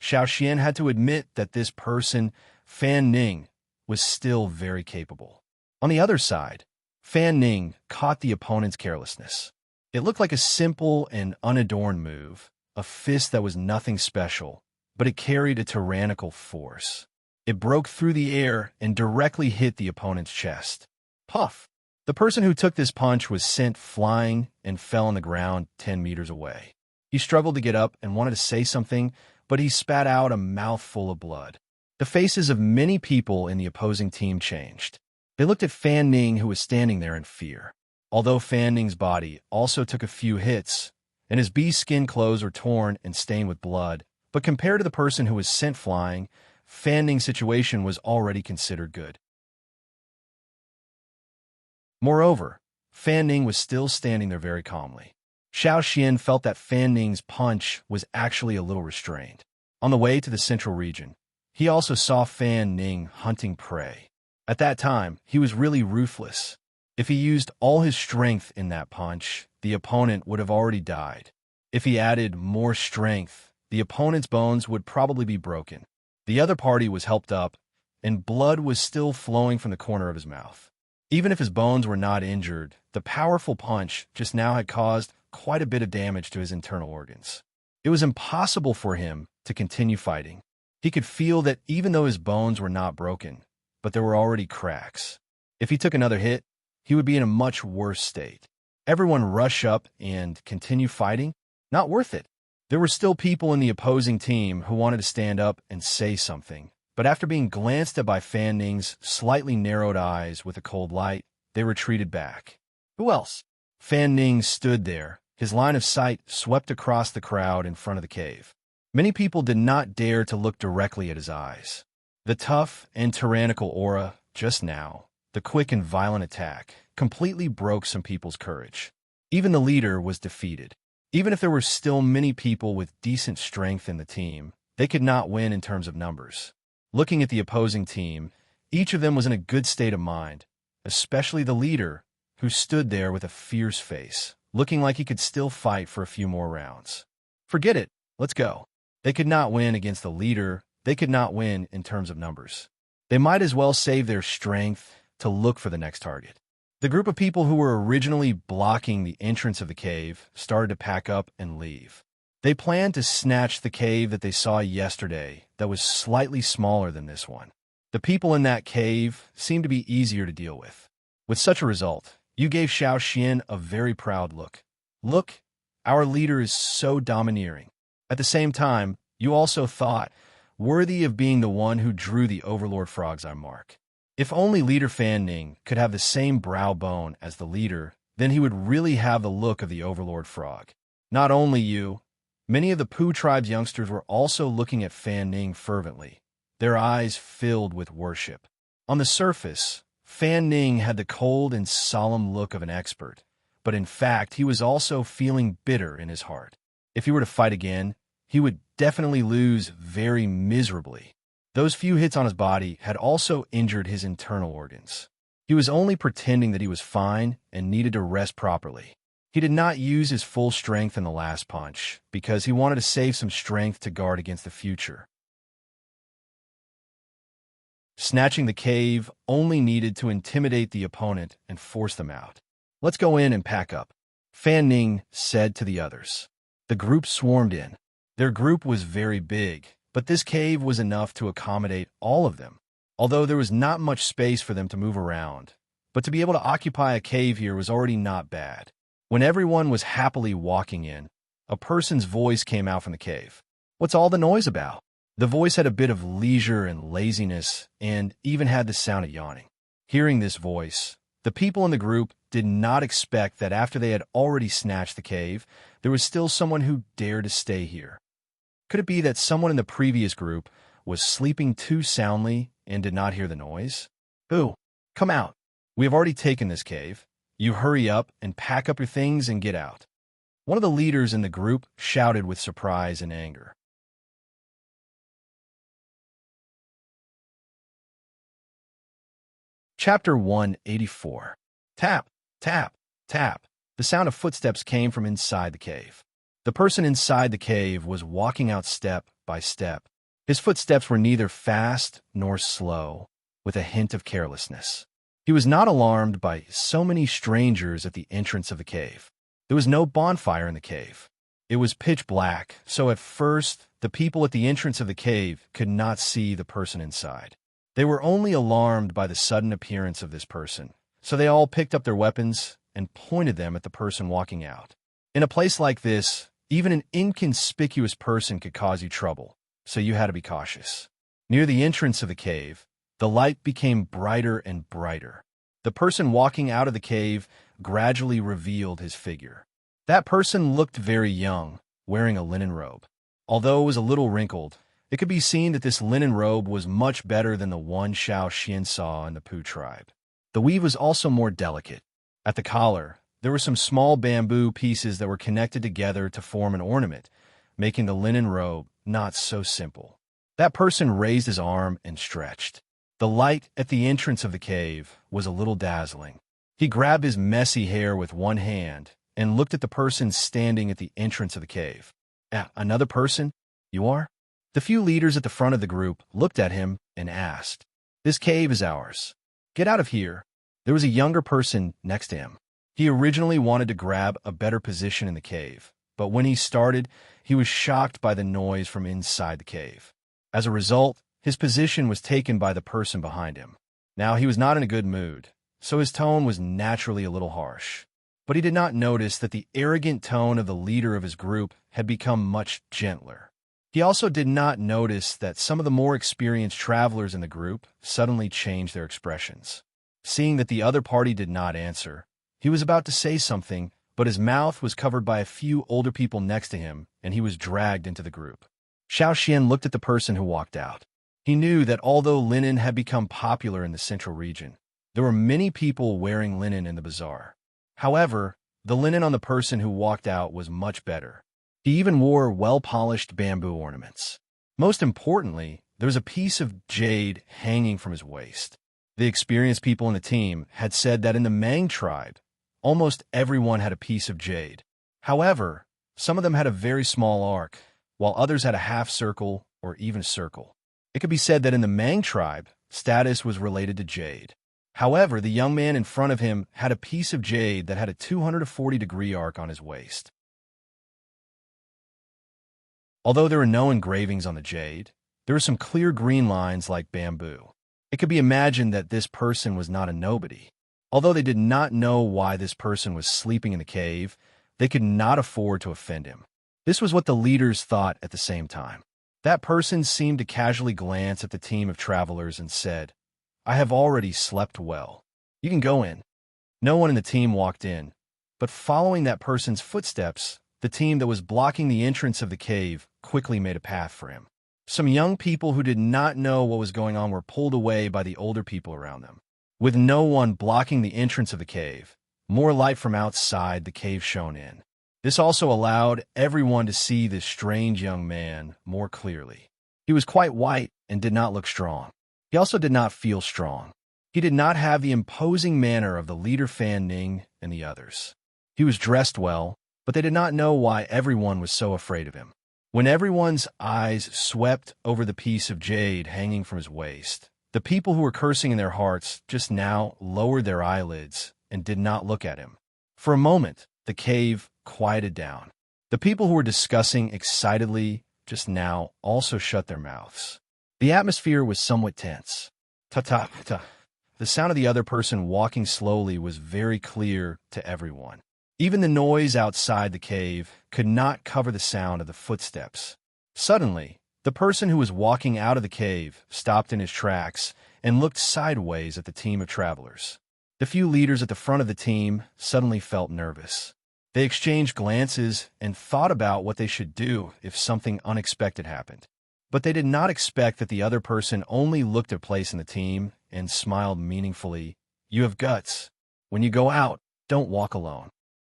Speaker 1: Xian had to admit that this person, Fan Ning, was still very capable. On the other side, Fan Ning caught the opponent's carelessness. It looked like a simple and unadorned move, a fist that was nothing special, but it carried a tyrannical force. It broke through the air and directly hit the opponent's chest. Puff! The person who took this punch was sent flying and fell on the ground 10 meters away. He struggled to get up and wanted to say something, but he spat out a mouthful of blood. The faces of many people in the opposing team changed. They looked at Fan Ning, who was standing there in fear. Although Fan Ning's body also took a few hits, and his bee skin clothes were torn and stained with blood, But compared to the person who was sent flying, Fan Ning's situation was already considered good. Moreover, Fan Ning was still standing there very calmly. Xiao Xian felt that Fan Ning's punch was actually a little restrained. On the way to the central region, he also saw Fan Ning hunting prey. At that time, he was really ruthless. If he used all his strength in that punch, the opponent would have already died. If he added more strength, the opponent's bones would probably be broken. The other party was helped up, and blood was still flowing from the corner of his mouth. Even if his bones were not injured, the powerful punch just now had caused quite a bit of damage to his internal organs. It was impossible for him to continue fighting. He could feel that even though his bones were not broken, but there were already cracks. If he took another hit, he would be in a much worse state. Everyone rush up and continue fighting? Not worth it. There were still people in the opposing team who wanted to stand up and say something, but after being glanced at by Fan Ning's slightly narrowed eyes with a cold light, they retreated back. Who else? Fan Ning stood there, his line of sight swept across the crowd in front of the cave. Many people did not dare to look directly at his eyes. The tough and tyrannical aura, just now, the quick and violent attack, completely broke some people's courage. Even the leader was defeated. Even if there were still many people with decent strength in the team, they could not win in terms of numbers. Looking at the opposing team, each of them was in a good state of mind, especially the leader, who stood there with a fierce face, looking like he could still fight for a few more rounds. Forget it, let's go. They could not win against the leader, they could not win in terms of numbers. They might as well save their strength to look for the next target. The group of people who were originally blocking the entrance of the cave started to pack up and leave. They planned to snatch the cave that they saw yesterday that was slightly smaller than this one. The people in that cave seemed to be easier to deal with. With such a result, you gave Xiao Xian a very proud look. Look, our leader is so domineering. At the same time, you also thought, worthy of being the one who drew the Overlord Frog's eye mark. If only Leader Fan Ning could have the same brow bone as the leader, then he would really have the look of the Overlord Frog. Not only you, many of the Pooh tribe's youngsters were also looking at Fan Ning fervently, their eyes filled with worship. On the surface, Fan Ning had the cold and solemn look of an expert, but in fact he was also feeling bitter in his heart. If he were to fight again, he would definitely lose very miserably. Those few hits on his body had also injured his internal organs. He was only pretending that he was fine and needed to rest properly. He did not use his full strength in the last punch because he wanted to save some strength to guard against the future. Snatching the cave only needed to intimidate the opponent and force them out. Let's go in and pack up, Fan Ning said to the others. The group swarmed in. Their group was very big, but this cave was enough to accommodate all of them, although there was not much space for them to move around. But to be able to occupy a cave here was already not bad. When everyone was happily walking in, a person's voice came out from the cave. What's all the noise about? The voice had a bit of leisure and laziness, and even had the sound of yawning. Hearing this voice, the people in the group did not expect that after they had already snatched the cave, there was still someone who dared to stay here. Could it be that someone in the previous group was sleeping too soundly and did not hear the noise? Boo, come out. We have already taken this cave. You hurry up and pack up your things and get out. One of the leaders in the group shouted with surprise and anger. Chapter 184. Tap, tap, tap. The sound of footsteps came from inside the cave. The person inside the cave was walking out step by step. His footsteps were neither fast nor slow, with a hint of carelessness. He was not alarmed by so many strangers at the entrance of the cave. There was no bonfire in the cave. It was pitch black, so at first, the people at the entrance of the cave could not see the person inside. They were only alarmed by the sudden appearance of this person, so they all picked up their weapons and pointed them at the person walking out. In a place like this, even an inconspicuous person could cause you trouble, so you had to be cautious. Near the entrance of the cave, the light became brighter and brighter. The person walking out of the cave gradually revealed his figure. That person looked very young, wearing a linen robe. Although it was a little wrinkled, it could be seen that this linen robe was much better than the one Xiao Xian saw in the Pu tribe. The weave was also more delicate. At the collar, there were some small bamboo pieces that were connected together to form an ornament, making the linen robe not so simple. That person raised his arm and stretched. The light at the entrance of the cave was a little dazzling. He grabbed his messy hair with one hand and looked at the person standing at the entrance of the cave. Another person? You are? The few leaders at the front of the group looked at him and asked, "This cave is ours. Get out of here." There was a younger person next to him. He originally wanted to grab a better position in the cave, but when he started, he was shocked by the noise from inside the cave. As a result, his position was taken by the person behind him. Now he was not in a good mood, so his tone was naturally a little harsh. But he did not notice that the arrogant tone of the leader of his group had become much gentler. He also did not notice that some of the more experienced travelers in the group suddenly changed their expressions. Seeing that the other party did not answer, he was about to say something, but his mouth was covered by a few older people next to him, and he was dragged into the group. Xiao Xian looked at the person who walked out. He knew that although linen had become popular in the central region, there were many people wearing linen in the bazaar. However, the linen on the person who walked out was much better. He even wore well-polished bamboo ornaments. Most importantly, there was a piece of jade hanging from his waist. The experienced people in the team had said that in the Mang tribe, almost everyone had a piece of jade. However, some of them had a very small arc, while others had a half circle or even circle. It could be said that in the Mang tribe, status was related to jade. However, the young man in front of him had a piece of jade that had a 240-degree arc on his waist. Although there were no engravings on the jade, there were some clear green lines like bamboo. It could be imagined that this person was not a nobody. Although they did not know why this person was sleeping in the cave, they could not afford to offend him. This was what the leaders thought at the same time. That person seemed to casually glance at the team of travelers and said, "I have already slept well. You can go in." No one in the team walked in, but following that person's footsteps, the team that was blocking the entrance of the cave quickly made a path for him. Some young people who did not know what was going on were pulled away by the older people around them. With no one blocking the entrance of the cave, more light from outside the cave shone in. This also allowed everyone to see this strange young man more clearly. He was quite white and did not look strong. He also did not feel strong. He did not have the imposing manner of the leader Fan Ning and the others. He was dressed well, but they did not know why everyone was so afraid of him. When everyone's eyes swept over the piece of jade hanging from his waist, the people who were cursing in their hearts just now lowered their eyelids and did not look at him. For a moment, the cave quieted down. The people who were discussing excitedly just now also shut their mouths. The atmosphere was somewhat tense. Ta-ta-ta. The sound of the other person walking slowly was very clear to everyone. Even the noise outside the cave could not cover the sound of the footsteps. Suddenly, the person who was walking out of the cave stopped in his tracks and looked sideways at the team of travelers. The few leaders at the front of the team suddenly felt nervous. They exchanged glances and thought about what they should do if something unexpected happened. But they did not expect that the other person only looked at place in the team and smiled meaningfully. "You have guts. When you go out, don't walk alone."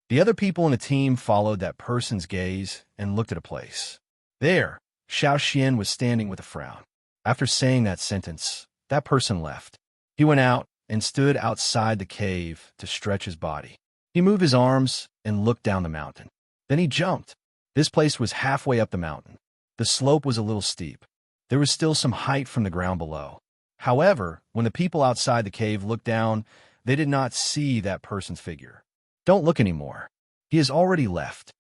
Speaker 1: The other people in the team followed that person's gaze and looked at a place. There, Xiao Xian was standing with a frown. After saying that sentence, that person left. He went out and stood outside the cave to stretch his body. He moved his arms and looked down the mountain. Then he jumped. This place was halfway up the mountain. The slope was a little steep. There was still some height from the ground below. However, when the people outside the cave looked down, they did not see that person's figure. "Don't look anymore. He has already left,"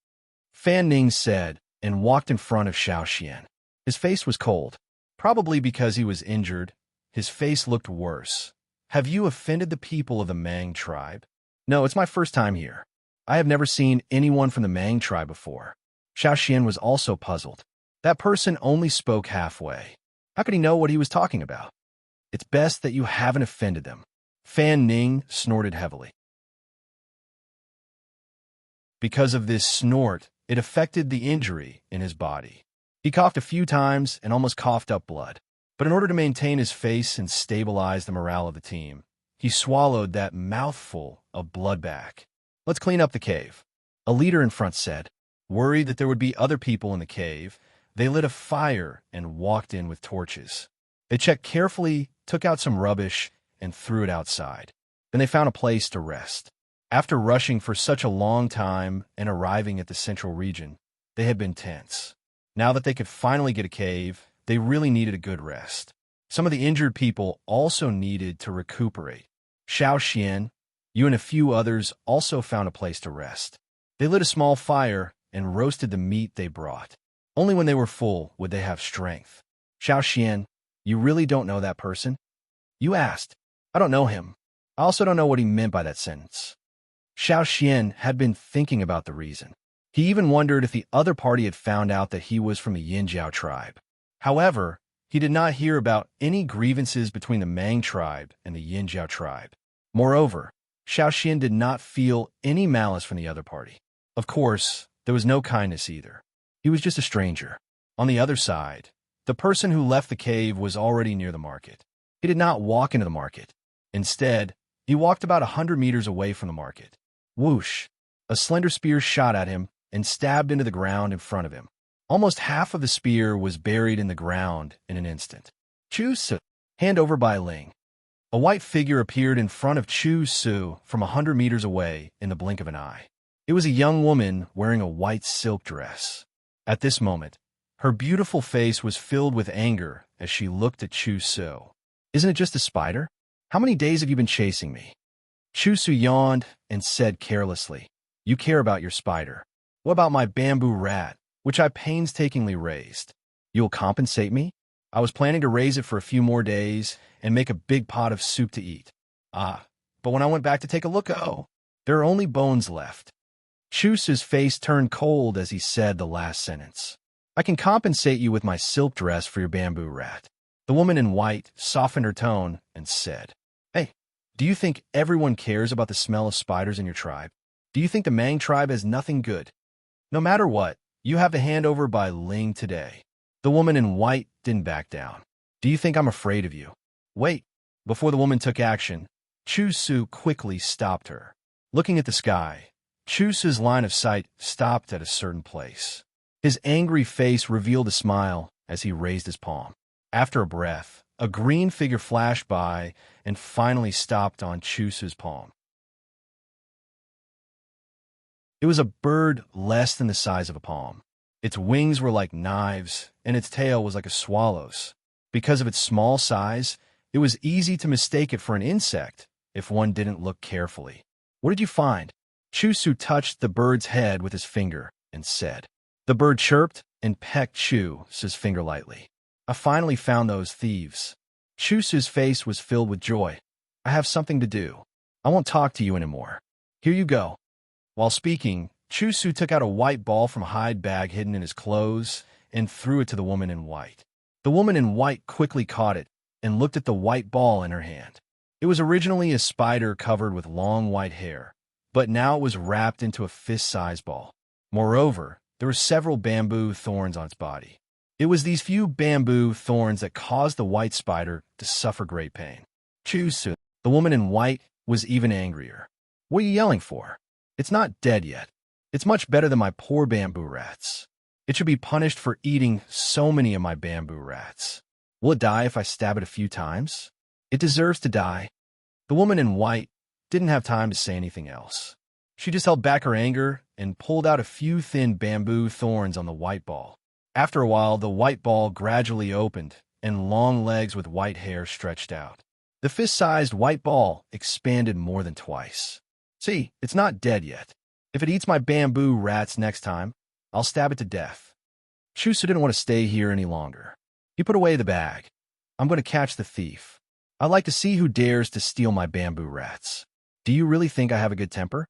Speaker 1: Fan Ning said, and walked in front of Xiao Xian. His face was cold. Probably because he was injured, his face looked worse. "Have you offended the people of the Mang tribe?" "No, it's my first time here. I have never seen anyone from the Mang tribe before." Xiao Xian was also puzzled. That person only spoke halfway. How could he know what he was talking about? "It's best that you haven't offended them." Fan Ning snorted heavily. Because of this snort, it affected the injury in his body. He coughed a few times and almost coughed up blood. But in order to maintain his face and stabilize the morale of the team, he swallowed that mouthful of blood back. "Let's clean up the cave," a leader in front said. Worried that there would be other people in the cave, they lit a fire and walked in with torches. They checked carefully, took out some rubbish, and threw it outside. Then they found a place to rest. After rushing for such a long time and arriving at the central region, they had been tense. Now that they could finally get a cave, they really needed a good rest. Some of the injured people also needed to recuperate. Xiao Xian, you and a few others also found a place to rest. They lit a small fire and roasted the meat they brought. Only when they were full would they have strength. "Xiao Xian, you really don't know that person?" "You asked. I don't know him. I also don't know what he meant by that sentence." Xiao Xian had been thinking about the reason. He even wondered if the other party had found out that he was from the Yinjiao tribe. However, he did not hear about any grievances between the Mang tribe and the Yinjiao tribe. Moreover, Xiao Xian did not feel any malice from the other party. Of course, there was no kindness either. He was just a stranger. On the other side, the person who left the cave was already near the market. He did not walk into the market. Instead, he walked about 100 meters away from the market. Whoosh! A slender spear shot at him and stabbed into the ground in front of him. Almost half of the spear was buried in the ground in an instant. Chu Su, hand over by Ling. A white figure appeared in front of Chu Su from 100 meters away in the blink of an eye. It was a young woman wearing a white silk dress. At this moment, her beautiful face was filled with anger as she looked at Chu Su. "Isn't it just a spider? How many days have you been chasing me?" Chu Su yawned and said carelessly, "You care about your spider. What about my bamboo rat, which I painstakingly raised? You'll compensate me? I was planning to raise it for a few more days and make a big pot of soup to eat. But when I went back to take a look, there are only bones left." Chu Su's face turned cold as he said the last sentence. "I can compensate you with my silk dress for your bamboo rat." The woman in white softened her tone and said, "Hey, do you think everyone cares about the smell of spiders in your tribe? Do you think the Mang tribe has nothing good? No matter what, you have to hand over by Ling today." The woman in white didn't back down. "Do you think I'm afraid of you?" "Wait." Before the woman took action, Chu Su quickly stopped her. Looking at the sky, Chu Su's line of sight stopped at a certain place. His angry face revealed a smile as he raised his palm. After a breath, a green figure flashed by and finally stopped on Chu Su's palm. It was a bird less than the size of a palm. Its wings were like knives, and its tail was like a swallow's. Because of its small size, it was easy to mistake it for an insect if one didn't look carefully. "What did you find?" Chu Su touched the bird's head with his finger and said. The bird chirped and pecked Chu Su's finger lightly. "I finally found those thieves." Chu Su's face was filled with joy. "I have something to do. I won't talk to you anymore. Here you go." While speaking, Chu Su took out a white ball from a hide bag hidden in his clothes and threw it to the woman in white. The woman in white quickly caught it and looked at the white ball in her hand. It was originally a spider covered with long white hair, but now it was wrapped into a fist-sized ball. Moreover, there were several bamboo thorns on its body. It was these few bamboo thorns that caused the white spider to suffer great pain. Chu Su, the woman in white, was even angrier. "What are you yelling for? It's not dead yet. It's much better than my poor bamboo rats. It should be punished for eating so many of my bamboo rats. Will it die if I stab it a few times? It deserves to die." The woman in white didn't have time to say anything else. She just held back her anger and pulled out a few thin bamboo thorns on the white ball. After a while, the white ball gradually opened, and long legs with white hair stretched out. The fist-sized white ball expanded more than twice. "See, it's not dead yet. If it eats my bamboo rats next time, I'll stab it to death." Chu Su didn't want to stay here any longer. He put away the bag. "I'm going to catch the thief. I'd like to see who dares to steal my bamboo rats. Do you really think I have a good temper?"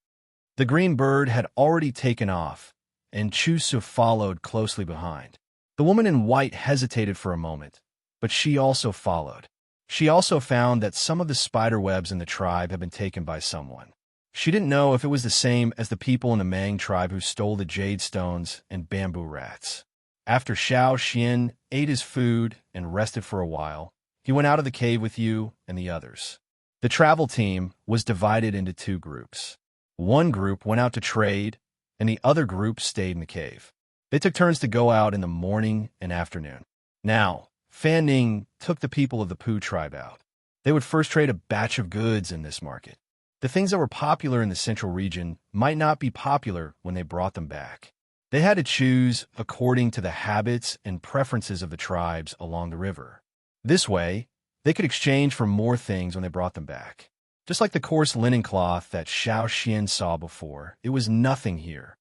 Speaker 1: The green bird had already taken off, and Chu Su followed closely behind. The woman in white hesitated for a moment, but she also followed. She also found that some of the spider webs in the tribe had been taken by someone. She didn't know if it was the same as the people in the Mang tribe who stole the jade stones and bamboo rats. After Xiao Xian ate his food and rested for a while, he went out of the cave with you and the others. The travel team was divided into two groups. One group went out to trade, and the other group stayed in the cave. They took turns to go out in the morning and afternoon. Now, Fan Ning took the people of the Pooh tribe out. They would first trade a batch of goods in this market. The things that were popular in the central region might not be popular when they brought them back. They had to choose according to the habits and preferences of the tribes along the river. This way, they could exchange for more things when they brought them back. Just like the coarse linen cloth that Xiao Xian saw before, it was nothing here.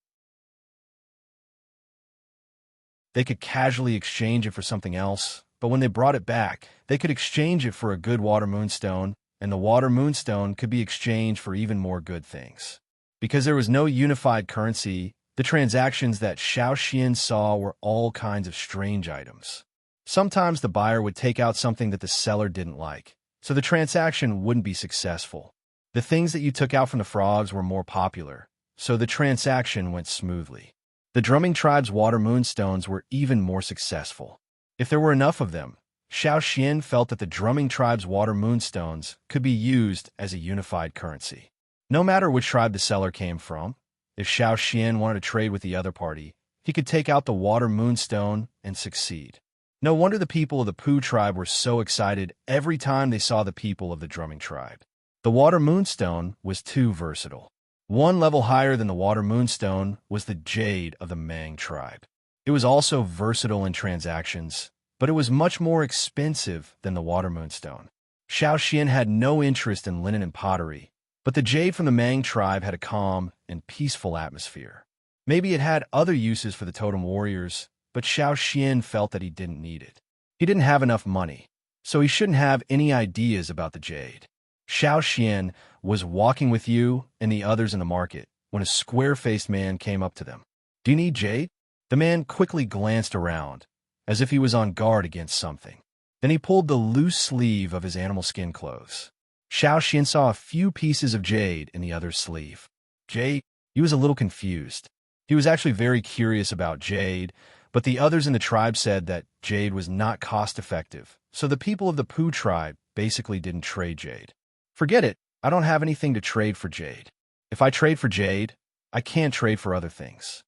Speaker 1: They could casually exchange it for something else, but when they brought it back, they could exchange it for a good water moonstone, and the water moonstone could be exchanged for even more good things. Because there was no unified currency, the transactions that Xiao Xian saw were all kinds of strange items. Sometimes the buyer would take out something that the seller didn't like, so the transaction wouldn't be successful. The things that you took out from the frogs were more popular, so the transaction went smoothly. The drumming tribe's water moonstones were even more successful. If there were enough of them, Xiao Xian felt that the drumming tribe's water moonstones could be used as a unified currency. No matter which tribe the seller came from, if Xiao Xian wanted to trade with the other party, he could take out the water moonstone and succeed. No wonder the people of the Pooh tribe were so excited every time they saw the people of the drumming tribe. The water moonstone was too versatile. One level higher than the water moonstone was the jade of the Mang tribe. It was also versatile in transactions, but it was much more expensive than the water moonstone. Xiao Xian had no interest in linen and pottery, but the jade from the Mang tribe had a calm and peaceful atmosphere. Maybe it had other uses for the totem warriors, but Xiao Xian felt that he didn't need it. He didn't have enough money, so he shouldn't have any ideas about the jade. Xiao Xian was walking with you and the others in the market when a square-faced man came up to them. "Do you need jade?" The man quickly glanced around, as if he was on guard against something. Then he pulled the loose sleeve of his animal skin clothes. Xiao Xian saw a few pieces of jade in the other's sleeve. Jade? He was a little confused. He was actually very curious about jade, but the others in the tribe said that jade was not cost-effective, so the people of the Pooh tribe basically didn't trade jade. "Forget it. I don't have anything to trade for jade. If I trade for jade, I can't trade for other things."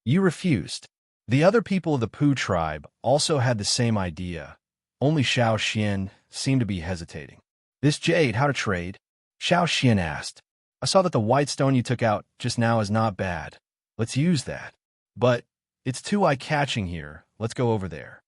Speaker 1: You refused. The other people of the Pooh tribe also had the same idea. Only Xiao Xian seemed to be hesitating. "This jade, how to trade?" Xiao Xian asked. "I saw that the white stone you took out just now is not bad. Let's use that. But it's too eye-catching here. Let's go over there."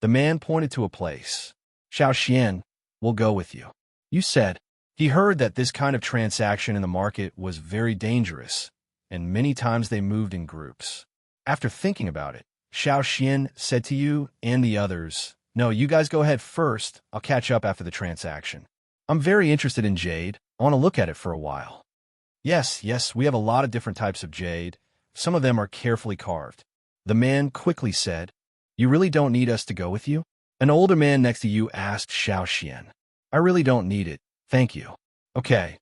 Speaker 1: The man pointed to a place. "Xiao Xian, we'll go with you." You said. He heard that this kind of transaction in the market was very dangerous, and many times they moved in groups. After thinking about it, Xiao Xian said to you and the others, "No, you guys go ahead first. I'll catch up after the transaction. I'm very interested in jade. I want to look at it for a while." Yes, we have a lot of different types of jade. Some of them are carefully carved. The man quickly said, "You really don't need us to go with you?" An older man next to you asked Xiao Xian. "I really don't need it. Thank you." "Okay."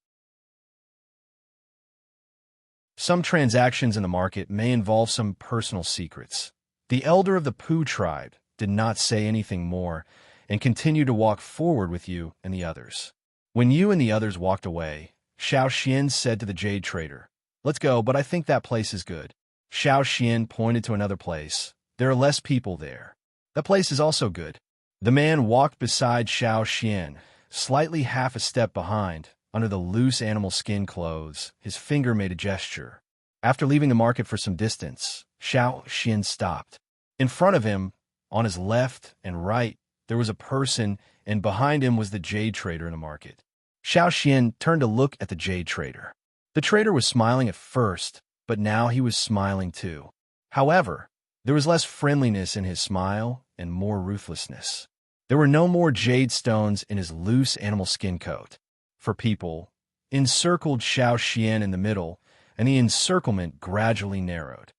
Speaker 1: Some transactions in the market may involve some personal secrets. The elder of the Pooh tribe did not say anything more and continued to walk forward with you and the others. When you and the others walked away, Xiao Xian said to the jade trader, "Let's go, but I think that place is good." Xiao Xian pointed to another place. "There are less people there." "That place is also good." The man walked beside Xiao Xian, slightly half a step behind. Under the loose animal skin clothes, his finger made a gesture. After leaving the market for some distance, Xiao Xian stopped. In front of him, on his left and right, there was a person, and behind him was the jade trader in the market. Xiao Xian turned to look at the jade trader. The trader was smiling at first, but now he was smiling too. However, there was less friendliness in his smile and more ruthlessness. There were no more jade stones in his loose animal skin coat. For people, encircled Xiao Xian in the middle, and the encirclement gradually narrowed.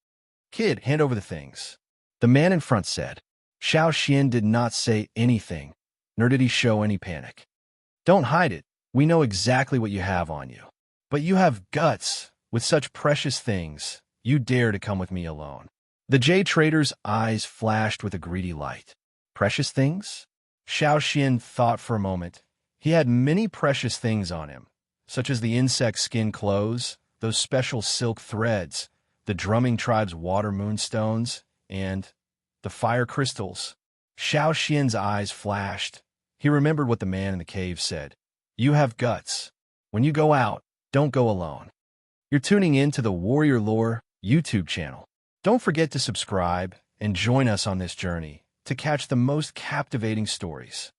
Speaker 1: "Kid, hand over the things." The man in front said. Xiao Xian did not say anything, nor did he show any panic. "Don't hide it. We know exactly what you have on you. But you have guts. With such precious things, you dare to come with me alone." The jade trader's eyes flashed with a greedy light. Precious things? Xiao Xian thought for a moment. He had many precious things on him, such as the insect skin clothes, those special silk threads, the drumming tribe's water moonstones, and the fire crystals. Xiao Xian's eyes flashed. He remembered what the man in the cave said. You have guts. When you go out, don't go alone. You're tuning in to the Warrior Lore YouTube channel. Don't forget to subscribe and join us on this journey to catch the most captivating stories.